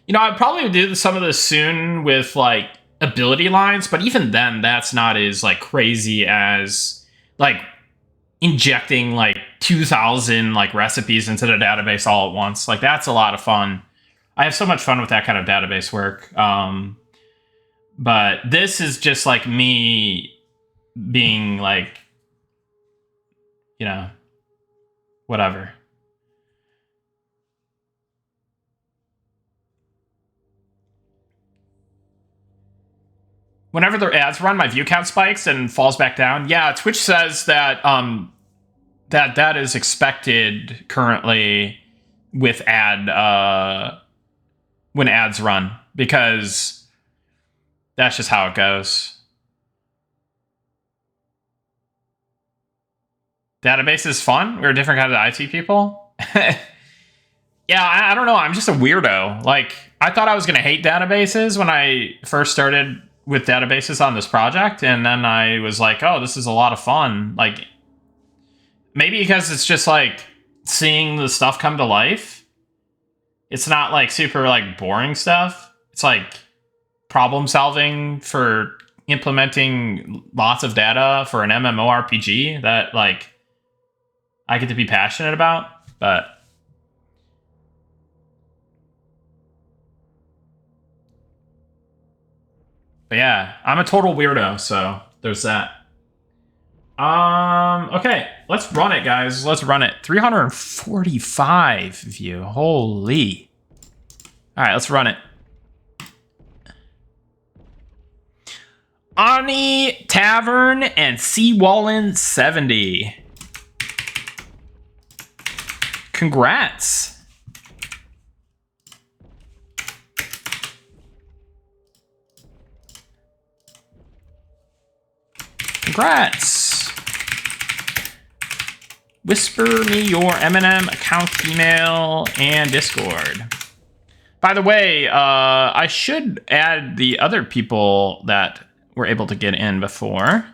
you know, I'd probably do some of this soon with like ability lines, but even then that's not as like crazy as like injecting like 2,000 like recipes into the database all at once. Like, that's a lot of fun. I have so much fun with that kind of database work. But this is just like me being like, you know, whatever. Whenever their ads run, my view count spikes and falls back down. Yeah, Twitch says that that is expected currently with when ads run, because that's just how it goes. Database is fun. We're a different kind of IT people. Yeah, I don't know. I'm just a weirdo. Like, I thought I was going to hate databases when I first started with databases on this project, and then I was like, oh, this is a lot of fun. Like, maybe because it's just like seeing the stuff come to life. it's not like super like boring stuff. It's like problem solving for implementing lots of data for an MMORPG that like I get to be passionate about, but yeah, I'm a total weirdo, so there's that. Okay, let's run it, guys. Let's run it. 345 view. Holy. All right, let's run it. Ani Tavern and Seawallin 70. Congrats. Congrats. Whisper me your M&M account email and Discord. By the way, I should add the other people that were able to get in before.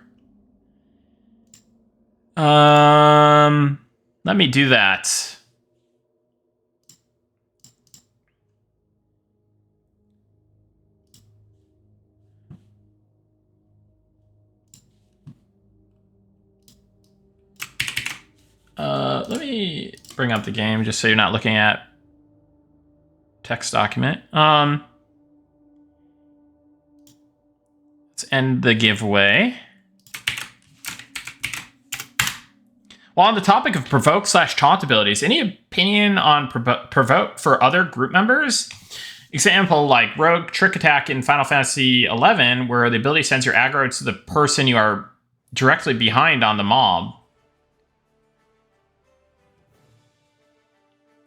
Let me do that. Let me bring up the game just so you're not looking at text document. Let's end the giveaway. Well, on the topic of provoke/taunt abilities, any opinion on provoke for other group members? Example, like Rogue Trick Attack in Final Fantasy XI, where the ability sends your aggro to the person you are directly behind on the mob.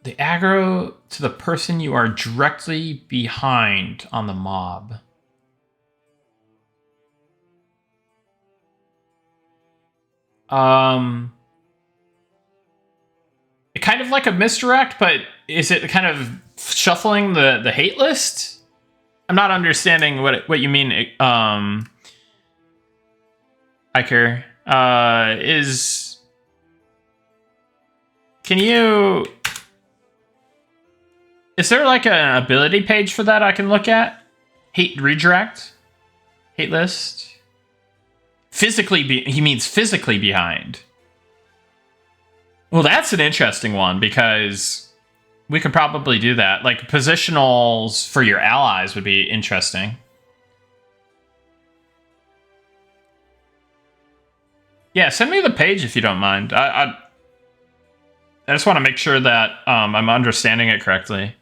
The aggro to the person you are directly behind on the mob. Kind of like a misdirect, but is it kind of shuffling the hate list? I'm not understanding what you mean, Iker. Is there like an ability page for that I can look at? Hate redirect? Hate list? He means physically behind. Well, that's an interesting one because we could probably do that. Like positionals for your allies would be interesting. Yeah, send me the page if you don't mind. I just want to make sure that I'm understanding it correctly.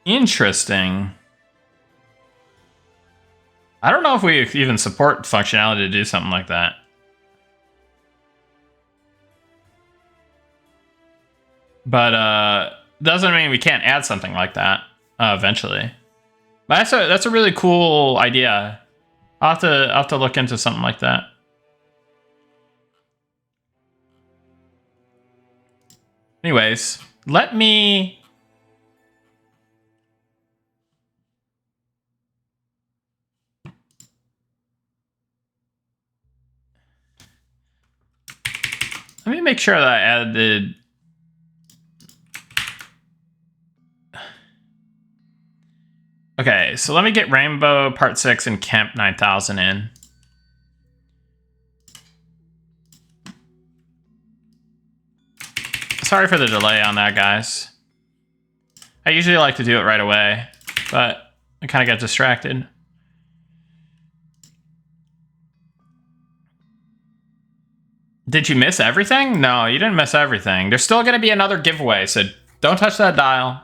Interesting. I don't know if we even support functionality to do something like that. But doesn't mean we can't add something like that eventually. But that's a really cool idea. I'll have to look into something like that. Anyways, let me make sure that I added. Okay, so let me get Rainbow Part 6 and Camp 9000 in. Sorry for the delay on that, guys. I usually like to do it right away, but I kind of got distracted. Did you miss everything? No, you didn't miss everything. There's still going to be another giveaway, so Don't touch that dial.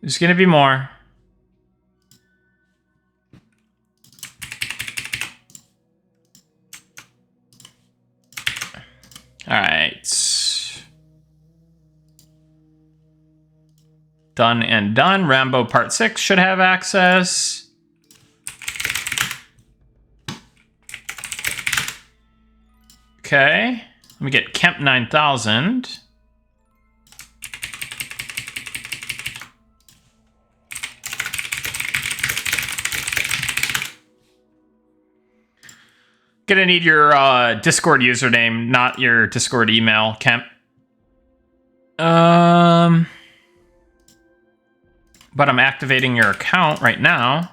There's gonna be more. All right. Done and done. Rambo Part 6 should have access. Okay. Let me get Kemp 9000. Gonna need your Discord username, not your Discord email, Kemp. But I'm activating your account right now.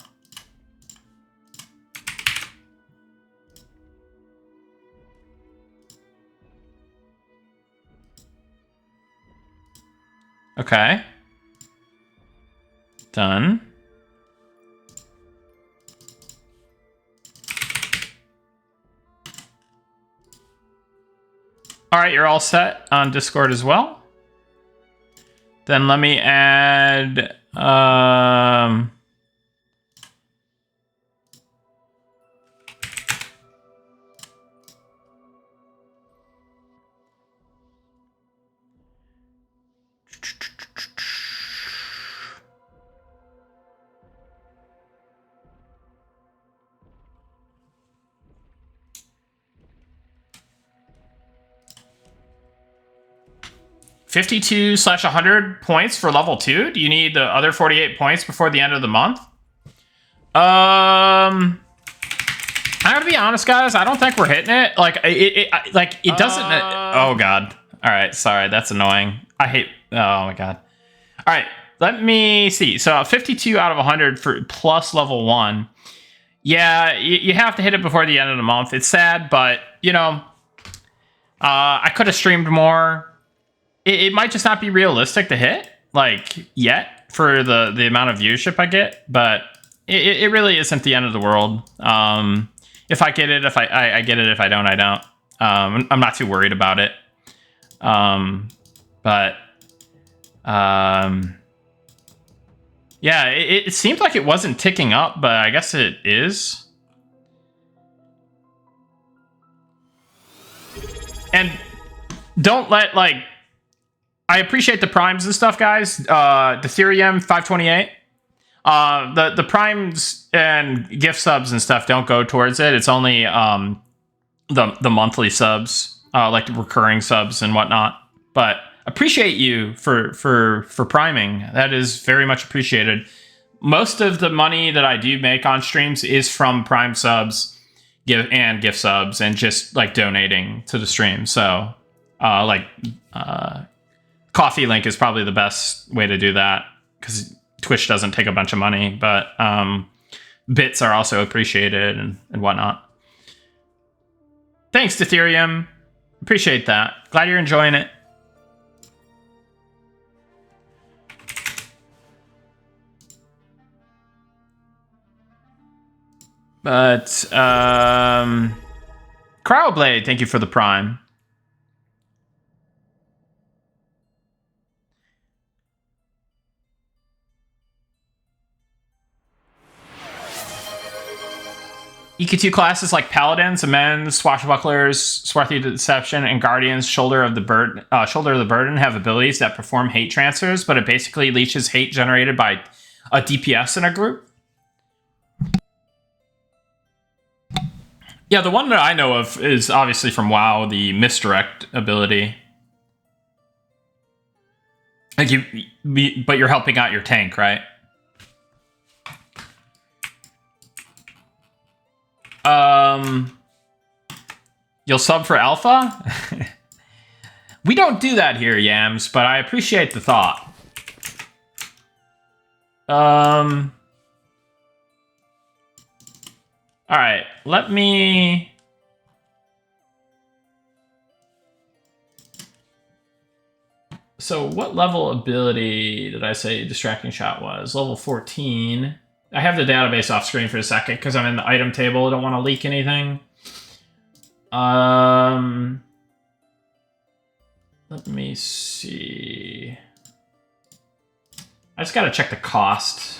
Okay. Done. All right, you're all set on Discord as well. Then let me add... 52/100 points for level 2. Do you need the other 48 points before the end of the month? I gotta be honest, guys. I don't think we're hitting it. Like it doesn't. Oh god. All right. Sorry. That's annoying. I hate. Oh my god. All right. Let me see. So 52 out of 100 for plus level 1. Yeah, you have to hit it before the end of the month. It's sad, but you know, I could have streamed more. It might just not be realistic to hit, like, yet, for the amount of viewership I get, but it really isn't the end of the world. If I get it, if I get it, if I don't, I don't. I'm not too worried about it. Yeah, it seemed like it wasn't ticking up, but I guess it is. And don't let, like... I appreciate the primes and stuff, guys. Ethereum 528. The primes and gift subs and stuff don't go towards it. It's only the monthly subs, like the recurring subs and whatnot. But appreciate you for priming. That is very much appreciated. Most of the money that I do make on streams is from prime subs, gift subs, and just like donating to the stream. So Coffee link is probably the best way to do that because Twitch doesn't take a bunch of money, but bits are also appreciated and whatnot. Thanks, Ethereum. Appreciate that. Glad you're enjoying it. But Cryoblade, thank you for the prime. EQ2 classes like Paladins, Amends, Swashbucklers, Swarthy Deception, and Guardians, Shoulder of the Burden have abilities that perform hate transfers, but it basically leeches hate generated by a DPS in a group. Yeah, the one that I know of is obviously from WoW, the Misdirect ability. Like but you're helping out your tank, right? You'll sub for Alpha? We don't do that here, Yams, but I appreciate the thought. Alright, let me... So what level ability did I say Distracting Shot was? Level 14. I have the database off screen for a second because I'm in the item table. I don't want to leak anything. Let me see. I just gotta check the cost.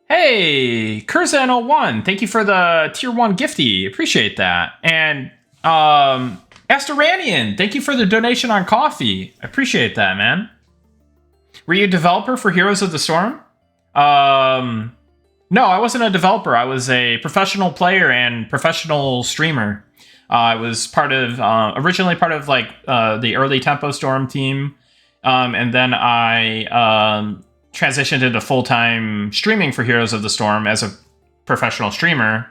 Hey, Kurzan01, thank you for the tier 1 gifty. Appreciate that. And Astoranian, thank you for the donation on coffee. I appreciate that, man. Were you a developer for Heroes of the Storm? No, I wasn't a developer. I was a professional player and professional streamer. I was part of, originally part of like the early Tempo Storm team. And then I transitioned into full-time streaming for Heroes of the Storm as a professional streamer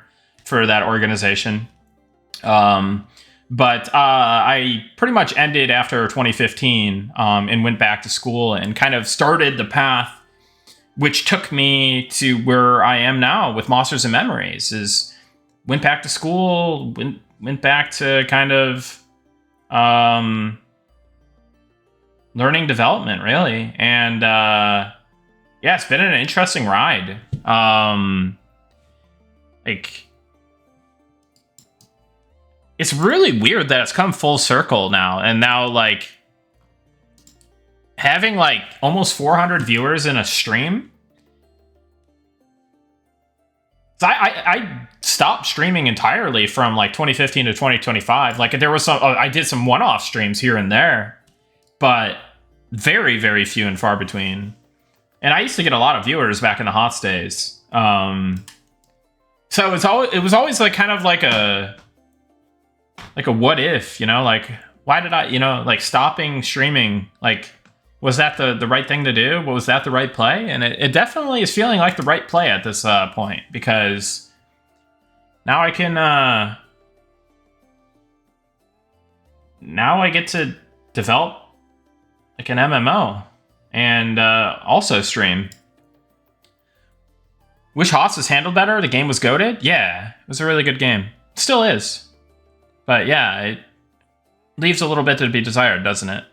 for that organization. But I pretty much ended after 2015 and went back to school and kind of started the path which took me to where I am now with Monsters and Memories. Is went back to school, went back to kind of learning development, really. And yeah, it's been an interesting ride. Like, it's really weird that it's come full circle now. And now, like, having, like, almost 400 viewers in a stream. So I stopped streaming entirely from, like, 2015 to 2025. Like, there was some... I did some one-off streams here and there. But very, very few and far between. And I used to get a lot of viewers back in the HOTS days. So it was always, like, kind of like a what if, you know, like, why did I, you know, like, stopping streaming, like, was that the right thing to do? Was that the right play? And it definitely is feeling like the right play at this point, because now I can, now I get to develop, like, an MMO and also stream. Wish HOTS was handled better. The game was goated. Yeah, it was a really good game. Still is. But yeah, it leaves a little bit to be desired, doesn't it?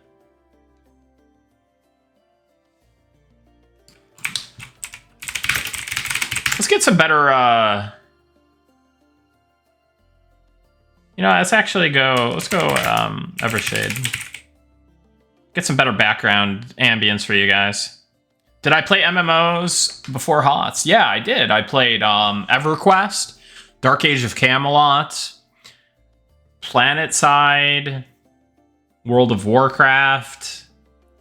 Let's get some better, you know, let's go Evershade. Get some better background ambience for you guys. Did I play MMOs before HOTS? Yeah, I did. I played EverQuest, Dark Age of Camelot, PlanetSide, World of Warcraft,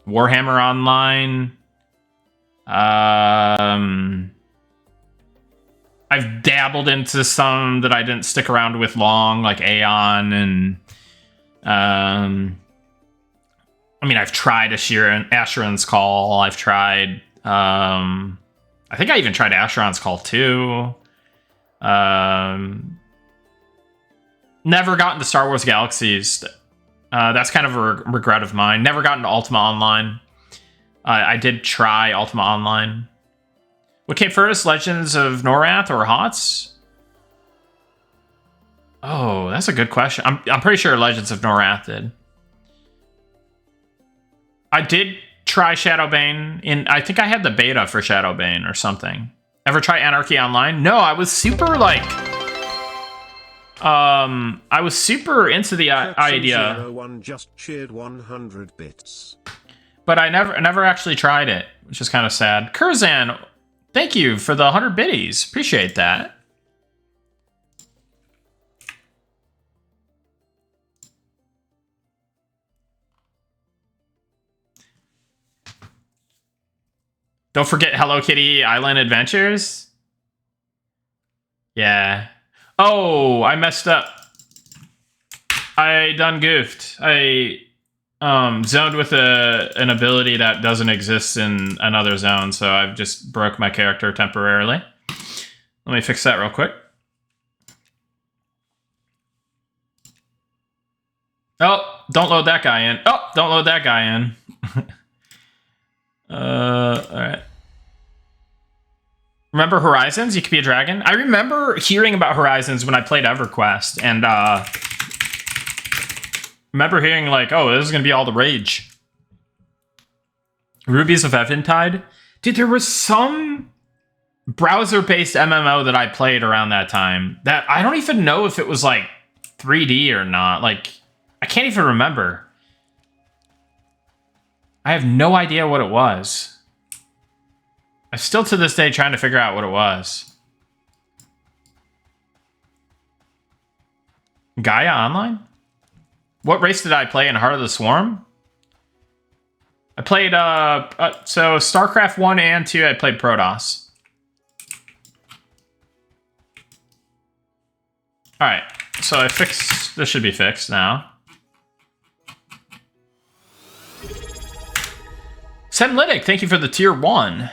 Warhammer Online. I've dabbled into some that I didn't stick around with long, like Aeon, and I mean, I've tried Asheron's Call. I've tried, I think I even tried Asheron's Call 2. Never got into Star Wars Galaxies. That's kind of a regret of mine. Never got into Ultima Online. I did try Ultima Online. What came first, Legends of Norath or HOTS? Oh, that's a good question. I'm pretty sure Legends of Norath did. I did try Shadowbane. I think I had the beta for Shadowbane or something. Ever try Anarchy Online? No, I was super, like... I was super into the idea. 01 just cheered 100 bits. But I never actually tried it, which is kind of sad. Kurzan, thank you for the 100 biddies. Appreciate that. Don't forget Hello Kitty Island Adventures. Yeah. Oh, I messed up. I done goofed. I zoned with an ability that doesn't exist in another zone, so I've just broke my character temporarily. Let me fix that real quick. Oh, don't load that guy in. Oh, don't load that guy in. Alright. Remember Horizons? You could be a dragon? I remember hearing about Horizons when I played EverQuest, and remember hearing like, oh, this is gonna be all the rage. Rubies of Eventide? Dude, there was some browser-based MMO that I played around that time that I don't even know if it was like 3D or not. Like, I can't even remember. I have no idea what it was. I'm still to this day trying to figure out what it was. Gaia Online? What race did I play in Heart of the Swarm? I played, so StarCraft 1 and 2, I played Protoss. Alright, so I fixed, this should be fixed now. Semlytic, thank you for the tier 1.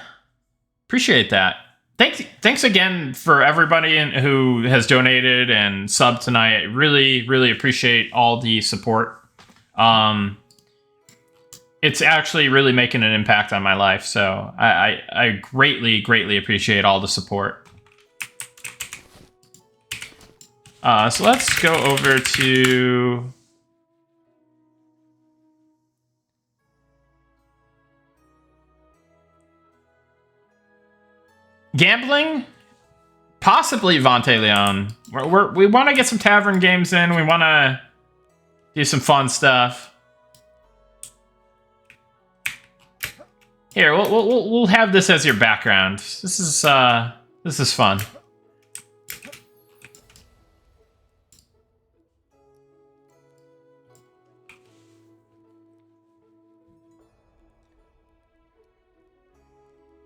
Appreciate that. Thanks again for everybody who has donated and subbed tonight. Really, really appreciate all the support. It's actually really making an impact on my life, so I greatly, greatly appreciate all the support. So let's go over to... Gambling? Possibly Vante Leon. We want to get some tavern games in. We want to do some fun stuff. Here, we'll have this as your background. This is fun.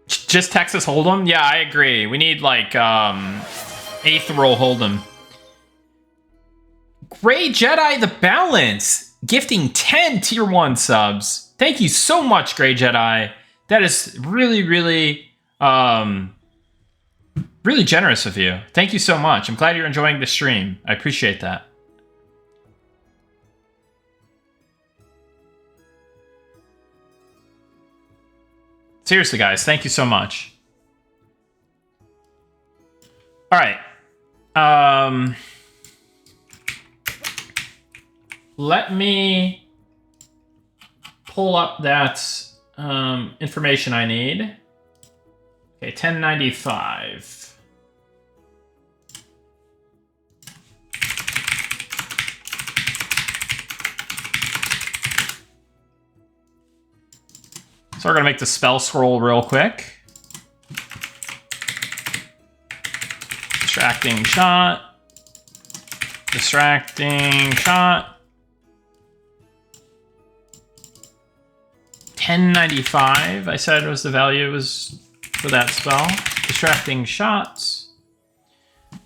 Just Texas Hold'em? Yeah, I agree. We need, like, 8th roll Hold'em. Grey Jedi the Balance! Gifting 10 tier 1 subs. Thank you so much, Grey Jedi. That is really, really, really generous of you. Thank you so much. I'm glad you're enjoying the stream. I appreciate that. Seriously, guys, thank you so much. All right. Let me pull up that information I need. Okay, 1095. So we're going to make the spell scroll real quick. Distracting shot. Distracting shot. 1095, I said was the value was for that spell. Distracting shots.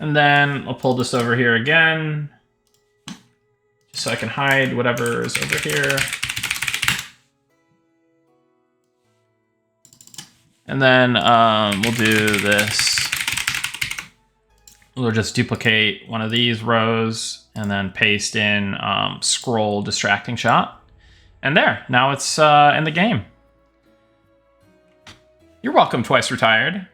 And then I'll pull this over here again. Just so I can hide whatever is over here. And then we'll do this. We'll just duplicate one of these rows and then paste in scroll distracting shot. And there, now it's in the game. You're welcome, Twice Retired.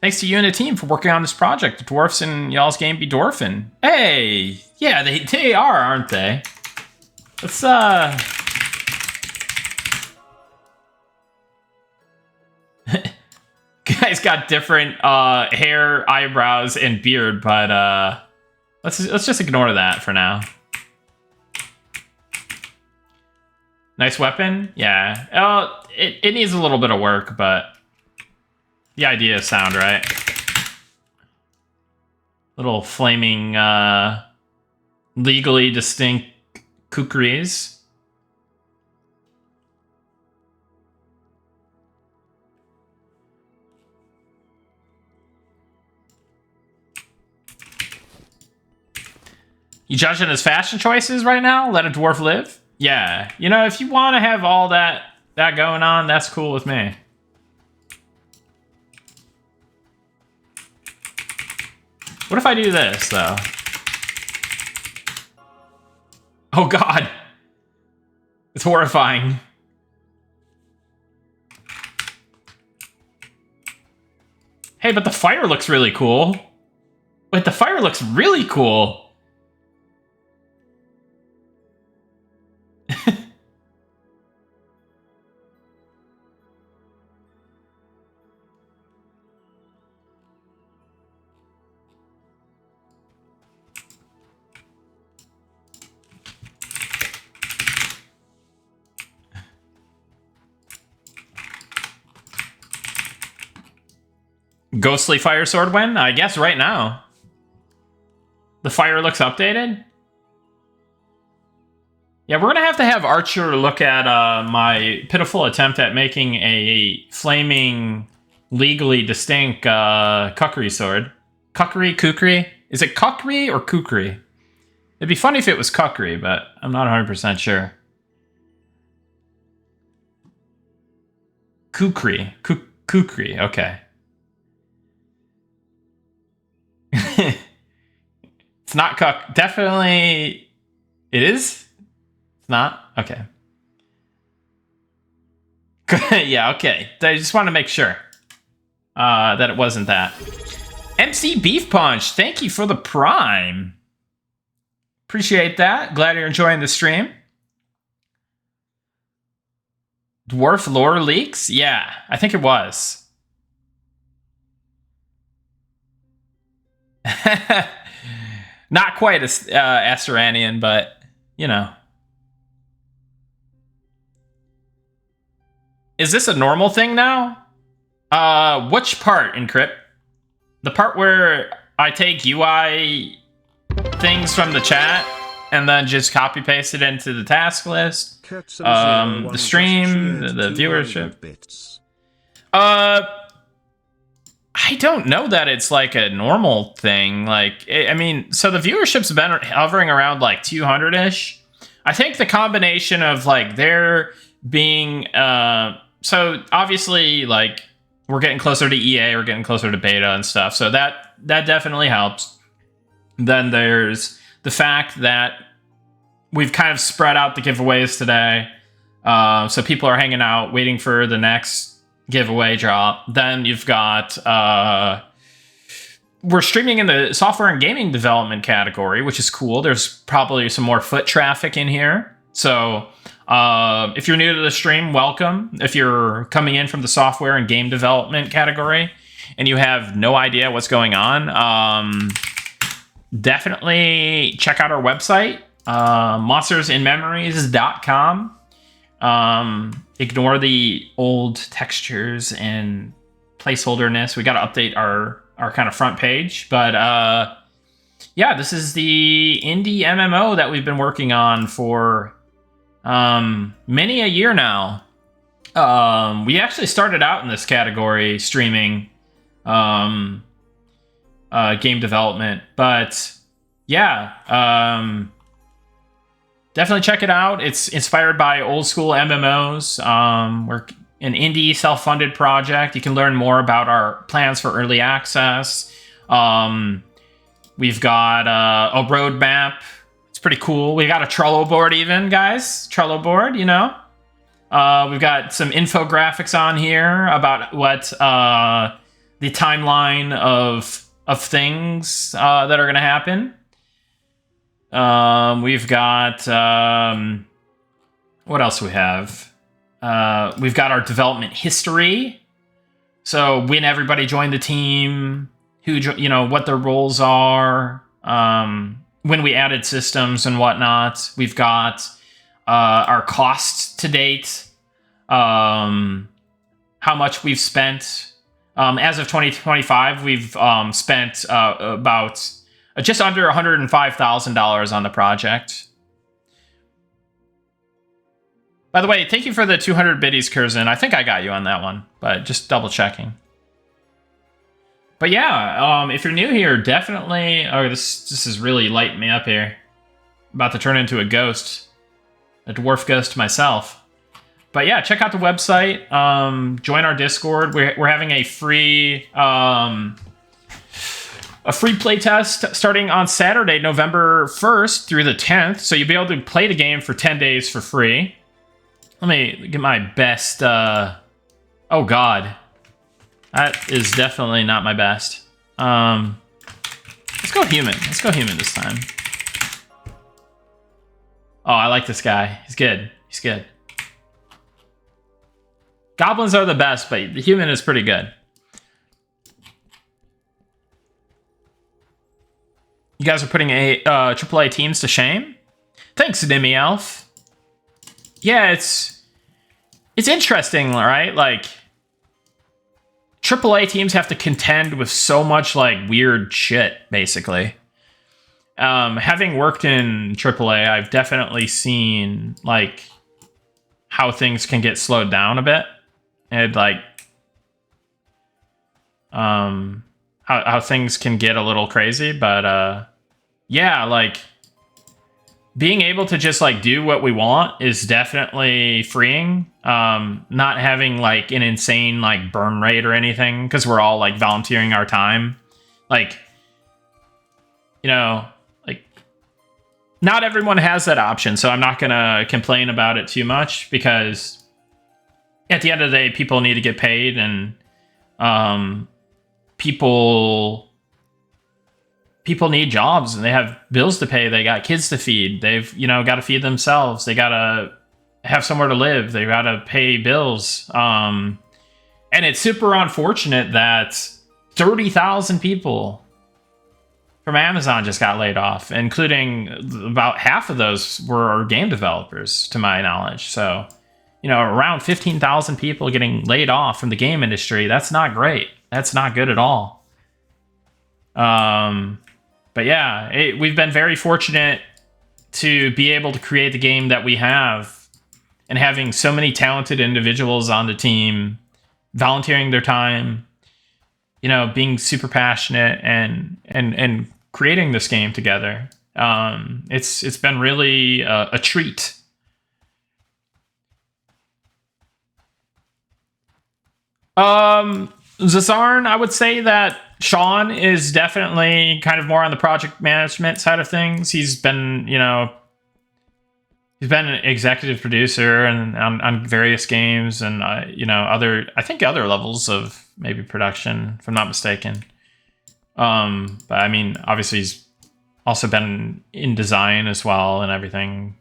Thanks to you and the team for working on this project. The dwarfs in y'all's game be dwarfing. Hey, yeah, they are, aren't they? Let's guys got different hair, eyebrows, and beard, but let's just ignore that for now. Nice weapon, yeah. It needs a little bit of work, but the idea is sound, right? Little flaming, legally distinct kukris. You judging his fashion choices right now? Let a dwarf live? Yeah. You know, if you want to have all that going on, that's cool with me. What if I do this, though? Oh, God. It's horrifying. Hey, but the fire looks really cool. Wait, the fire looks really cool. Ghostly Fire Sword win? I guess right now. The fire looks updated? Yeah, we're going to have Archer look at my pitiful attempt at making a flaming, legally distinct Kukri sword. Kukri? Is it Kukri or Kukri? It'd be funny if it was Kukri, but I'm not 100% sure. Kukri. Kukri, okay. It's not Kuk. Definitely... It is? It's not? Okay. Yeah, okay. I just want to make sure that it wasn't that. MC Beef Punch, thank you for the Prime. Appreciate that. Glad you're enjoying the stream. Dwarf lore leaks? Yeah, I think it was. Not quite as Asteranian, but, you know. Is this a normal thing now? Which part, Encrypt? The part where I take UI things from the chat and then just copy paste it into the task list. The stream, the viewership. I don't know that it's like a normal thing. Like, I mean, so the viewership's been hovering around like 200-ish. I think the combination of like there being, so obviously like we're getting closer to EA, we're getting closer to beta and stuff. So that definitely helps. Then there's the fact that we've kind of spread out the giveaways today. So people are hanging out, waiting for the next giveaway drop. Then you've got... we're streaming in the software and gaming development category, which is cool. There's probably some more foot traffic in here. So if you're new to the stream, welcome. If you're coming in from the software and game development category and you have no idea what's going on, definitely check out our website, monstersinmemories.com. Ignore the old textures and placeholderness. We got to update our kind of front page. But yeah, this is the indie MMO that we've been working on for many a year now. We actually started out in this category streaming game development. But yeah, definitely check it out. It's inspired by old school MMOs. We're an indie self-funded project. You can learn more about our plans for early access. We've got a roadmap. It's pretty cool. We got a Trello board even, guys. Trello board, you know. We've got some infographics on here about what the timeline of things that are going to happen. We've got, what else do we have? We've got our development history. So when everybody joined the team, who, you know, what their roles are, when we added systems and whatnot. We've got, our costs to date, how much we've spent. As of 2025, we've, spent, about just under $105,000 on the project. By the way, thank you for the 200 biddies, Curzon. I think I got you on that one, but just double checking. But yeah, if you're new here, definitely... Oh, this is really lighting me up here. About to turn into a ghost. A dwarf ghost myself. But yeah, check out the website. Join our Discord. We're having a free playtest starting on Saturday, November 1st through the 10th. So you'll be able to play the game for 10 days for free. Let me get my best... oh, God. That is definitely not my best. Let's go human. Let's go human this time. Oh, I like this guy. He's good. He's good. Goblins are the best, but the human is pretty good. You guys are putting AAA teams to shame? Thanks, Demi Elf. Yeah, it's interesting, right? Like, AAA teams have to contend with so much like weird shit, basically. Having worked in AAA, I've definitely seen like how things can get slowed down a bit, and like how things can get a little crazy. But yeah, like being able to just like do what we want is definitely freeing. Not having like an insane like burn rate or anything, because we're all like volunteering our time. Like, you know, like not everyone has that option, so I'm not gonna complain about it too much, because at the end of the day, people need to get paid, and people need jobs, and they have bills to pay. They got kids to feed. They've, got to feed themselves. They got to have somewhere to live. They got to pay bills. And it's super unfortunate that 30,000 people from Amazon just got laid off, including about half of those were game developers, to my knowledge. So, around 15,000 people getting laid off from the game industry. That's not great. That's not good at all. But yeah, we've been very fortunate to be able to create the game that we have, and having so many talented individuals on the team volunteering their time, being super passionate and creating this game together. It's been really a treat. Zazarn, I would say that Sean is definitely kind of more on the project management side of things. He's been, he's been an executive producer and on various games, and other levels of maybe production, if I'm not mistaken. But I mean, obviously he's also been in design as well and everything.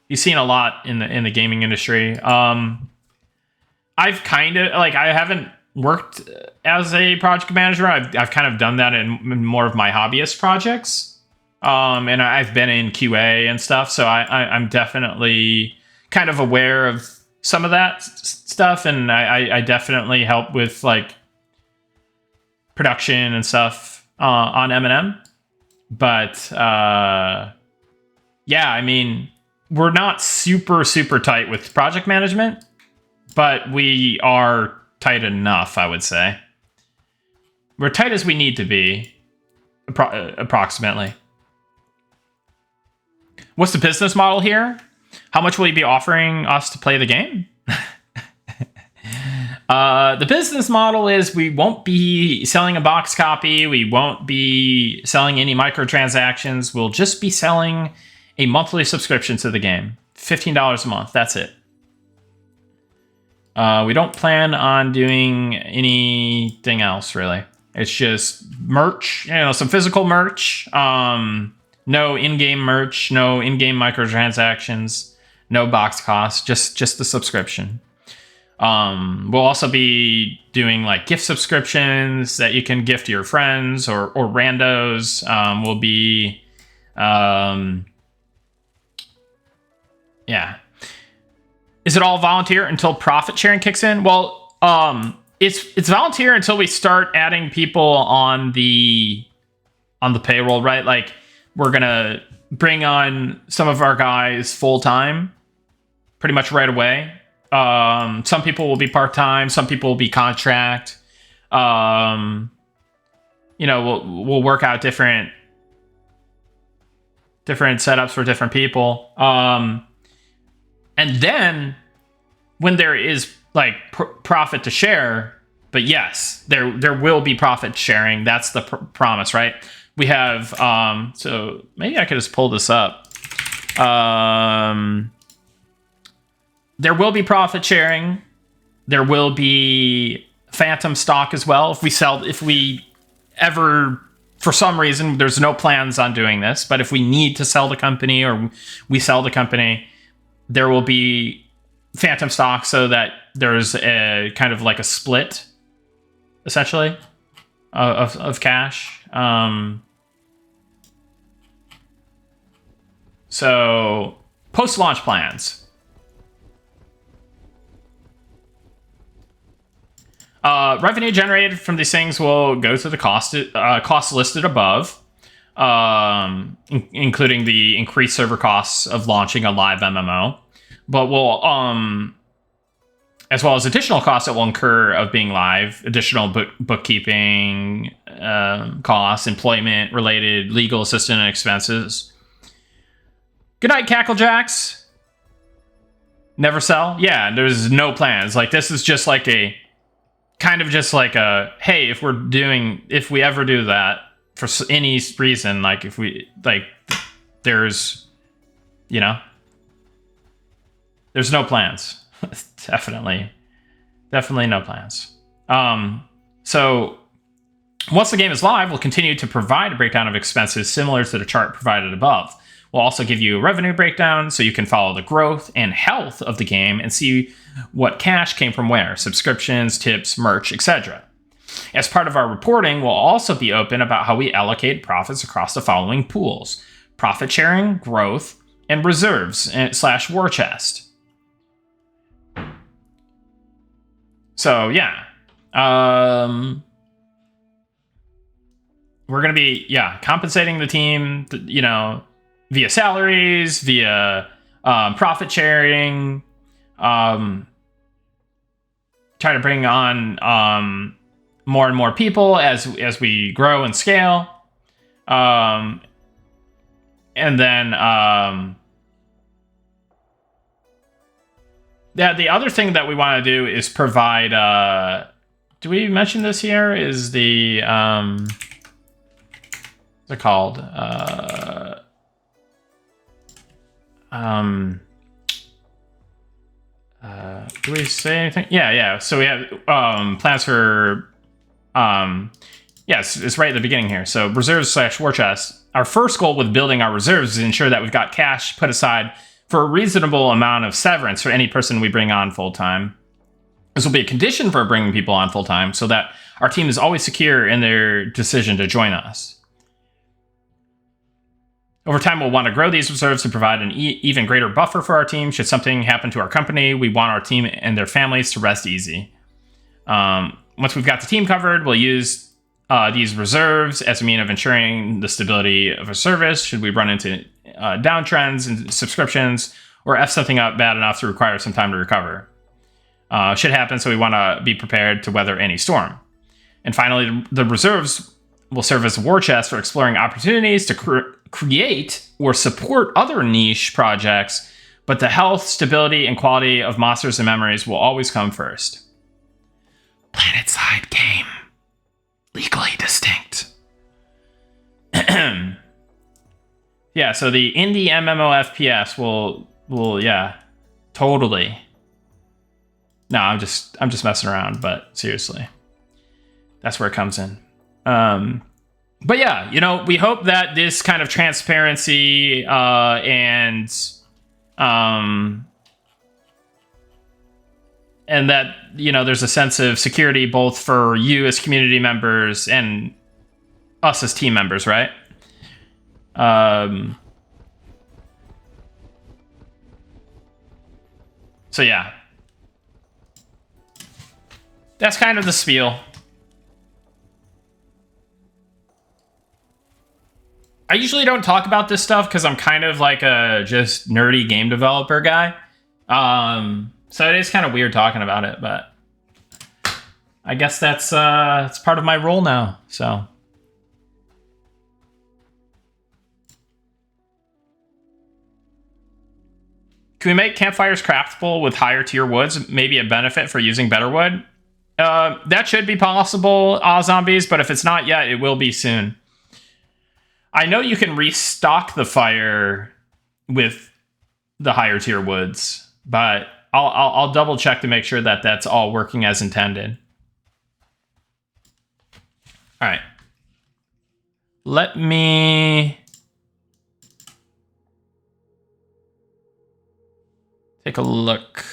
He's seen a lot in the gaming industry. I've kind of I haven't worked as a project manager. I've kind of done that in more of my hobbyist projects. And I've been in QA and stuff, so I'm definitely kind of aware of some of that stuff, and I definitely help with like production and stuff on M&M. But yeah, I mean, we're not super tight with project management, but we are tight enough, I would say. We're tight as we need to be, approximately. What's the business model here? How much will you be offering us to play the game? The business model is we won't be selling a box copy. We won't be selling any microtransactions. We'll just be selling a monthly subscription to the game. $15 a month. That's it. We don't plan on doing anything else, really. It's just merch, some physical merch. No in-game merch, no in-game microtransactions, no box costs, just the subscription. We'll also be doing like gift subscriptions that you can gift to your friends or randos. We'll be, yeah. Is it all volunteer until profit sharing kicks in? Well, it's volunteer until we start adding people on the payroll, right? Like, we're gonna bring on some of our guys full time, pretty much right away. Some people will be part time, some people will be contract. We'll work out different setups for different people. And then when there is like profit to share, but yes, there will be profit sharing. That's the promise, right? We have, so maybe I could just pull this up. There will be profit sharing. There will be phantom stock as well. If we ever, for some reason, there's no plans on doing this, but if we need to sell the company or we sell the company, there will be phantom stock, so that there's a kind of like a split, essentially, of cash. So post-launch plans. Revenue generated from these things will go to the costs listed above, including the increased server costs of launching a live MMO, but will as well as additional costs that will incur of being live, additional bookkeeping costs, employment-related legal assistant expenses. Good night, Cacklejacks. Never sell? Yeah, there's no plans. Like, this is just like a... kind of just like a, hey, if we ever do that, for any reason, like, if we... like, there's... you know? There's no plans. Definitely no plans. So once the game is live, we'll continue to provide a breakdown of expenses similar to the chart provided above. We'll also give you a revenue breakdown so you can follow the growth and health of the game and see what cash came from where, subscriptions, tips, merch, etc. As part of our reporting, we'll also be open about how we allocate profits across the following pools: profit sharing, growth, and reserves / war chest. So, yeah. We're going to be, compensating the team, via salaries, via profit sharing, try to bring on more and more people as we grow and scale. And then... yeah, the other thing that we want to do is provide... do we mention this here? Is the... what's it called? Do we say anything? Yeah. So we have plans for... yes, it's right at the beginning here. So reserves / war chest. Our first goal with building our reserves is to ensure that we've got cash put aside for a reasonable amount of severance for any person we bring on full-time. This will be a condition for bringing people on full-time so that our team is always secure in their decision to join us. Over time, we'll want to grow these reserves to provide an even greater buffer for our team. Should something happen to our company, we want our team and their families to rest easy. Once we've got the team covered, we'll use these reserves as a means of ensuring the stability of a service should we run into downtrends and subscriptions, or F something up bad enough to require some time to recover. Should happen, so we want to be prepared to weather any storm. And finally, the reserves will serve as a war chest for exploring opportunities to create or support other niche projects, but the health, stability, and quality of monsters and memories will always come first. Planetside game. Legally distinct. Yeah, so the indie MMO FPS will totally. No, I'm just messing around, but seriously, that's where it comes in. But yeah, we hope that this kind of transparency and that there's a sense of security both for you as community members and us as team members, right? So yeah, that's kind of the spiel. I usually don't talk about this stuff because I'm kind of like a just nerdy game developer guy. So it is kind of weird talking about it, but I guess that's it's part of my role now. So can we make campfires craftable with higher tier woods? Maybe a benefit for using better wood? That should be possible, zombies, but if it's not yet, it will be soon. I know you can restock the fire with the higher tier woods, but I'll double check to make sure that that's all working as intended. All right. Let me take a look.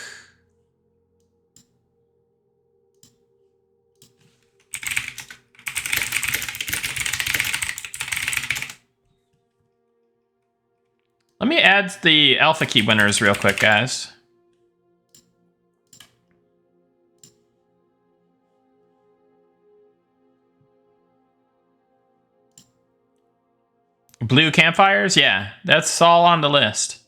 Let me add the alpha key winners real quick, guys. Blue campfires? Yeah, that's all on the list.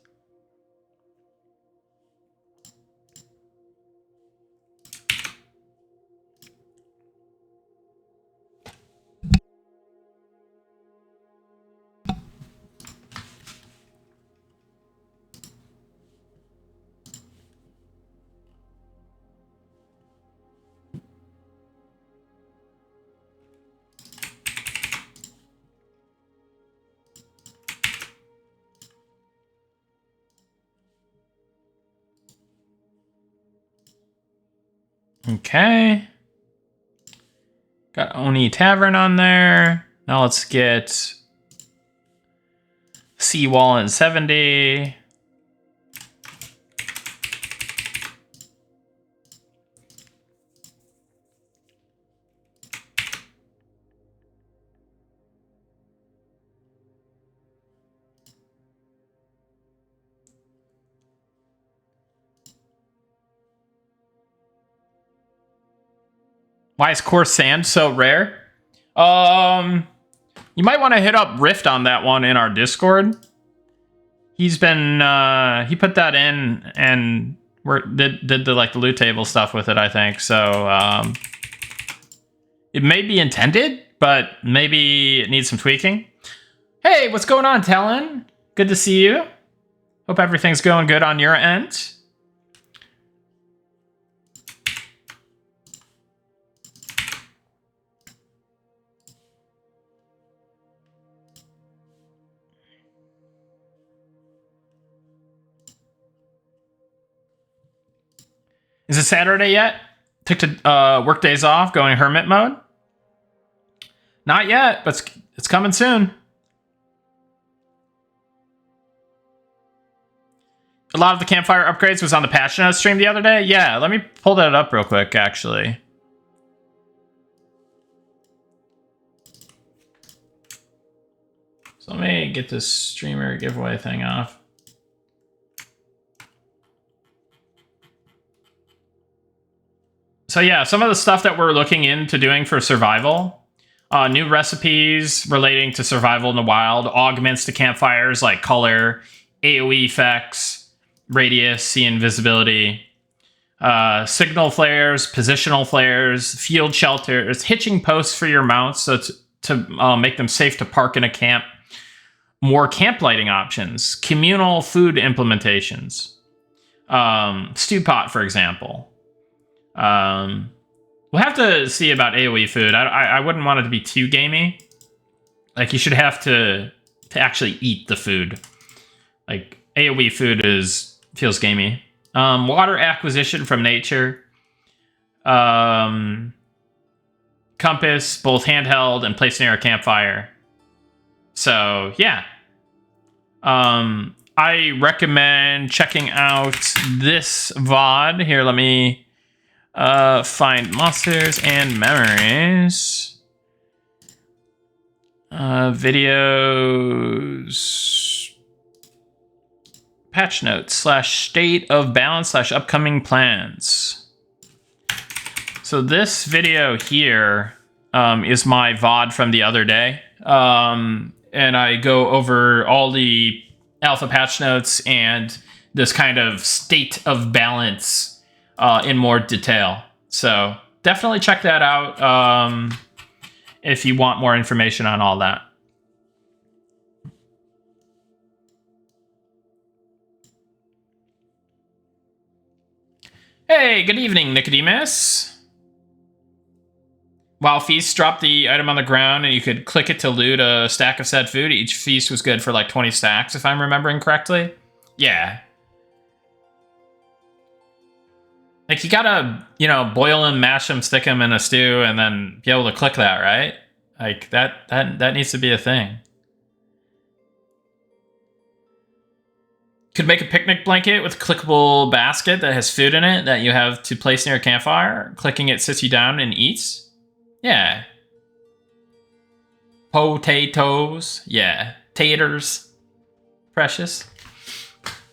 Okay. Got Oni Tavern on there. Now let's get Seawall in 70. Why is coarse sand so rare? You might want to hit up Rift on that one in our Discord. He's been he put that in and did the like the loot table stuff with it, I think. So it may be intended, but maybe it needs some tweaking. Hey, what's going on, Talon? Good to see you. Hope everything's going good on your end. Is it Saturday yet? Took to work days off, going hermit mode? Not yet, but it's coming soon. A lot of the campfire upgrades was on the patch notes stream the other day. Yeah, let me pull that up real quick, actually. So let me get this streamer giveaway thing off. So yeah, some of the stuff that we're looking into doing for survival, new recipes relating to survival in the wild, augments to campfires like color, AoE effects, radius, see invisibility, signal flares, positional flares, field shelters, hitching posts for your mounts so to make them safe to park in a camp, more camp lighting options, communal food implementations, stew pot, for example. We'll have to see about AoE food. I wouldn't want it to be too gamey. Like, you should have to actually eat the food. Like, AoE food feels gamey. Water acquisition from nature. Compass, both handheld and placed near a campfire. So, yeah. I recommend checking out this VOD. Here, let me find monsters and memories. Videos. Patch notes / state of balance / upcoming plans. So this video here is my VOD from the other day. And I go over all the alpha patch notes and this kind of state of balance in more detail. So definitely check that out if you want more information on all that. Hey, good evening, Nicodemus. While feasts dropped the item on the ground and you could click it to loot a stack of said food. Each feast was good for like 20 stacks, if I'm remembering correctly. Yeah. Like, you gotta, boil them, mash them, stick them in a stew, and then be able to click that, right? Like, that needs to be a thing. Could make a picnic blanket with a clickable basket that has food in it that you have to place near a campfire. Clicking it sits you down and eats. Yeah. Potatoes. Yeah. Taters. Precious.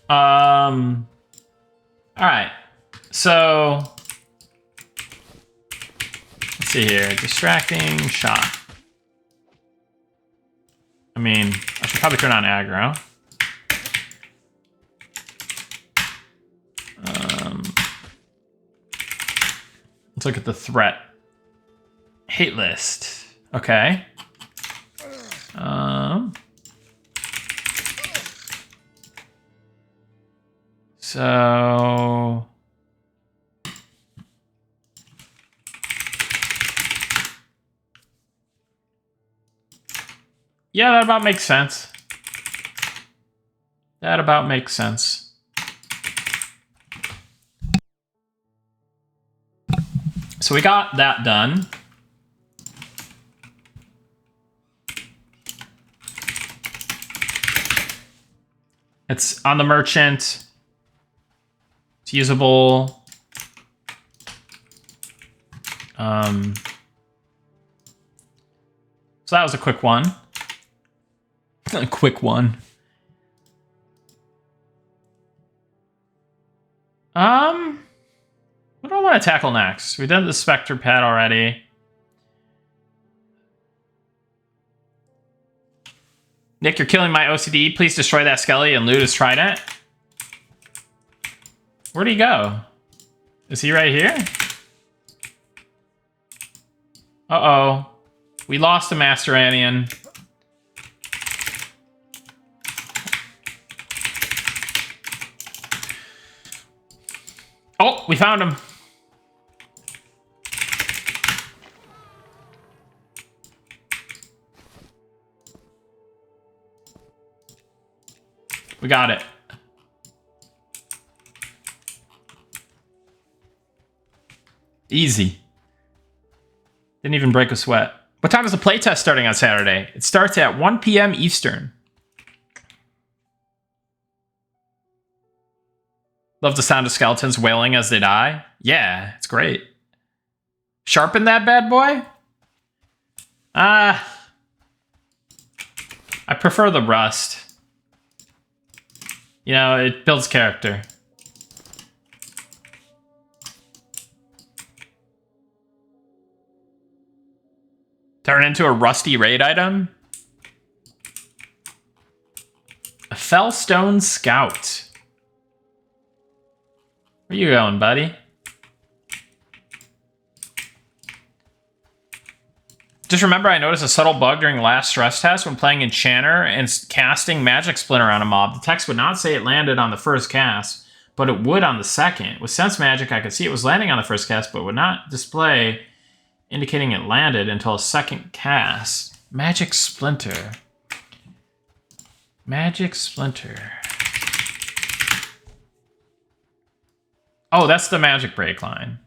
All right. So, let's see here. Distracting shot. I mean, I should probably turn on aggro. Let's look at the threat hate list. Okay. So yeah, that about makes sense. That about makes sense. So we got that done. It's on the merchant. It's usable. So that was a quick one. A quick one. What do I want to tackle next? We did the Spectre pet already. Nick, you're killing my OCD. Please destroy that skelly and loot his trident. Where'd he go? Is he right here? Uh-oh. We lost a Master Anian. Oh, we found him. We got it. Easy. Didn't even break a sweat. What time is the playtest starting on Saturday? It starts at 1 p.m. Eastern. Love the sound of skeletons wailing as they die. Yeah, it's great. Sharpen that bad boy? I prefer the rust. You know, it builds character. Turn into a rusty raid item? A Fellstone Scout. Where you going, buddy? Just remember, I noticed a subtle bug during the last stress test when playing Enchanter and casting Magic Splinter on a mob. The text would not say it landed on the first cast, but it would on the second. With Sense Magic, I could see it was landing on the first cast, but would not display indicating it landed until a second cast. Magic Splinter. Magic Splinter. Oh, that's the Magic Break line.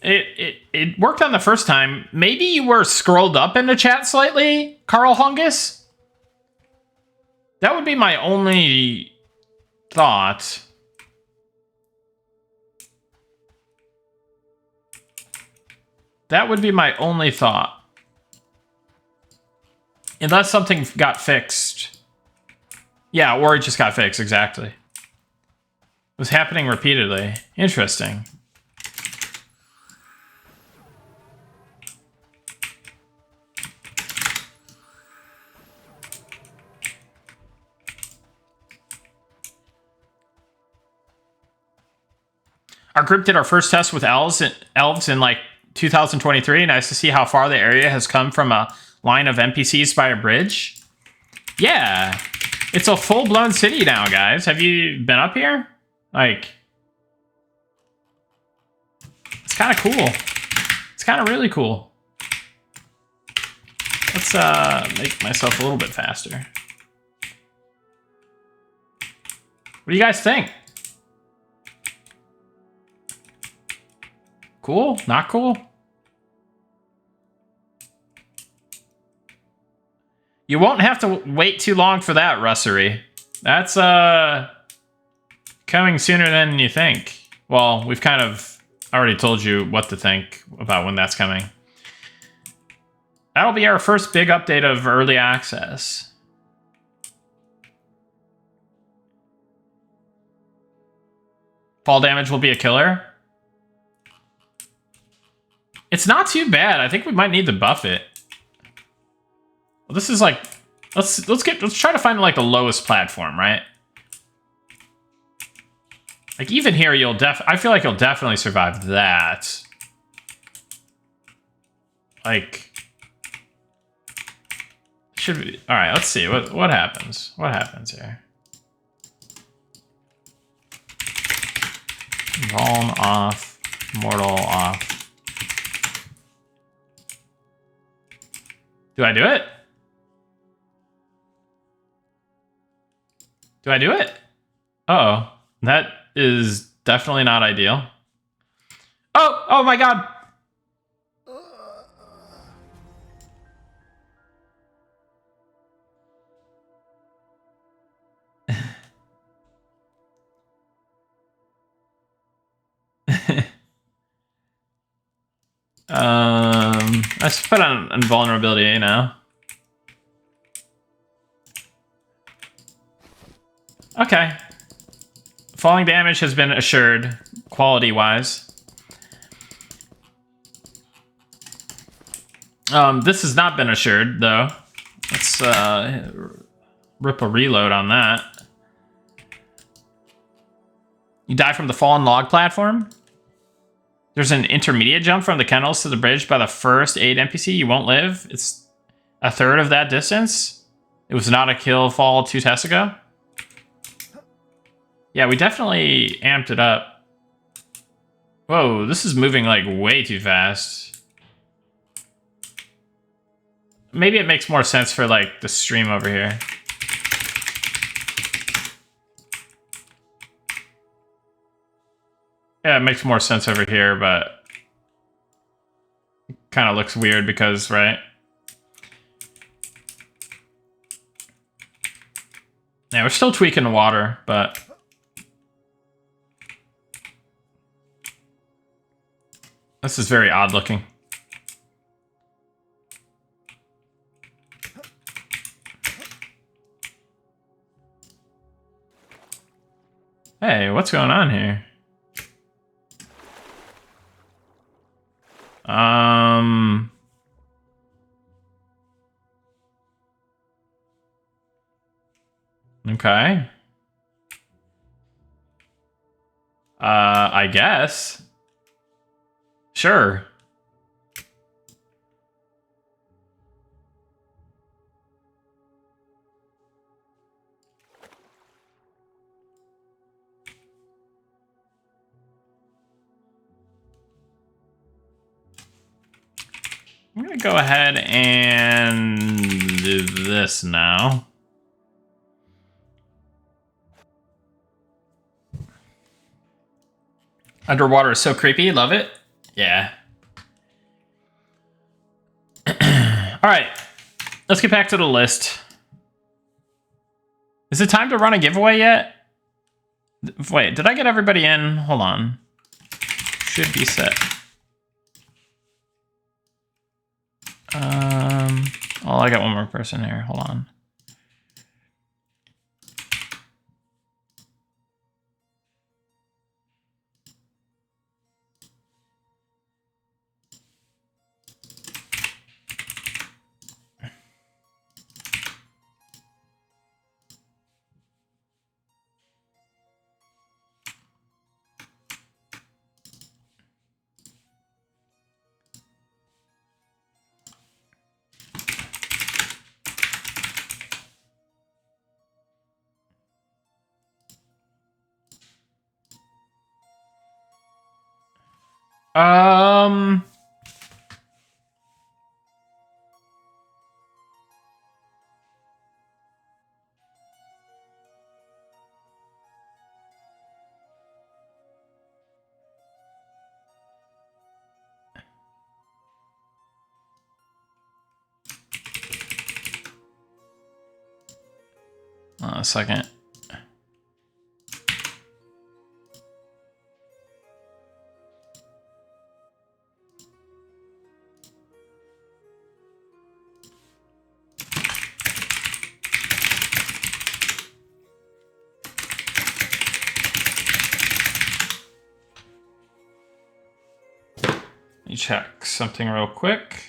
It worked on the first time. Maybe you were scrolled up in the chat slightly, Carl Hungus? That would be my only thought. That would be my only thought. Unless something got fixed. Yeah, or it just got fixed, exactly. It was happening repeatedly. Interesting. Our group did our first test with elves in like 2023. Nice to see how far the area has come from a line of NPCs by a bridge. Yeah, it's a full-blown city now, guys. Have you been up here? Like, it's kind of cool. It's kind of really cool. Let's make myself a little bit faster. What do you guys think? Cool? Not cool? You won't have to wait too long for that, Russery. That's coming sooner than you think. Well, we've kind of already told you what to think about when that's coming. That'll be our first big update of early access. Fall damage will be a killer. It's not too bad. I think we might need to buff it. Well, this is like, let's try to find like the lowest platform, right? Like even here, I feel like you'll definitely survive that. Like, should we? All right, let's see what happens. What happens here? Vuln off, mortal off. Do I do it? Do I do it? Uh-oh. That is definitely not ideal. Oh my god! Let's put on invulnerability, you know. Okay. Falling damage has been assured, quality-wise. This has not been assured, though. Let's rip a reload on that. You die from the fallen log platform? There's an intermediate jump from the kennels to the bridge by the first 8 NPC. You won't live. It's a third of that distance. It was not a kill fall 2 tests ago. Yeah, we definitely amped it up. Whoa, this is moving like way too fast. Maybe it makes more sense for like the stream over here. Yeah, it makes more sense over here, but kind of looks weird because, right? Yeah, we're still tweaking the water, but this is very odd looking. Hey, what's going on here? Okay. I guess. Sure. I'm gonna go ahead and do this now. Underwater is so creepy. Love it. Yeah. All right. Let's get back to the list. Is it time to run a giveaway yet? Wait, did I get everybody in? Hold on. Should be set. Oh, I got one more person here. Hold on. A second. check something real quick.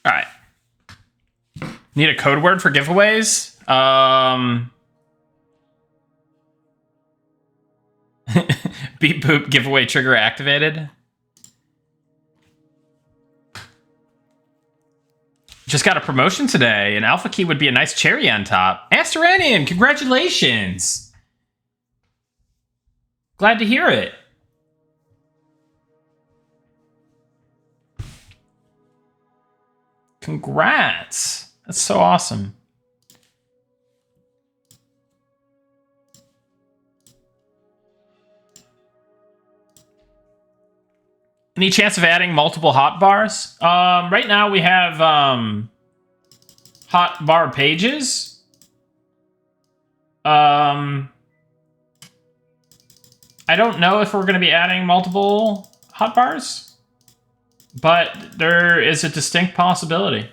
All right. Need a code word for giveaways? Beep boop giveaway trigger activated. Just got a promotion today. An alpha key would be a nice cherry on top. Asteranian, congratulations. Glad to hear it. Congrats. That's so awesome. Any chance of adding multiple hotbars? Right now we have hotbar pages. I don't know if we're going to be adding multiple hotbars, but there is a distinct possibility.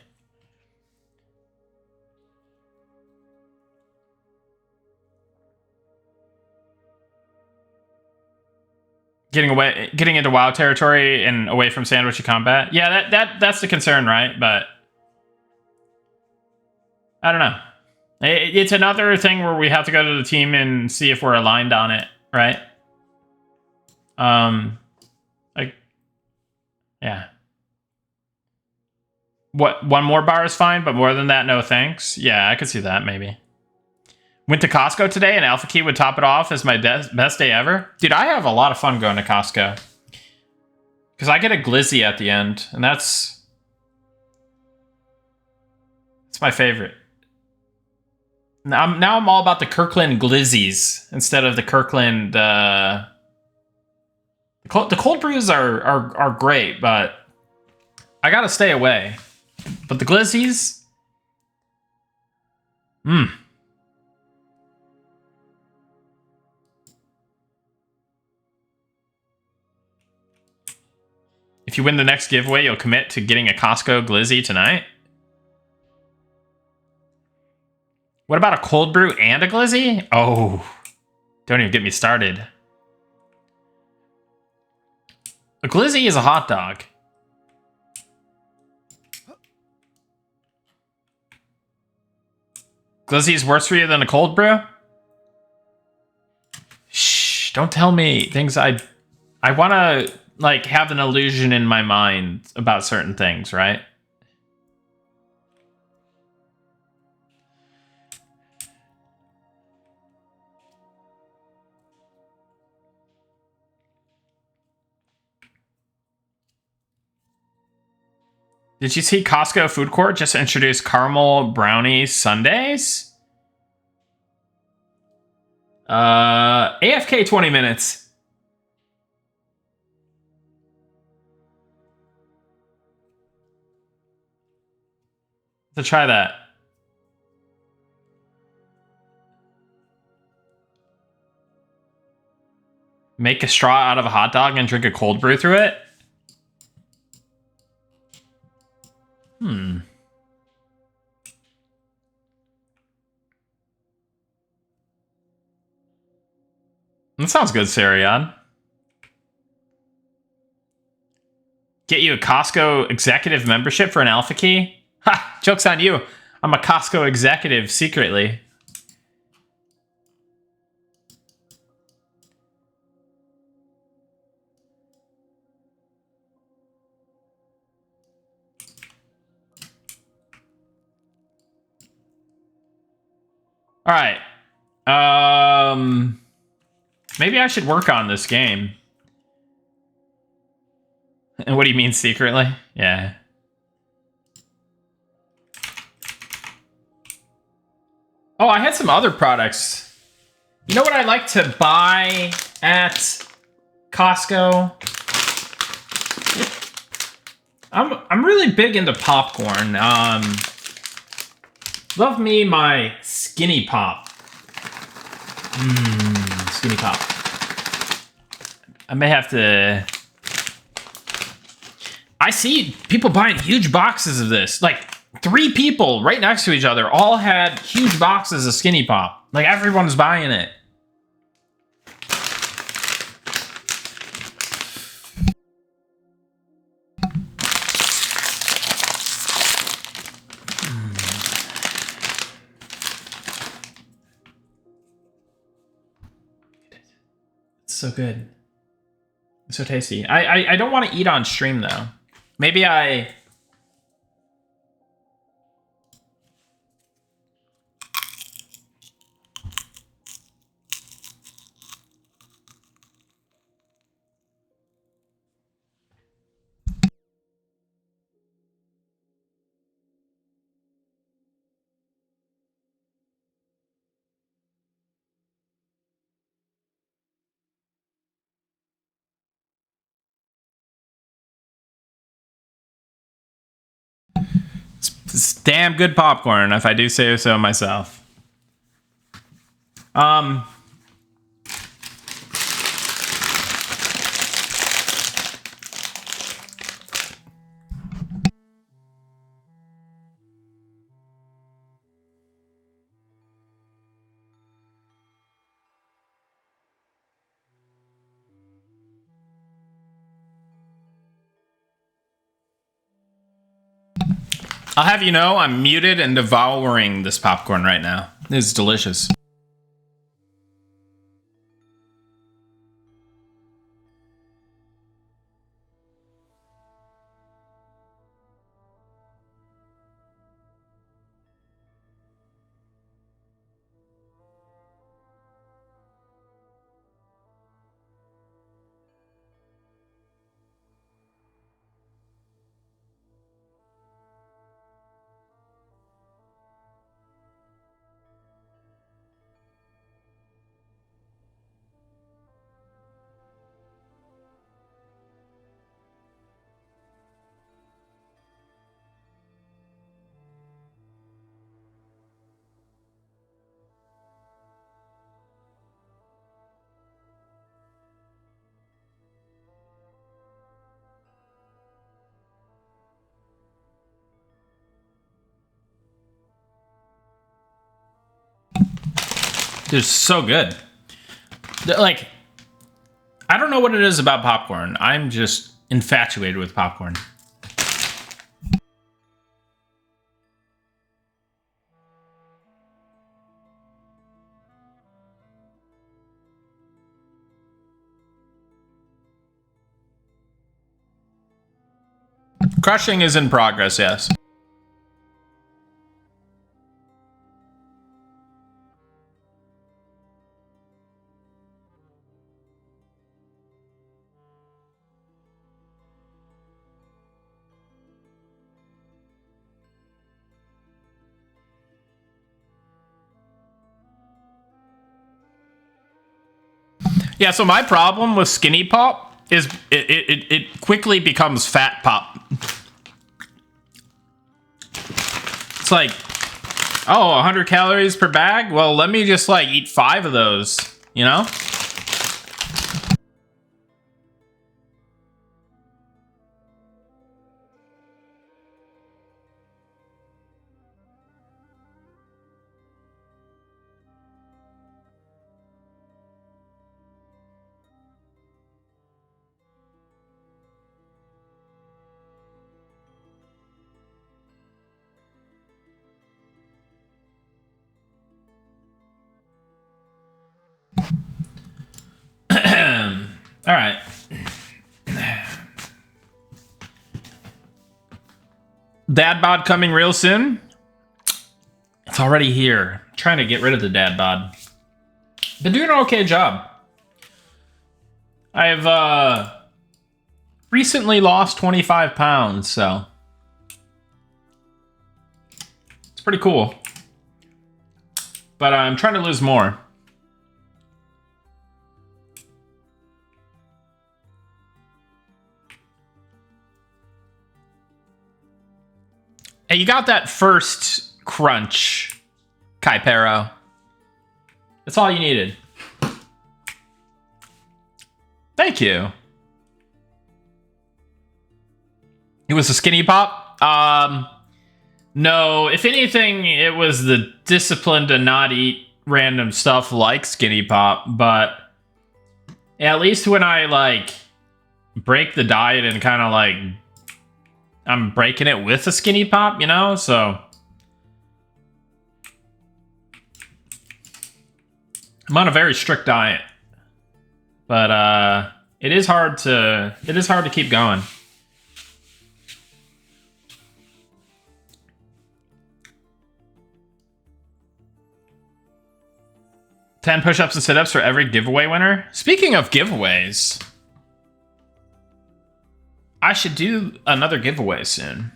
Getting into WoW territory and away from sandwichy combat. Yeah, that's the concern, right? But I don't know. It's another thing where we have to go to the team and see if we're aligned on it, right? Like, yeah. What, one more bar is fine, but more than that, no thanks. Yeah, I could see that maybe. Went to Costco today, and Alpha Key would top it off as my best day ever. Dude, I have a lot of fun going to Costco. Because I get a glizzy at the end, and that's my favorite. Now I'm all about the Kirkland glizzies instead of the Kirkland... The cold brews are great, but I gotta stay away. But the glizzies... If you win the next giveaway, you'll commit to getting a Costco glizzy tonight? What about a cold brew and a glizzy? Oh, don't even get me started. A glizzy is a hot dog. Glizzy is worse for you than a cold brew? Shh, don't tell me things I want to... like, have an illusion in my mind about certain things, right? Did you see Costco Food Court just introduced caramel brownie sundaes? AFK 20 minutes. To try that. Make a straw out of a hot dog and drink a cold brew through it? That sounds good, Sarion. Get you a Costco executive membership for an alpha key? Ha! Joke's on you. I'm a Costco executive secretly. All right. Maybe I should work on this game. And what do you mean secretly? Yeah. Oh, I had some other products. You know what I like to buy at Costco? I'm really big into popcorn. Love me my skinny pop. Skinny pop. I may have to... I see people buying huge boxes of this. Like, 3 people right next to each other all had huge boxes of skinny pop. Like, everyone's buying it. It's so good. It's so tasty. I don't want to eat on stream, though. Maybe I... It's damn good popcorn, if I do say so myself. I'll have you know, I'm muted and devouring this popcorn right now. It's delicious. It's so good. Like, I don't know what it is about popcorn. I'm just infatuated with popcorn. Crushing is in progress, yes. Yeah, so my problem with skinny pop is it quickly becomes fat pop. It's like, oh, 100 calories per bag? Well, let me just like eat 5 of those, you know? All right. Dad bod coming real soon. It's already here. I'm trying to get rid of the dad bod. Been doing an okay job. I've recently lost 25 pounds, so it's pretty cool. But I'm trying to lose more. Hey, you got that first crunch, Kaipero. That's all you needed. Thank you. It was a skinny pop? No, if anything, it was the discipline to not eat random stuff like skinny pop, but at least when I, like, break the diet and kind of, like, I'm breaking it with a skinny pop, you know? So I'm on a very strict diet. But it is hard to keep going. Ten push-ups and sit-ups for every giveaway winner. Speaking of giveaways, I should do another giveaway soon.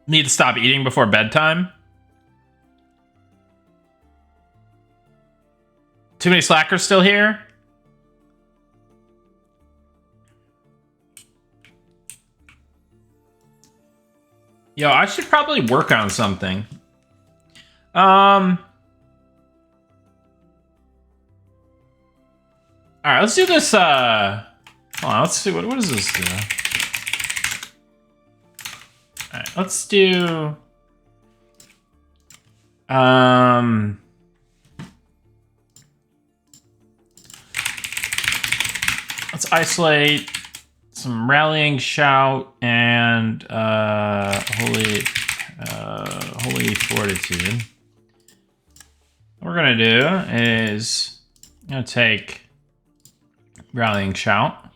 Need to stop eating before bedtime. Too many slackers still here? Yo, I should probably work on something. Alright, let's do this, hold on, let's see, what does this do? Alright, let's do... Let's isolate some rallying shout and holy fortitude. What we're gonna do is I'm gonna take rallying shout.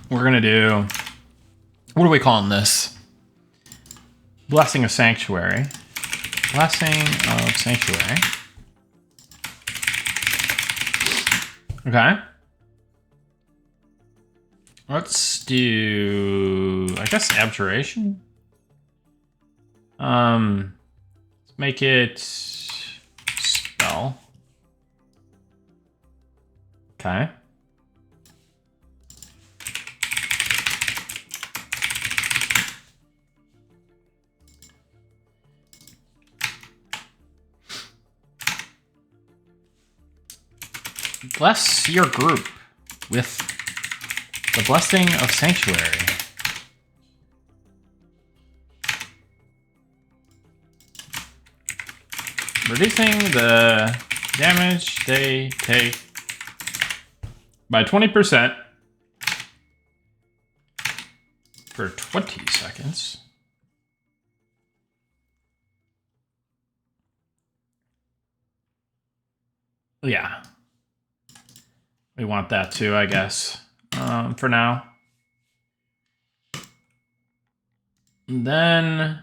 We're gonna do, what are we calling this? Blessing of Sanctuary. Blessing of Sanctuary. Okay. Let's do, I guess, Abjuration. Let's make it spell. Okay. Bless your group with the Blessing of Sanctuary. Reducing the damage they take by 20% for 20 seconds. Yeah. We want that too, I guess, for now. And then...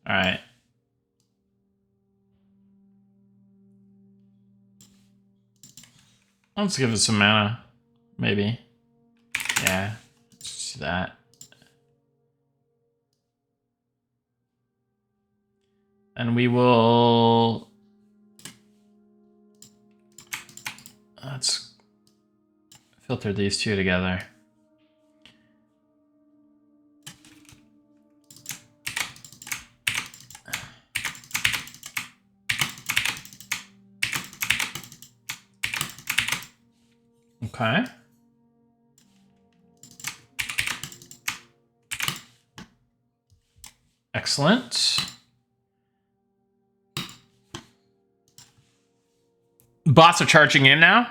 Alright. Let's give it some mana, maybe. Yeah, let's do that. And we will... Let's filter these two together. Okay. Excellent. Bots are charging in now.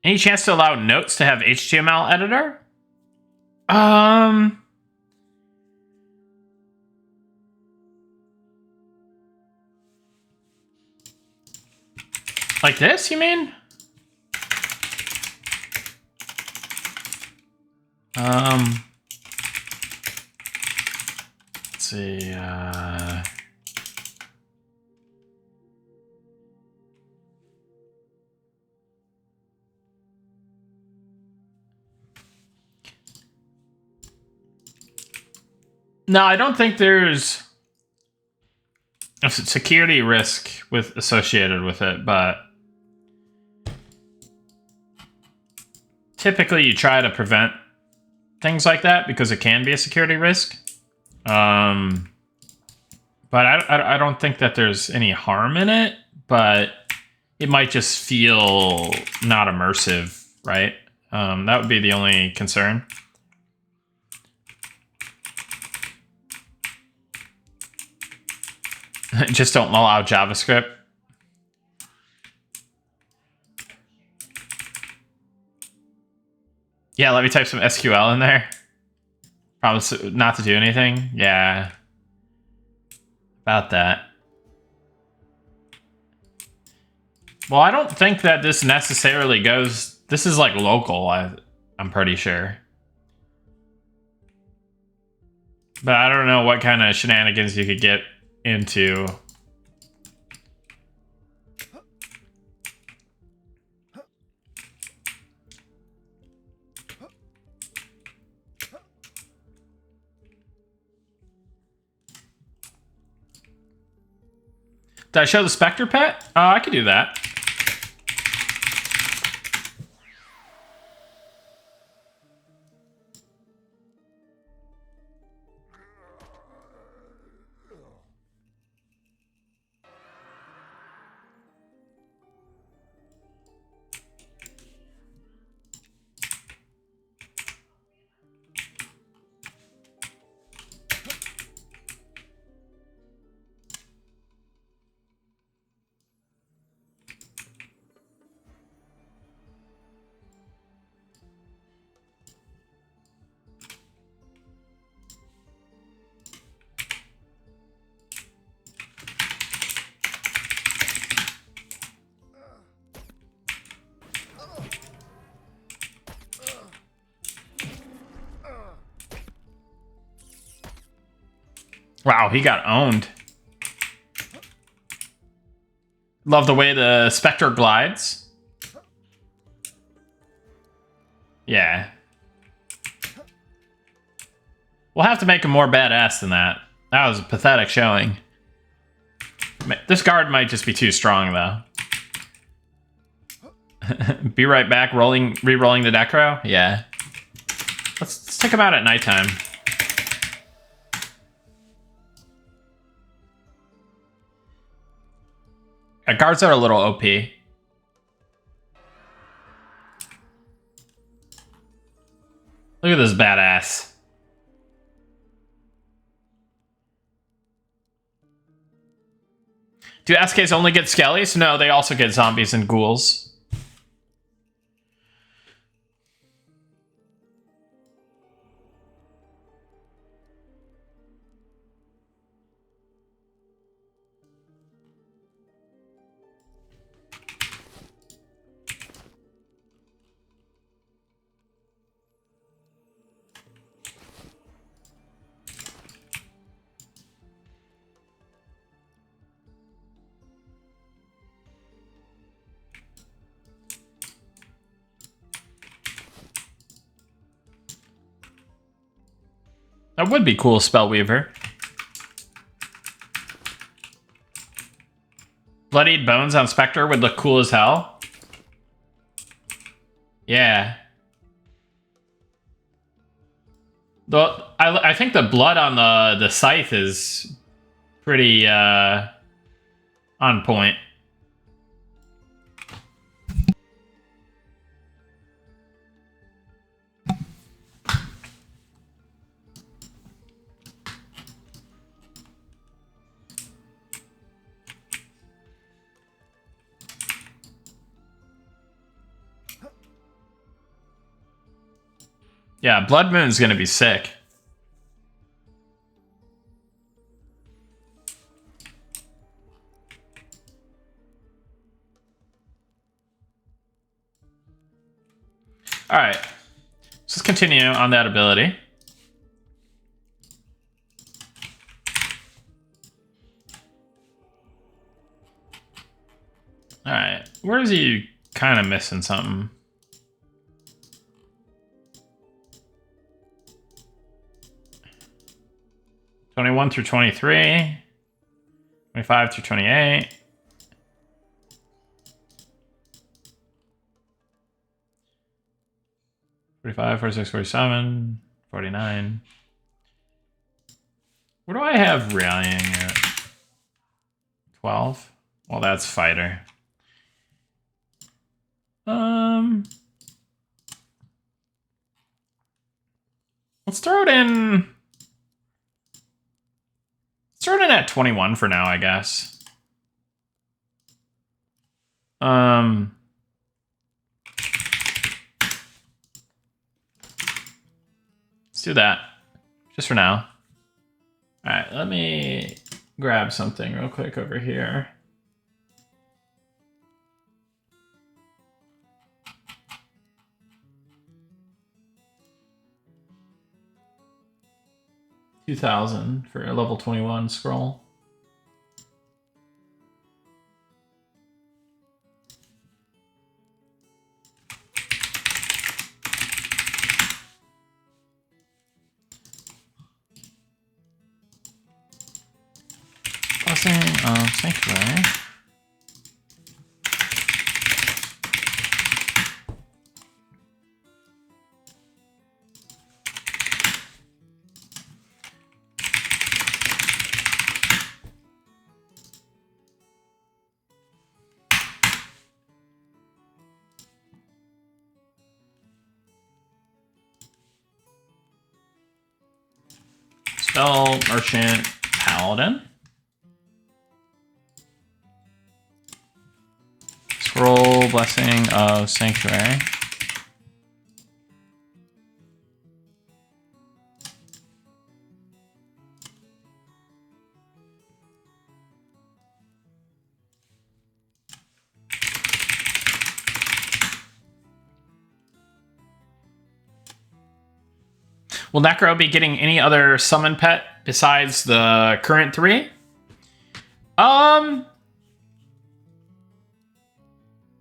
Any chance to allow notes to have HTML editor? Like this, you mean? Let's see. No, I don't think there's a security risk associated with it, but typically you try to prevent things like that because it can be a security risk. But I don't think that there's any harm in it, but it might just feel not immersive, right? That would be the only concern. Just don't allow JavaScript. Yeah, let me type some SQL in there. Promise not to do anything. Yeah. About that. Well, I don't think that this necessarily goes... This is like local, I'm pretty sure. But I don't know what kind of shenanigans you could get into. Did I show the Spectre pet? I could do that. Wow, he got owned. Love the way the Spectre glides. Yeah. We'll have to make him more badass than that. That was a pathetic showing. This guard might just be too strong, though. Be right back, re-rolling the deck row? Yeah. Let's take him out at nighttime. Guards are a little OP. Look at this badass. Do SKs only get skellies? No, they also get zombies and ghouls. That would be cool, Spellweaver. Bloodied bones on Spectre would look cool as hell. Yeah. I think the blood on the scythe is pretty on point. Yeah, Blood Moon's gonna be sick. All right. let's continue on that ability. Alright, where is he kind of missing something? '21 through 23, 25 through 28. '45, '46, '47, '49. Where do I have rallying at? 12? Well, that's fighter. Let's throw it in. Let's throw it in at 21 for now, I guess. Let's do that. Just for now. Alright, let me grab something real quick over here. $2,000 for a level 21 scroll. Blessing of Sanctuary. Spell Merchant Paladin. Scroll Blessing of Sanctuary. Will Necro be getting any other summon pet besides the current 3?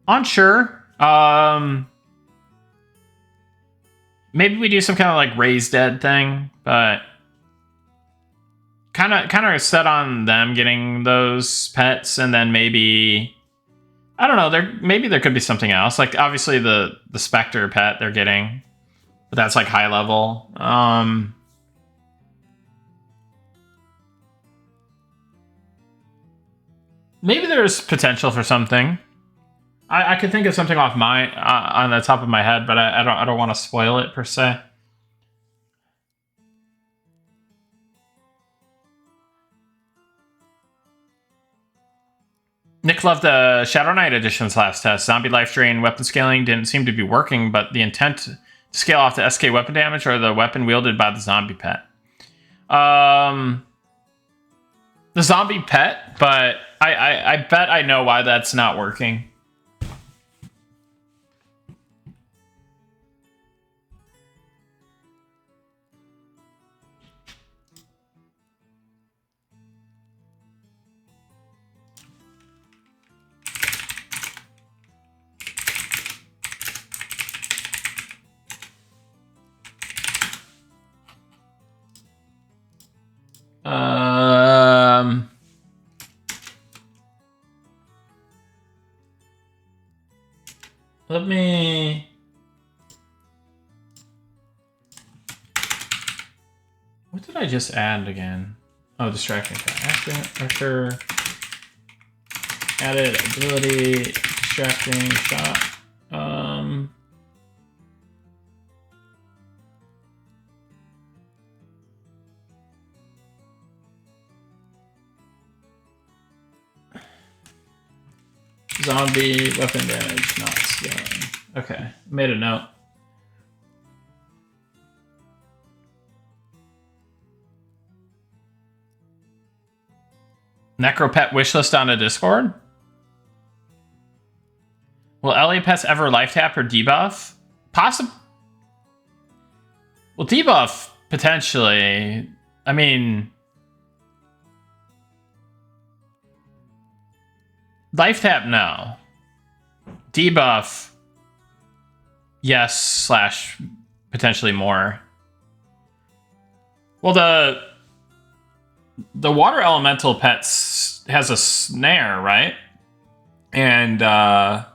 Unsure. Maybe we do some kind of like raise dead thing, but kind of set on them getting those pets, and then maybe I don't know. Maybe there could be something else. Like obviously the Spectre pet they're getting, but that's like high level. Maybe there's potential for something. I could think of something off my on the top of my head, but I don't want to spoil it per se. Nick loved the Shadow Knight edition's last test. Zombie life drain weapon scaling didn't seem to be working, but the intent to scale off the SK weapon damage or the weapon wielded by the zombie pet. The zombie pet, but I bet I know why that's not working. Let me... What did I just add again? Oh, distracting shot. After added ability, distracting shot. Zombie weapon damage not scaling. Okay, made a note. Necropet wishlist on a Discord? Will LA Pets ever life tap or debuff? Well, debuff, potentially. I mean... Life tap, no. Debuff, yes, / potentially more. Well, the water elemental pets has a snare, right? And the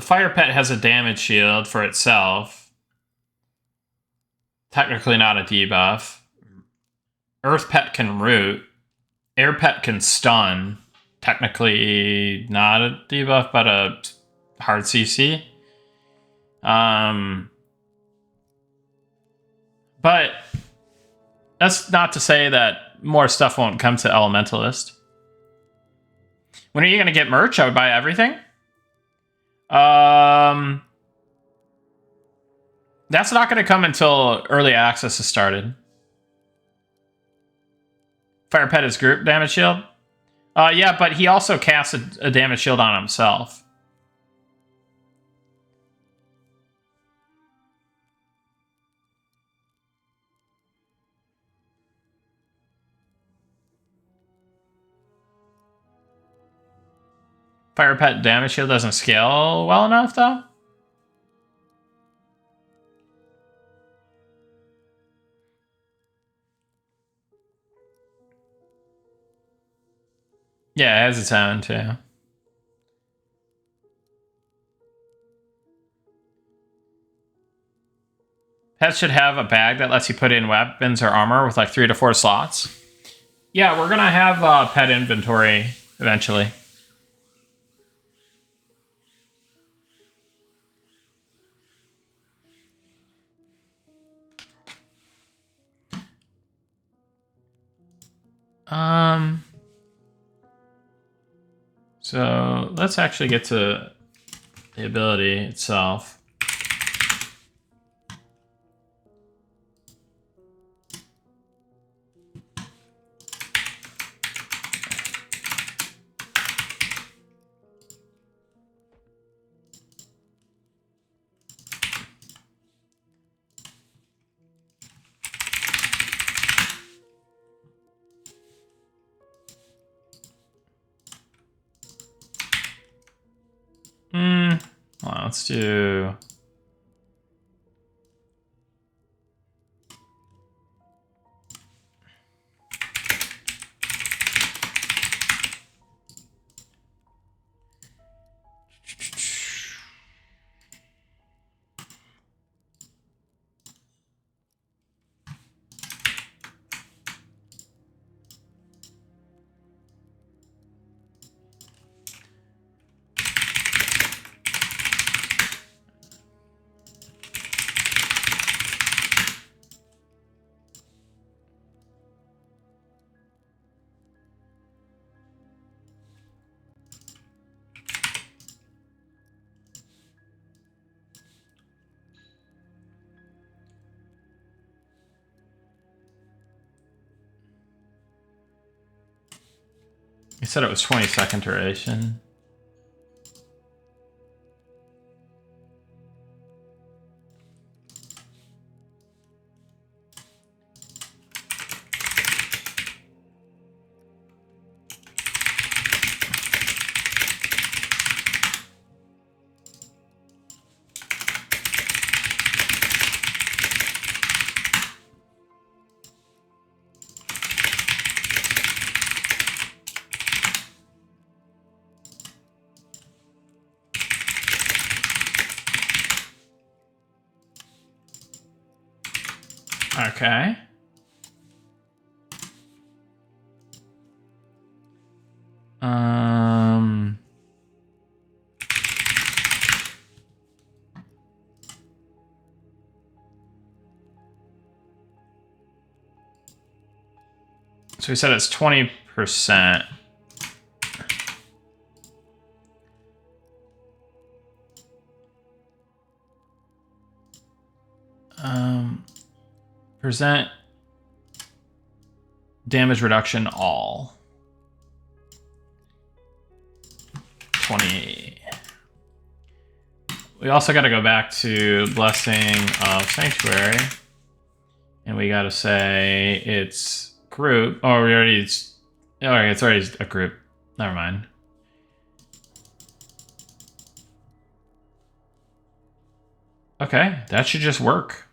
fire pet has a damage shield for itself. Technically not a debuff. Earth pet can root. Air pet can stun. Technically not a debuff, but a hard CC. But that's not to say that more stuff won't come to Elementalist. When are you going to get merch? I would buy everything. That's not going to come until early access is started. Fire pet is group damage shield. Yeah, but he also casts a damage shield on himself. Fire pet damage shield doesn't scale well enough, though. Yeah, it has its own, too. Pets should have a bag that lets you put in weapons or armor with like 3 to 4 slots. Yeah, we're gonna have pet inventory eventually. So let's actually get to the ability itself. Well, let's do... You said it was 20-second duration. Okay. So we said it's 20%. Percent damage reduction all. 20. We also got to go back to Blessing of Sanctuary. And we got to say it's group. Oh, we already... Alright, it's already a group. Never mind. Okay, that should just work.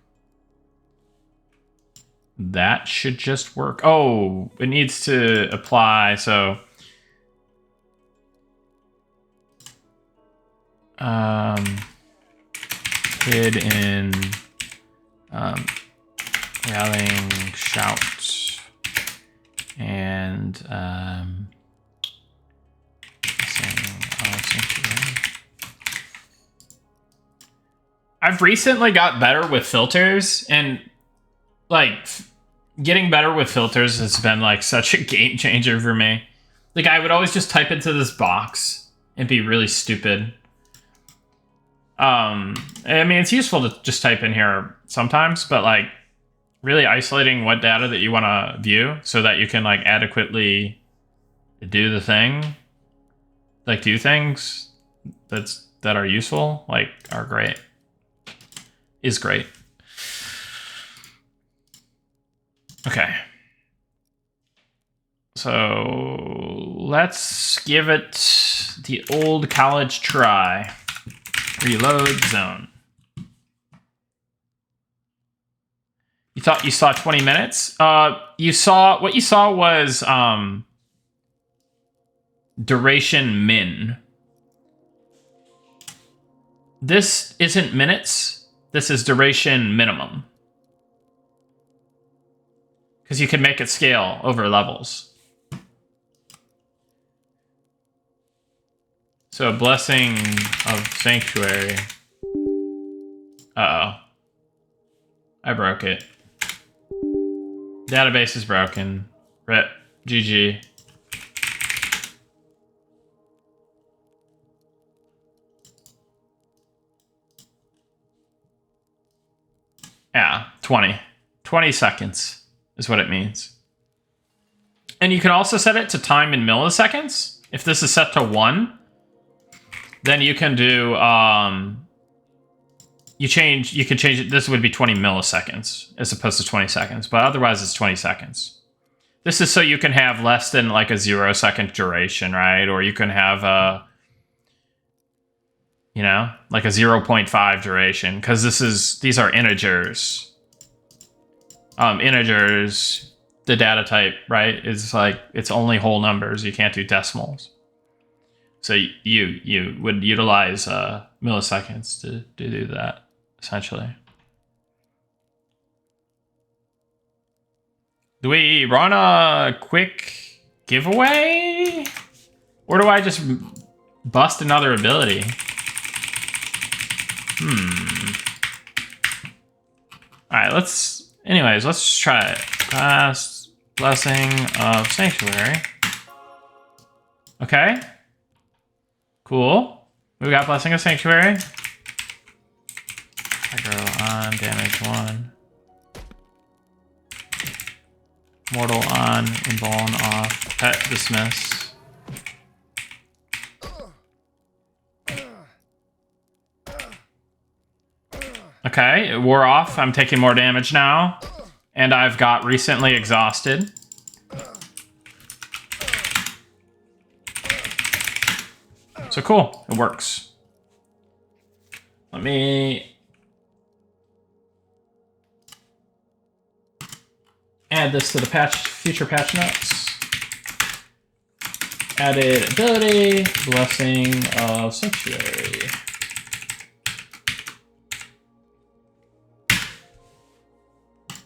That should just work. Oh, it needs to apply, so... hid in... Rallying shout. And, I've recently got better with filters, and like getting better with filters has been like such a game changer for me. Like I would always just type into this box and be really stupid. I mean, it's useful to just type in here sometimes, but like really isolating what data that you want to view so that you can like adequately do the thing, like do things that are useful, like are great. Is great. Okay. So let's give it the old college try. Reload zone. You thought you saw 20 minutes? What you saw was duration min. This isn't minutes. This is duration minimum. Because you can make it scale over levels. So Blessing of Sanctuary. Uh-oh. I broke it. Database is broken. RIP. GG. Yeah, 20. 20 seconds is what it means. And you can also set it to time in milliseconds. If this is set to 1, then you can do you can change it. This would be 20 milliseconds as opposed to 20 seconds, but otherwise it's 20 seconds. This is so you can have less than like a 0-second duration, right? Or you can have a, you know, like a 0.5 duration, because these are integers. Integers, the data type, right, is like it's only whole numbers. You can't do decimals. So you would utilize milliseconds to do that, essentially. Do we run a quick giveaway? Or do I just bust another ability? Alright, let's try it. Last Blessing of Sanctuary. Okay. Cool. We got Blessing of Sanctuary. Aggro on, damage 1. Mortal on, Embalm off, pet dismiss. Okay, it wore off. I'm taking more damage now. And I've got recently exhausted. So cool, it works. Let me add this to the future patch notes. Added ability, Blessing of Sanctuary.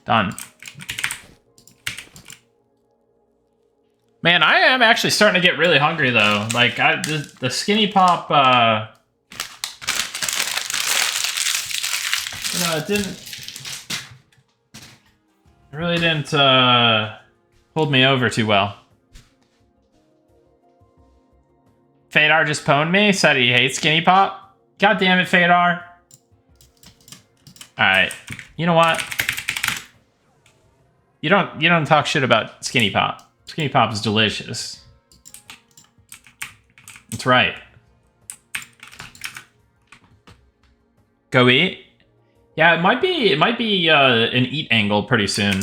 Done. Man, I am actually starting to get really hungry though. Like the skinny pop, it really didn't hold me over too well. Fadar just pwned me, said he hates skinny pop. God damn it, Fadar. Alright. You know what? You don't talk shit about skinny pop. Skinny pop is delicious. That's right. Go eat. Yeah, it might be an eat angle pretty soon.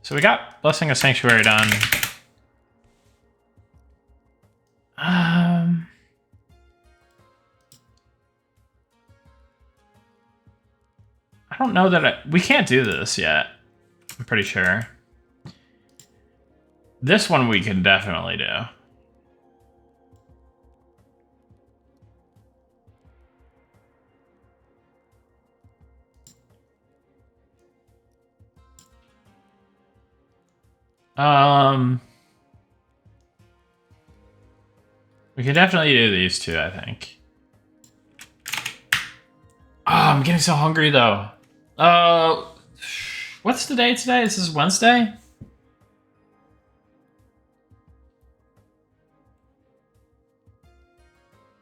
So we got Blessing of Sanctuary done. I don't know that we can't do this yet. I'm pretty sure. This one we can definitely do. We can definitely do these two, I think. Oh, I'm getting so hungry though. What's the day today? This is Wednesday?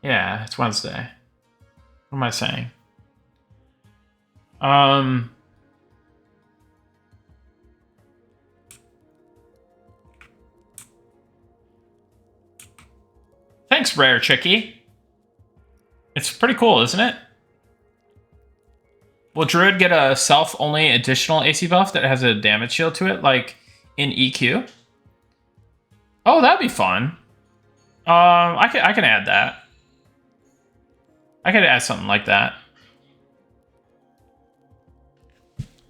Yeah, it's Wednesday. What am I saying? Thanks, Rare Chicky. It's pretty cool, isn't it? Will Druid get a self-only additional AC buff that has a damage shield to it, like in EQ? Oh, that'd be fun. I can add that. I could add something like that.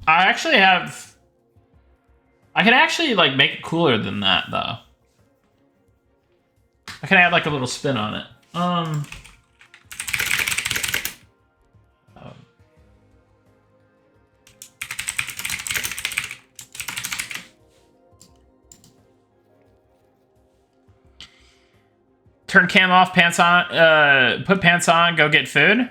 I can actually like make it cooler than that though. I can add like a little spin on it. Turn cam off, pants on, put pants on, go get food.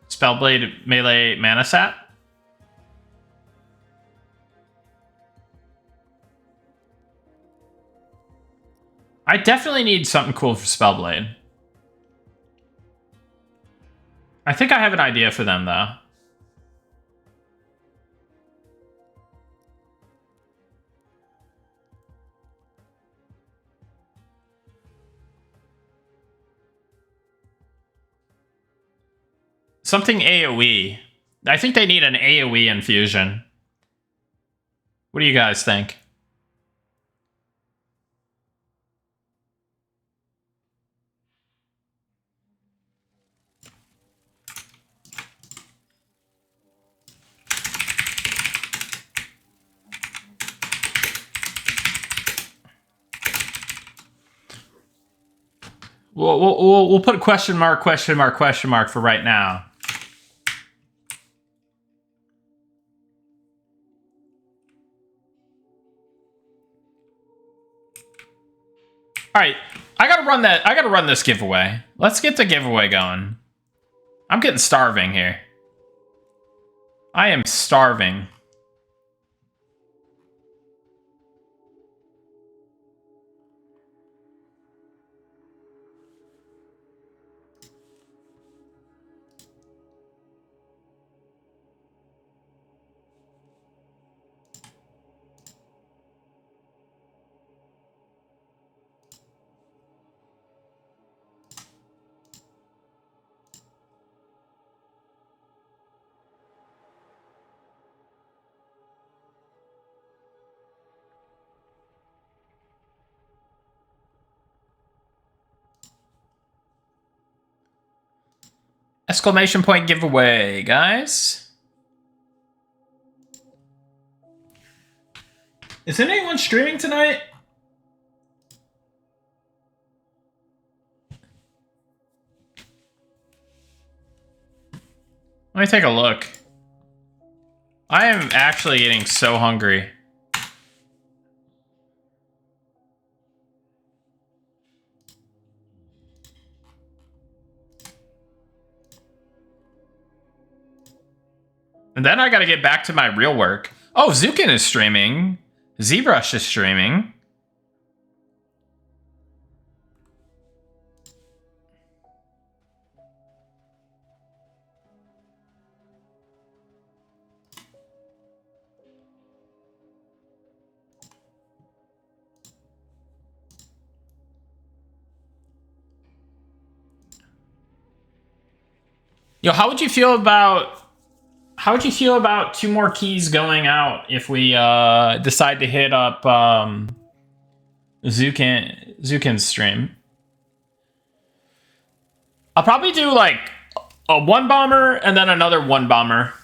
Spellblade melee mana sap. I definitely need something cool for Spellblade. I think I have an idea for them though. Something AoE. I think they need an AoE infusion. What do you guys think? We'll put question mark for right now. All right, I gotta run that. I gotta run this giveaway. Let's get the giveaway going. I'm getting starving here. I am starving. Exclamation point giveaway, guys. Is anyone streaming tonight? Let me take a look. I am actually getting so hungry. And then I gotta get back to my real work. Oh, Zukin is streaming. ZBrush is streaming. Yo, how would you feel about 2 more keys going out if we decide to hit up Zukin's stream? I'll probably do like a 1 bomber and then another 1 bomber,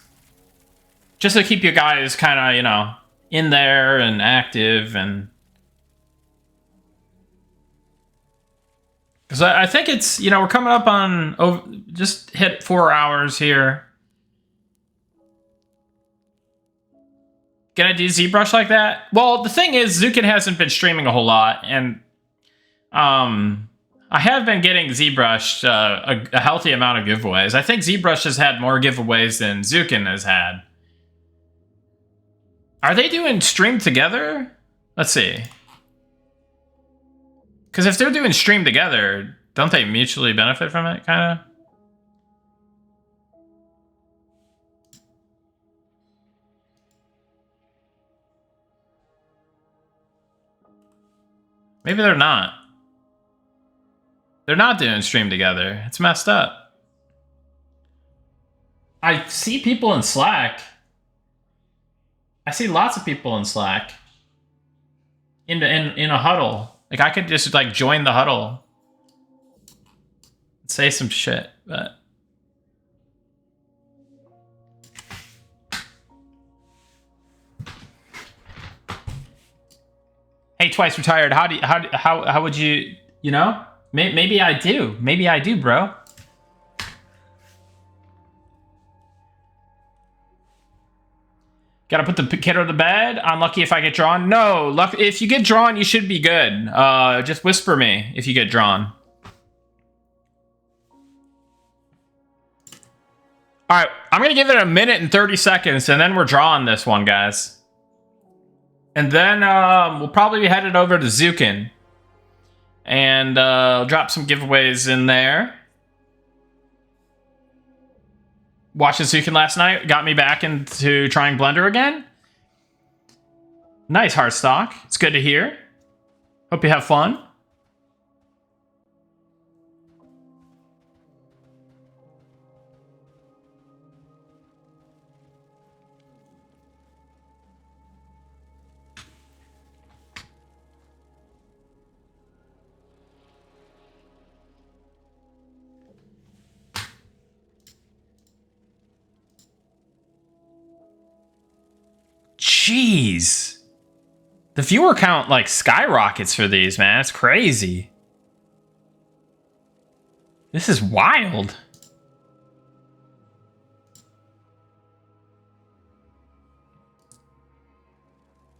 just to keep you guys kind of, you know, in there and active. And because I think it's, you know, we're coming up on just hit 4 hours here. Can I do ZBrush like that? Well, the thing is, Zukin hasn't been streaming a whole lot, and I have been getting ZBrush a healthy amount of giveaways. I think ZBrush has had more giveaways than Zukin has had. Are they doing stream together? Let's see. Because if they're doing stream together, don't they mutually benefit from it, kind of? Maybe they're not. They're not doing stream together. It's messed up. I see people in Slack. I see lots of people in Slack. In a huddle. Like, I could just, like, join the huddle. Say some shit, but... Hey, twice retired. How would you, you know? Maybe I do. Maybe I do, bro. Gotta put the kiddo to bed. Unlucky if I get drawn. No, luck. If you get drawn, you should be good. Just whisper me if you get drawn. All right, I'm gonna give it 1 minute and 30 seconds, and then we're drawing this one, guys. And then we'll probably be headed over to Zukin. And drop some giveaways in there. Watching Zukin last night got me back into trying Blender again. Nice, Heartstock. It's good to hear. Hope you have fun. Jeez. The viewer count, like, skyrockets for these, man. It's crazy. This is wild.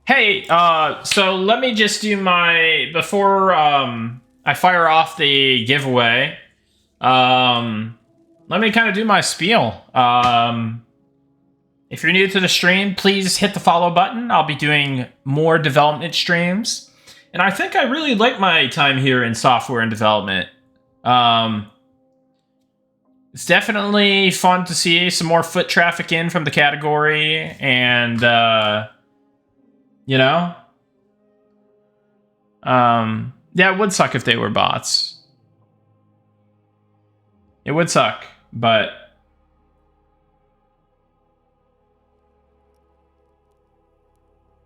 Hey, so let me just do my... Before I fire off the giveaway, let me kind of do my spiel. If you're new to the stream, please hit the follow button. I'll be doing more development streams. And I think I really like my time here in software and development. It's definitely fun to see some more foot traffic in from the category. And, you know? Yeah, it would suck if they were bots. It would suck, but...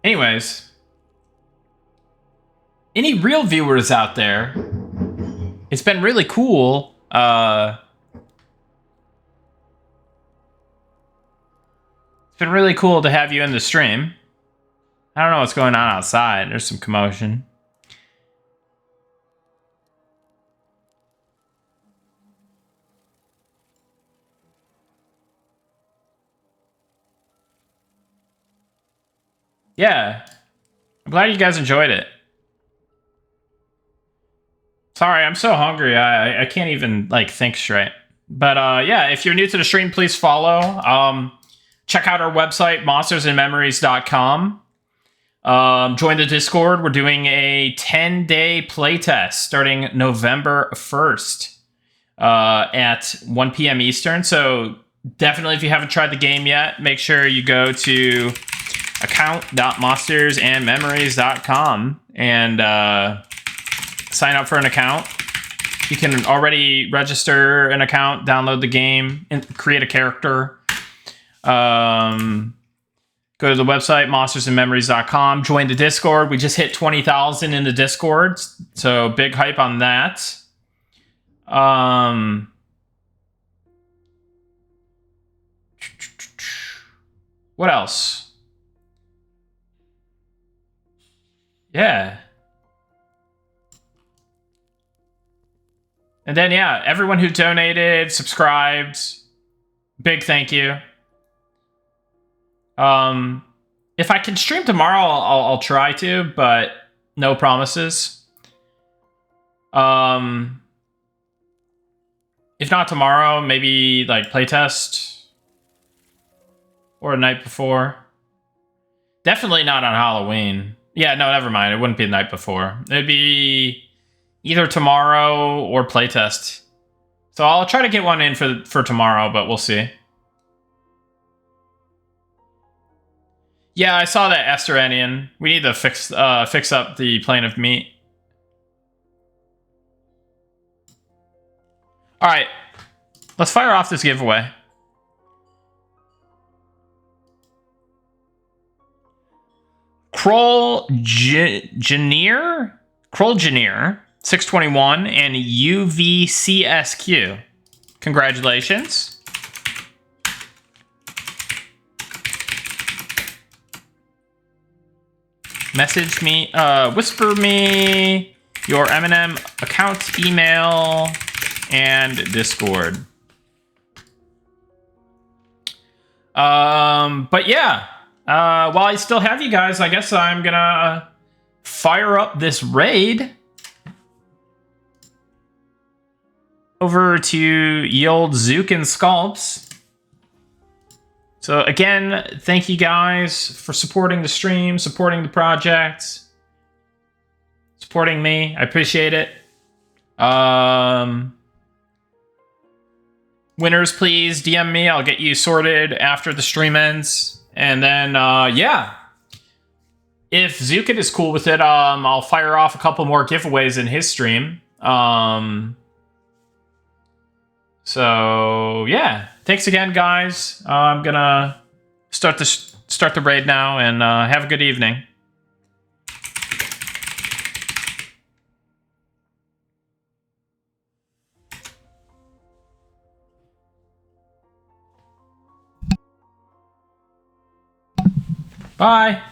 Anyways, any real viewers out there, it's been really cool. It's been really cool to have you in the stream. I don't know what's going on outside. There's some commotion. Yeah, I'm glad you guys enjoyed it. Sorry, I'm so hungry. I can't even, like, think straight. But yeah, if you're new to the stream, please follow. Check out our website, monstersandmemories.com. Join the Discord. We're doing a 10-day playtest starting November 1st at 1 p.m. Eastern. So definitely, if you haven't tried the game yet, make sure you go to account.monstersandmemories.com and sign up for an account. You can already register an account, download the game, and create a character. Go to the website, monstersandmemories.com. Join the Discord. We just hit 20,000 in the Discord, so big hype on that. What else? Yeah. And then, yeah, everyone who donated, subscribed, big thank you. If I can stream tomorrow, I'll try to, but no promises. If not tomorrow, maybe like playtest or a night before. Definitely not on Halloween. Yeah, no, never mind. It wouldn't be the night before. It'd be either tomorrow or playtest. So I'll try to get one in for tomorrow, but we'll see. Yeah, I saw that Asteranian. We need to fix up the plane of meat. All right, let's fire off this giveaway. Kroll-Janier, 621, and UVCSQ. Congratulations. Message me, whisper me your M&M account, email, and Discord. But yeah, while I still have you guys, I guess I'm gonna fire up this raid over to Yield Zook and Sculpts. So again, thank you guys for supporting the stream, supporting the project, supporting me. I appreciate it. Winners, please DM me. I'll get you sorted after the stream ends. And then, yeah. If Zukin is cool with it, I'll fire off a couple more giveaways in his stream. So, yeah. Thanks again, guys. I'm gonna start the raid now, and have a good evening. Bye.